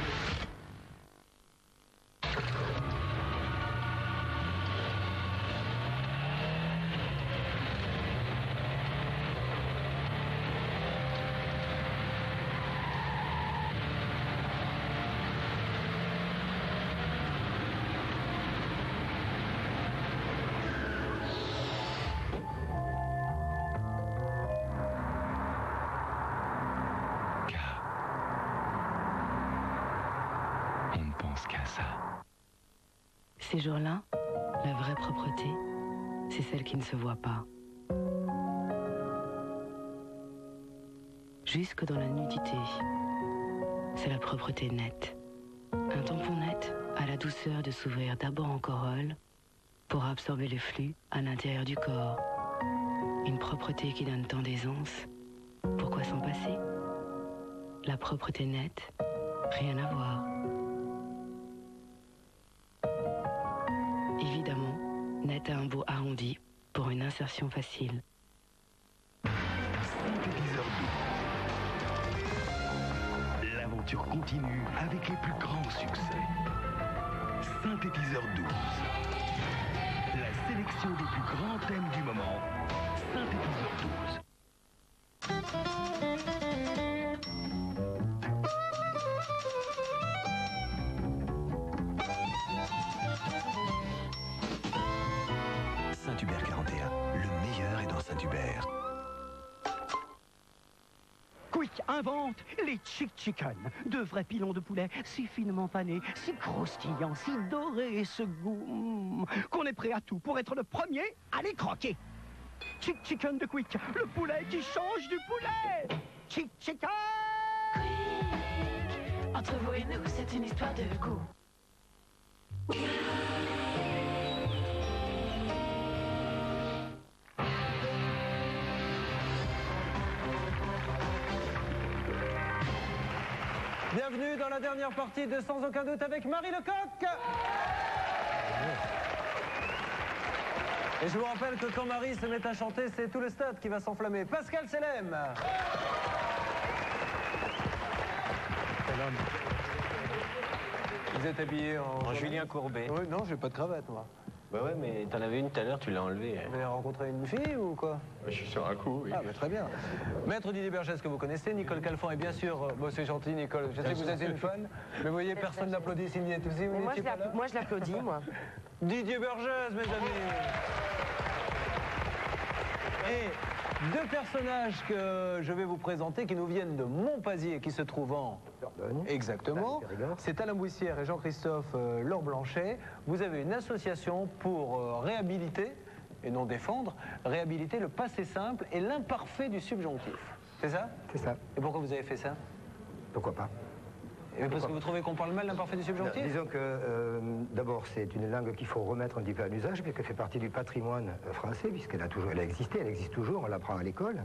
pense qu'à ça. Ces jours-là, la vraie propreté, c'est celle qui ne se voit pas. Jusque dans la nudité, c'est la propreté nette. Un tampon net a la douceur de s'ouvrir d'abord en corolle pour absorber le flux à l'intérieur du corps. Une propreté qui donne tant d'aisance. Pourquoi s'en passer? La propreté nette, rien à voir. Évidemment, net a un bout arrondi pour une insertion facile. 5 épisodes doux. L'aventure continue avec les plus grands succès. Saint épisode 12. La sélection des plus grands thèmes du moment. Saint épisode 12. Saint-Hubert 41, le meilleur est dans Saint-Hubert. Quick invente les Chick Chicken, de vrais pilons de poulet si finement panés, si croustillants, si dorés et ce goût qu'on est prêt à tout pour être le premier à les croquer. Chick Chicken de Quick, le poulet qui change du poulet. Chick Chicken. Entre vous et nous, c'est une histoire de goût. Bienvenue dans la dernière partie de Sans aucun doute avec Marie Lecoq. Et je vous rappelle que quand Marie se met à chanter, c'est tout le stade qui va s'enflammer. Pascal Selem. Vous êtes habillé en Julien Courbet. Oui, non, j'ai pas de cravate, moi. Bah ouais, mais t'en avais une tout à l'heure, tu l'as enlevée. Vous avez rencontré une fille ou quoi? Je suis sur un coup, oui. Ah, bah, très bien. Maître Didier Bergès, que vous connaissez, Nicole Calfon, et bien sûr, bon, c'est gentil, Nicole, je sais que vous êtes une fan, mais vous voyez, personne n'applaudit s'il n'y est aussi. Moi, je l'applaudis, moi. Didier Bergès, mes amis. Et deux personnages que je vais vous présenter qui nous viennent de Montpazier, qui se trouvent en... Exactement. C'est Alain Bouissière et Jean-Christophe Laure Blanchet. Vous avez une association pour réhabiliter, et non défendre, réhabiliter le passé simple et l'imparfait du subjonctif. C'est ça? C'est ça. Et pourquoi vous avez fait ça? Pourquoi pas? Parce que vous trouvez qu'on parle mal l'imparfait du subjonctif? Disons que d'abord c'est une langue qu'il faut remettre un petit peu en usage puisqu'elle fait partie du patrimoine français puisqu'elle a toujours, elle existe toujours, on l'apprend à l'école.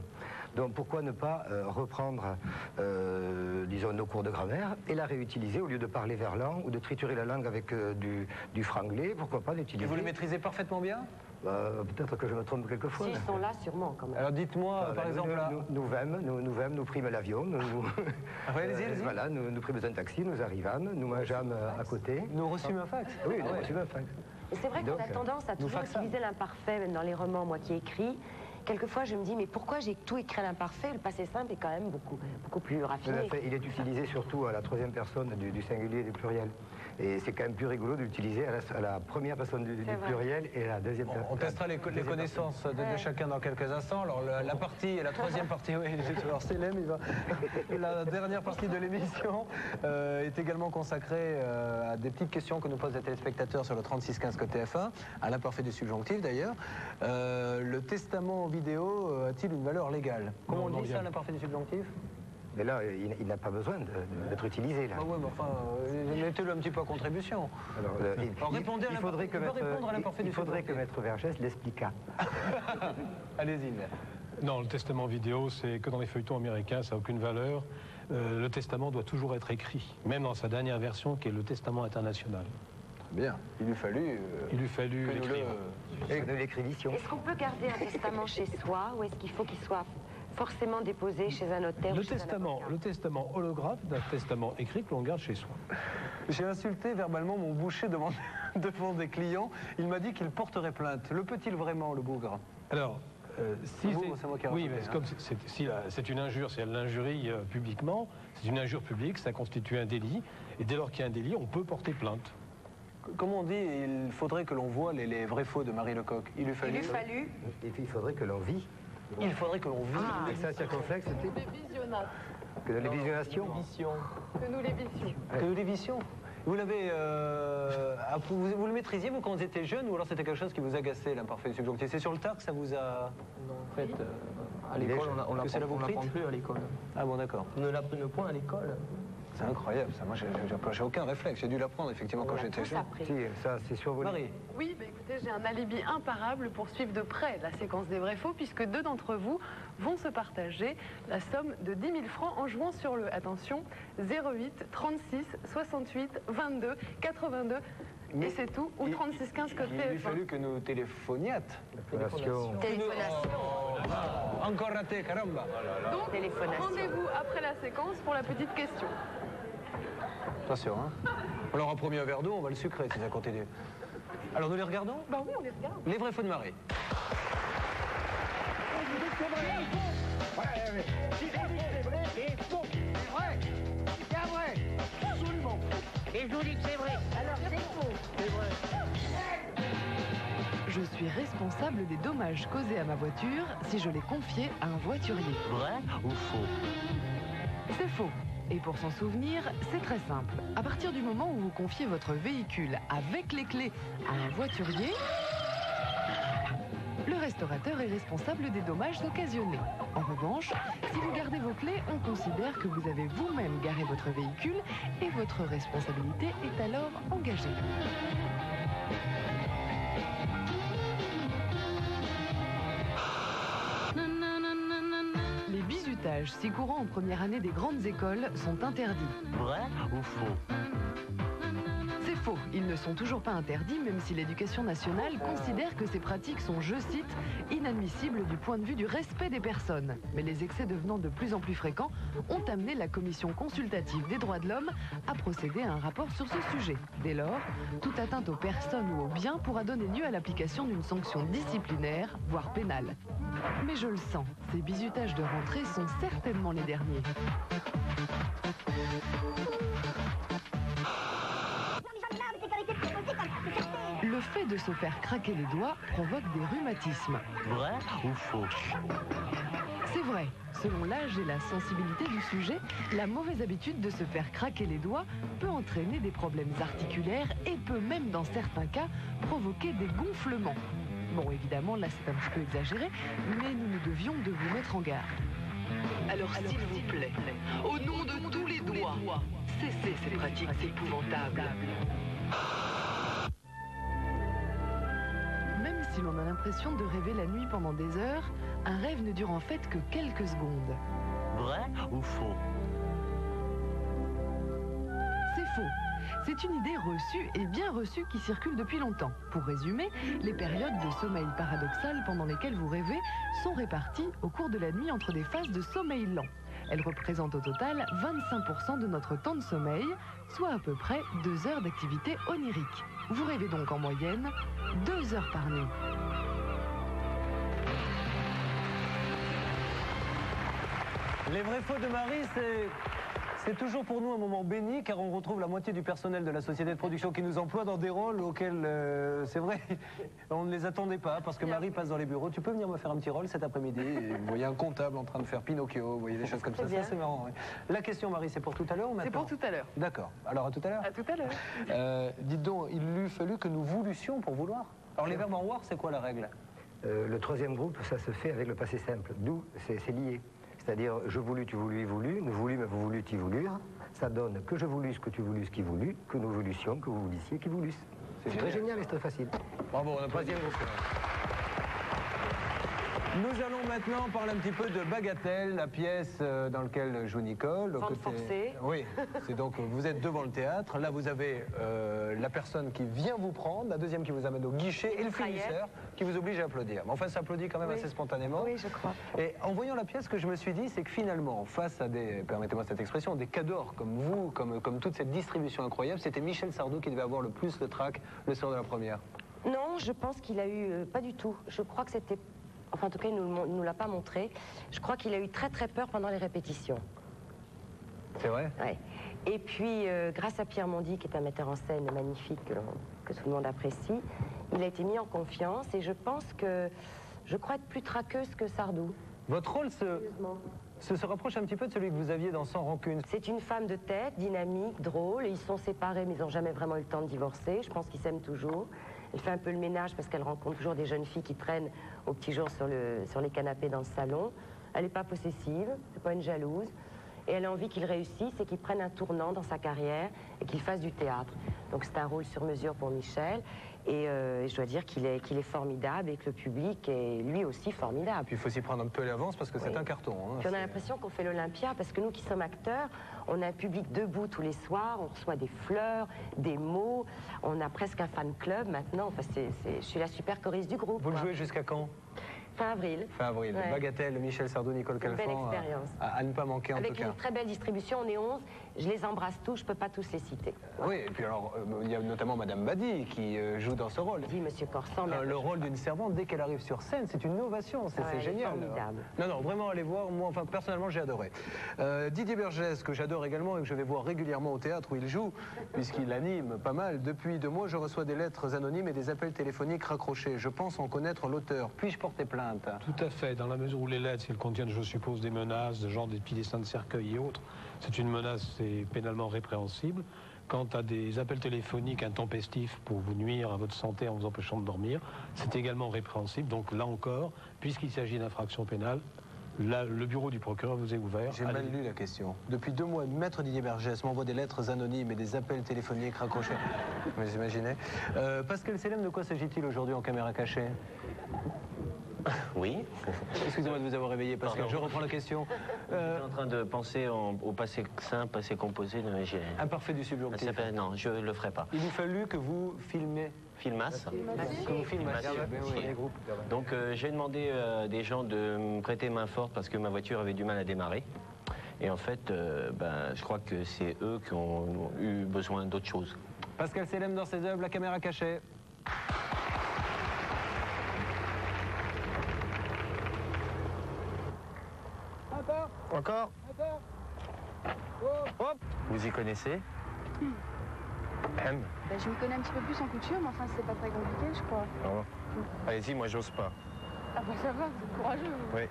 Donc pourquoi ne pas reprendre, disons, nos cours de grammaire et la réutiliser au lieu de parler verlan ou de triturer la langue avec du franglais, pourquoi pas l'utiliser? Et vous le maîtrisez parfaitement bien? Peut-être que je me trompe quelquefois. S'ils sont là, sûrement, quand même. Alors dites-moi, par exemple... Nous prîmes l'avion, voilà, nous prîmes un taxi, nous arrivâmes, nous mangeâmes à côté. Nous reçûmes un fax. Oui, nous reçûmes un fax. Et c'est vrai qu'on a tendance à toujours utiliser l'imparfait, même dans les romans, moi qui écris. Quelquefois, je me dis, mais pourquoi j'ai tout écrit à l'imparfait? Le passé simple est quand même beaucoup plus raffiné. Il est utilisé surtout à la troisième personne du singulier et du pluriel. Et c'est quand même plus rigolo d'utiliser à la première personne du pluriel et à la deuxième personne. On testera les connaissances de chacun dans quelques instants. Alors la troisième partie, oui, alors Selem, il va. La dernière partie de l'émission est également consacrée à des petites questions que nous posent les téléspectateurs sur le 3615 côté F1, à l'imparfait du subjonctif d'ailleurs. Le testament vidéo a-t-il une valeur légale? Comment on dit ça, l'imparfait du subjonctif? Mais là, il n'a pas besoin d'être utilisé. Là. Ah ouais, mais enfin, mettez-le un petit peu à contribution. Alors, répondez il faudrait que Maître Vergès l'expliquât. Allez-y. Non, le testament vidéo, c'est que dans les feuilletons américains, ça n'a aucune valeur. Le testament doit toujours être écrit, même dans sa dernière version, qui est le testament international. Bien. Il lui fallut l'écrire. De l'écrivition. Est-ce qu'on peut garder un testament chez soi ou est-ce qu'il faut qu'il soit forcément déposé chez un notaire? Le testament holographe d'un testament écrit que l'on garde chez soi. J'ai insulté verbalement mon boucher devant des clients. Il m'a dit qu'il porterait plainte. Le peut-il vraiment, le bougre? Alors, si c'est une injure, si elle l'injurie publiquement, c'est une injure publique, ça constitue un délit. Et dès lors qu'il y a un délit, on peut porter plainte. Comme on dit, il faudrait que l'on voie les vrais faux de Marie Lecoq. Et puis il faudrait que l'on vit. Il faudrait que l'on vive. Avec ça, circonflexe, c'était... Que nous les visionnations. Que nous les vissions. Que nous les vissions. Vous l'avez... vous le maîtrisiez, vous, quand vous étiez jeune, ou alors c'était quelque chose qui vous agaçait, l'imparfait subjonctif? C'est sur le tard que ça vous a... Non, en fait, à l'école, on l'apprend plus à l'école. Ah bon, d'accord. On ne l'apprend point à l'école. C'est incroyable, ça. Moi, j'ai aucun réflexe. J'ai dû l'apprendre, effectivement, quand j'étais jeune. Si, ça, c'est survolé. Marie. Oui, bah écoutez, j'ai un alibi imparable pour suivre de près la séquence des vrais-faux, puisque deux d'entre vous vont se partager la somme de 10 000 francs en jouant sur le, attention, 08 36 68 22 82. Et c'est tout, ou 36 15 code TF1. Il a fallu que nous téléphoniates. Téléphonation. Encore raté, caramba. Donc, rendez-vous après la séquence pour la petite question. Attention, hein. On leur a promis un verre d'eau, on va le sucrer si ça continue. Alors nous les regardons? Bah oui, on les regarde. Les vrais faux de Marie. C'est vrai, si je vous dis que c'est vrai, c'est faux. C'est vrai, c'est vrai, absolument. Et je vous dis que c'est vrai, alors c'est faux. C'est vrai. Je suis responsable des dommages causés à ma voiture si je les confiais à un voiturier. Vrai ou faux? C'est faux. Et pour s'en souvenir, c'est très simple. À partir du moment où vous confiez votre véhicule avec les clés à un voiturier, le restaurateur est responsable des dommages occasionnés. En revanche, si vous gardez vos clés, on considère que vous avez vous-même garé votre véhicule et votre responsabilité est alors engagée. Les bizutages, si courants en première année des grandes écoles, sont interdits. Vrai ou faux? C'est faux. Ils ne sont toujours pas interdits, même si l'éducation nationale considère que ces pratiques sont, je cite, inadmissibles du point de vue du respect des personnes. Mais les excès devenant de plus en plus fréquents ont amené la Commission consultative des droits de l'homme à procéder à un rapport sur ce sujet. Dès lors, toute atteinte aux personnes ou aux biens pourra donner lieu à l'application d'une sanction disciplinaire, voire pénale. Mais je le sens, ces bizutages de rentrée sont certainement les derniers. Le fait de se faire craquer les doigts provoque des rhumatismes. Vrai ou faux? C'est vrai. Selon l'âge et la sensibilité du sujet, la mauvaise habitude de se faire craquer les doigts peut entraîner des problèmes articulaires et peut même, dans certains cas, provoquer des gonflements. Bon, évidemment, là c'est un petit peu exagéré, mais nous nous devions de vous mettre en garde. Alors s'il vous plaît, au nom de tous les doigts, cessez ces pratiques épouvantables. Même si l'on a l'impression de rêver la nuit pendant des heures, un rêve ne dure en fait que quelques secondes. Vrai ou faux? C'est faux. C'est une idée reçue et bien reçue qui circule depuis longtemps. Pour résumer, les périodes de sommeil paradoxal pendant lesquelles vous rêvez sont réparties au cours de la nuit entre des phases de sommeil lent. Elles représentent au total 25% de notre temps de sommeil, soit à peu près 2 heures d'activité onirique. Vous rêvez donc en moyenne 2 heures par nuit. Les vrais faux de Marie, c'est toujours pour nous un moment béni, car on retrouve la moitié du personnel de la société de production qui nous emploie dans des rôles auxquels, c'est vrai, on ne les attendait pas, parce que Marie passe dans les bureaux. Tu peux venir me faire un petit rôle cet après-midi? Vous voyez un comptable en train de faire Pinocchio, vous voyez des choses comme ça. Ça, c'est marrant. Ouais. La question, Marie, c'est pour tout à l'heure ou maintenant? C'est pour tout à l'heure. D'accord. Alors, à tout à l'heure? À tout à l'heure. Dites donc, il eût fallu que nous voulussions pour vouloir. Alors, les verbes en war, c'est quoi la règle? Le troisième groupe, ça se fait avec le passé simple. D'où c'est lié. C'est-à-dire, je voulus, tu voulus, voulu, nous voulûmes, vous voulûtes, y voulurent. Ça donne que je voulus, que tu voulus, qui voulut, que nous voulussions, que vous voulissiez, qui voulussent. C'est très génial et c'est très facile. Bravo, on a troisième groupe. Nous allons maintenant parler un petit peu de Bagatelle, la pièce dans laquelle joue Nicole. Vente forcée. Oui, c'est donc, vous êtes devant le théâtre. Là, vous avez la personne qui vient vous prendre, la deuxième qui vous amène au guichet et le finisseur qui vous oblige à applaudir. Mais enfin, ça applaudit quand même assez spontanément. Oui, je crois. Et en voyant la pièce, ce que je me suis dit, c'est que finalement, face à des, permettez-moi cette expression, des cadors comme vous, comme toute cette distribution incroyable, c'était Michel Sardou qui devait avoir le plus le trac le soir de la première. Non, je pense qu'il a eu... pas du tout. Je crois que c'était... Enfin, en tout cas, il ne nous l'a pas montré. Je crois qu'il a eu très très peur pendant les répétitions. C'est vrai? Ouais. Et puis, grâce à Pierre Mondy, qui est un metteur en scène magnifique, que tout le monde apprécie, il a été mis en confiance et je pense que... Je crois être plus traqueuse que Sardou. Votre rôle se rapproche un petit peu de celui que vous aviez dans Sans rancune. C'est une femme de tête, dynamique, drôle. Ils sont séparés, mais ils n'ont jamais vraiment eu le temps de divorcer. Je pense qu'ils s'aiment toujours. Elle fait un peu le ménage parce qu'elle rencontre toujours des jeunes filles qui traînent au petit jour sur les canapés dans le salon. Elle n'est pas possessive, c'est pas une jalouse. Et elle a envie qu'il réussisse et qu'il prenne un tournant dans sa carrière et qu'il fasse du théâtre. Donc c'est un rôle sur mesure pour Michel. Et je dois dire qu'il est formidable et que le public est lui aussi formidable. Puis il faut s'y prendre un peu à l'avance parce que c'est un carton. Hein. Puis on a l'impression qu'on fait l'Olympia parce que nous qui sommes acteurs, on a un public debout tous les soirs, on reçoit des fleurs, des mots, on a presque un fan club maintenant. Enfin, je suis la super choriste du groupe. Vous le jouez jusqu'à quand? Fin avril. Fin avril. Ouais. Bagatelle, Michel Sardou, Nicole Calfan. Belle expérience. À ne pas manquer en Avec tout cas. une très belle distribution, on est 11. Je les embrasse tous, je ne peux pas tous les citer. Oui, et puis alors, il y a notamment Madame Badi qui joue dans ce rôle. Oui, Monsieur Corsan. Le rôle d'une servante, dès qu'elle arrive sur scène, c'est une ovation, c'est génial. Formidable. Non, non, vraiment, allez voir. Moi, enfin, personnellement, j'ai adoré. Didier Bergès, que j'adore également et que je vais voir régulièrement au théâtre où il joue, puisqu'il anime pas mal. Depuis 2 mois, je reçois des lettres anonymes et des appels téléphoniques raccrochés. Je pense en connaître l'auteur. Puis-je porter plainte? Tout à fait, dans la mesure où les lettres, si elles contiennent, je suppose, des menaces, de genre des petits dessins de cercueil et autres, c'est une menace, c'est pénalement répréhensible. Quant à des appels téléphoniques intempestifs pour vous nuire à votre santé en vous empêchant de dormir, c'est également répréhensible. Donc là encore, puisqu'il s'agit d'infraction pénale, là, le bureau du procureur vous est ouvert. J'ai mal lu la question. Depuis 2 mois, Maître Didier Bergès m'envoie des lettres anonymes et des appels téléphoniques raccrochés. Vous imaginez Pascal Selem, de quoi s'agit-il aujourd'hui en caméra cachée? Oui. Excusez-moi de vous avoir réveillé, Pascal. Je reprends la question. J'étais en train de penser au passé simple, passé composé. Imparfait du subjonctif. Non, je ne le ferai pas. Il vous fallu que vous filmasse. Que vous filmassiez. Donc j'ai demandé à des gens de me prêter main forte parce que ma voiture avait du mal à démarrer. Et en fait, je crois que c'est eux qui ont eu besoin d'autre chose. Pascal Selem dans ses œuvres, la caméra cachée. Encore. Hop. Vous y connaissez? M. Je me connais un petit peu plus en couture, mais enfin, c'est pas très compliqué, je crois. Non. Allez-y, moi, j'ose pas. Ah bah ça va, vous êtes courageux. Vous. Oui.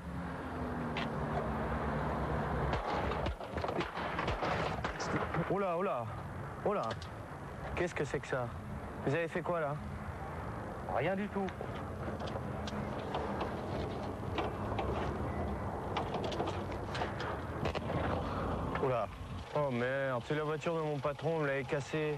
Oh là, oh là. Oh là. Qu'est-ce que c'est que ça? Vous avez fait quoi, là? Rien du tout. Oula. Oh merde, c'est la voiture de mon patron, vous l'avez cassée.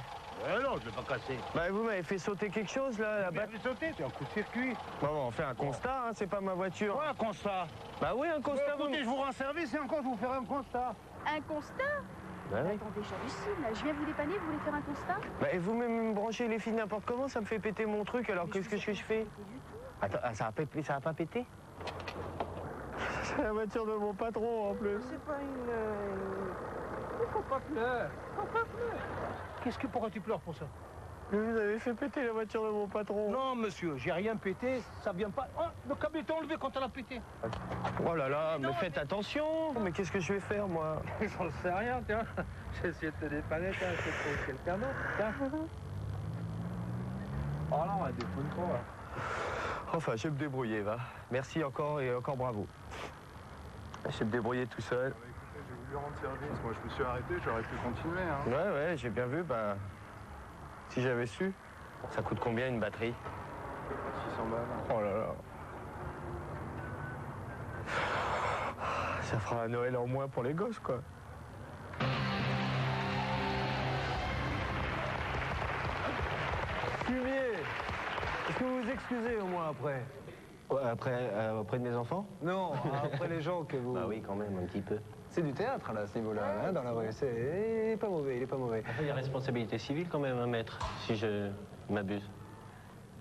Non, je l'ai pas cassé. Bah vous m'avez fait sauter quelque chose là, la batte. Fait sauter, c'est un coup de circuit. Bon, on fait un constat, hein, c'est pas ma voiture. Ouais, un constat. Bah oui, un constat. Écoutez, je vous rends service et encore je vous ferai un constat. Un constat? Bah oui. Attendez, j'hallucine, là. Je viens vous dépanner, vous voulez faire un constat? Bah et vous me branchez les fils n'importe comment, ça me fait péter mon truc, alors qu'est-ce que je fais? Attends, ça va pas péter? C'est la voiture de mon patron en plus. C'est pas une... Faut pas pleurer. Faut pas pleurer. Pourquoi tu pleures pour ça? Mais vous avez fait péter la voiture de mon patron. Non, monsieur, j'ai rien pété, ça vient pas... Oh, le câble est enlevé quand elle a pété. Oh là là, mais faites attention. Mais qu'est-ce que je vais faire, moi? J'en sais rien, tiens. J'ai essayé de te dépanner, tiens, je vais trouver quelqu'un d'autre, tiens. Oh non, elle défonce trop, là. Enfin, je vais me débrouiller, va. Merci encore et encore bravo. Je vais me débrouiller tout seul. J'ai voulu rendre service, moi je me suis arrêté, j'aurais pu continuer. Hein. Ouais, j'ai bien vu, bah... Si j'avais su. Ça coûte combien une batterie? 600 balles. Oh là là. Ça fera un Noël en moins pour les gosses, quoi. Fumier, est-ce que vous vous excusez au moins après? Auprès de mes enfants? Non, après les gens que vous... Bah oui, quand même, un petit peu. C'est du théâtre, là, à ce niveau-là, hein, dans la rue. Il est pas mauvais, il est pas mauvais. Il y a responsabilité civile, quand même, à mettre, si je m'abuse.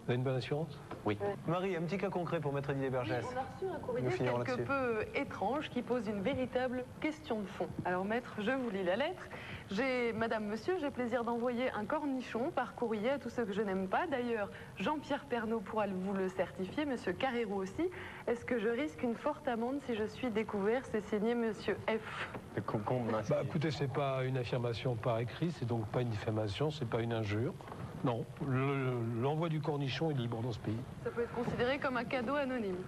Vous avez une bonne assurance? Oui. Marie, un petit cas concret pour Maître Didier Bergès. On a reçu un courrier quelque peu étrange qui pose une véritable question de fond. Alors maître, je vous lis la lettre. Madame, monsieur, j'ai plaisir d'envoyer un cornichon par courrier à tous ceux que je n'aime pas. D'ailleurs, Jean-Pierre Pernaut pourra vous le certifier, monsieur Carrérou aussi. Est-ce que je risque une forte amende si je suis découvert? C'est signé monsieur F. Bah écoutez, c'est pas une affirmation par écrit, c'est donc pas une diffamation, c'est pas une injure. Non, l'envoi du cornichon est libre dans ce pays. Ça peut être considéré comme un cadeau anonyme.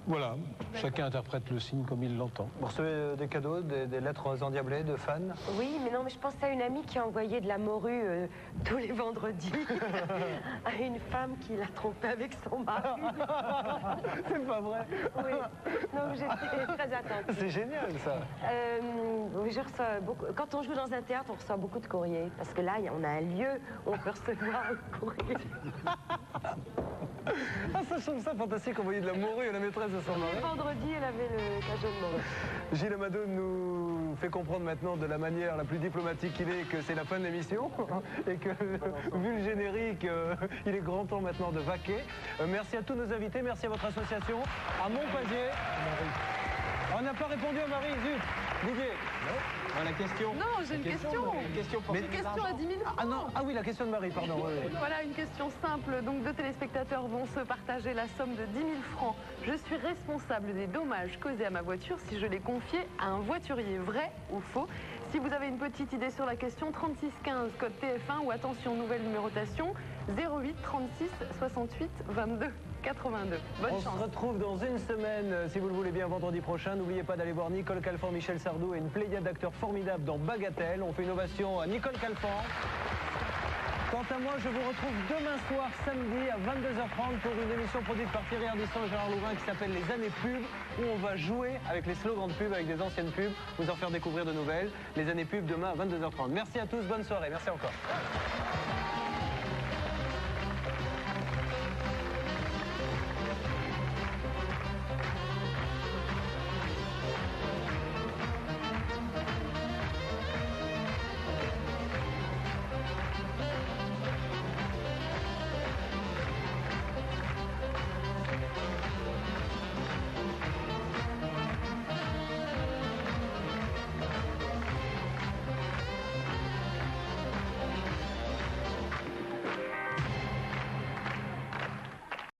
Voilà, chacun interprète le signe comme il l'entend. Vous recevez des cadeaux, des lettres endiablées de fans? Oui, mais non, mais je pense à une amie qui a envoyé de la morue tous les vendredis à une femme qui l'a trompée avec son mari. C'est pas vrai? Oui, donc j'étais très attentive. C'est génial ça. Oui, je reçois beaucoup. Quand on joue dans un théâtre, on reçoit beaucoup de courriers. Parce que là, on a un lieu où on peut recevoir un courrier. Ah, ça, je trouve ça fantastique, envoyer de la morue à la maîtresse de son mari. Le vendredi, elle avait le cajot de morue. Gilles Amadou nous fait comprendre maintenant de la manière la plus diplomatique qu'il est que c'est la fin de l'émission et que, vu le générique, il est grand temps maintenant de vaquer. Merci à tous nos invités, merci à votre association, à Montpazier. On n'a pas répondu à Marie, zut. Didier. La question. Non, j'ai une question. Une question à 10 000 francs. Ah non, ah oui, la question de Marie, pardon. Oui. Voilà une question simple. Donc, deux téléspectateurs vont se partager la somme de 10 000 francs. Je suis responsable des dommages causés à ma voiture si je les confiais à un voiturier. Vrai ou faux? Si vous avez une petite idée sur la question, 3615 code TF1 ou attention, nouvelle numérotation 08 36 68 22 82. Bonne chance. On se retrouve dans une semaine, si vous le voulez bien, vendredi prochain. N'oubliez pas d'aller voir Nicole Calfan, Michel Sardou et une pléiade d'acteurs formidables dans Bagatelle. On fait une ovation à Nicole Calfan. Quant à moi, je vous retrouve demain soir, samedi, à 22h30 pour une émission produite par Thierry Ardisson et Gérard Louvain qui s'appelle Les Années Pub, où on va jouer avec les slogans de pub, avec des anciennes pubs, vous en faire découvrir de nouvelles. Les Années Pub demain à 22h30. Merci à tous, bonne soirée, merci encore.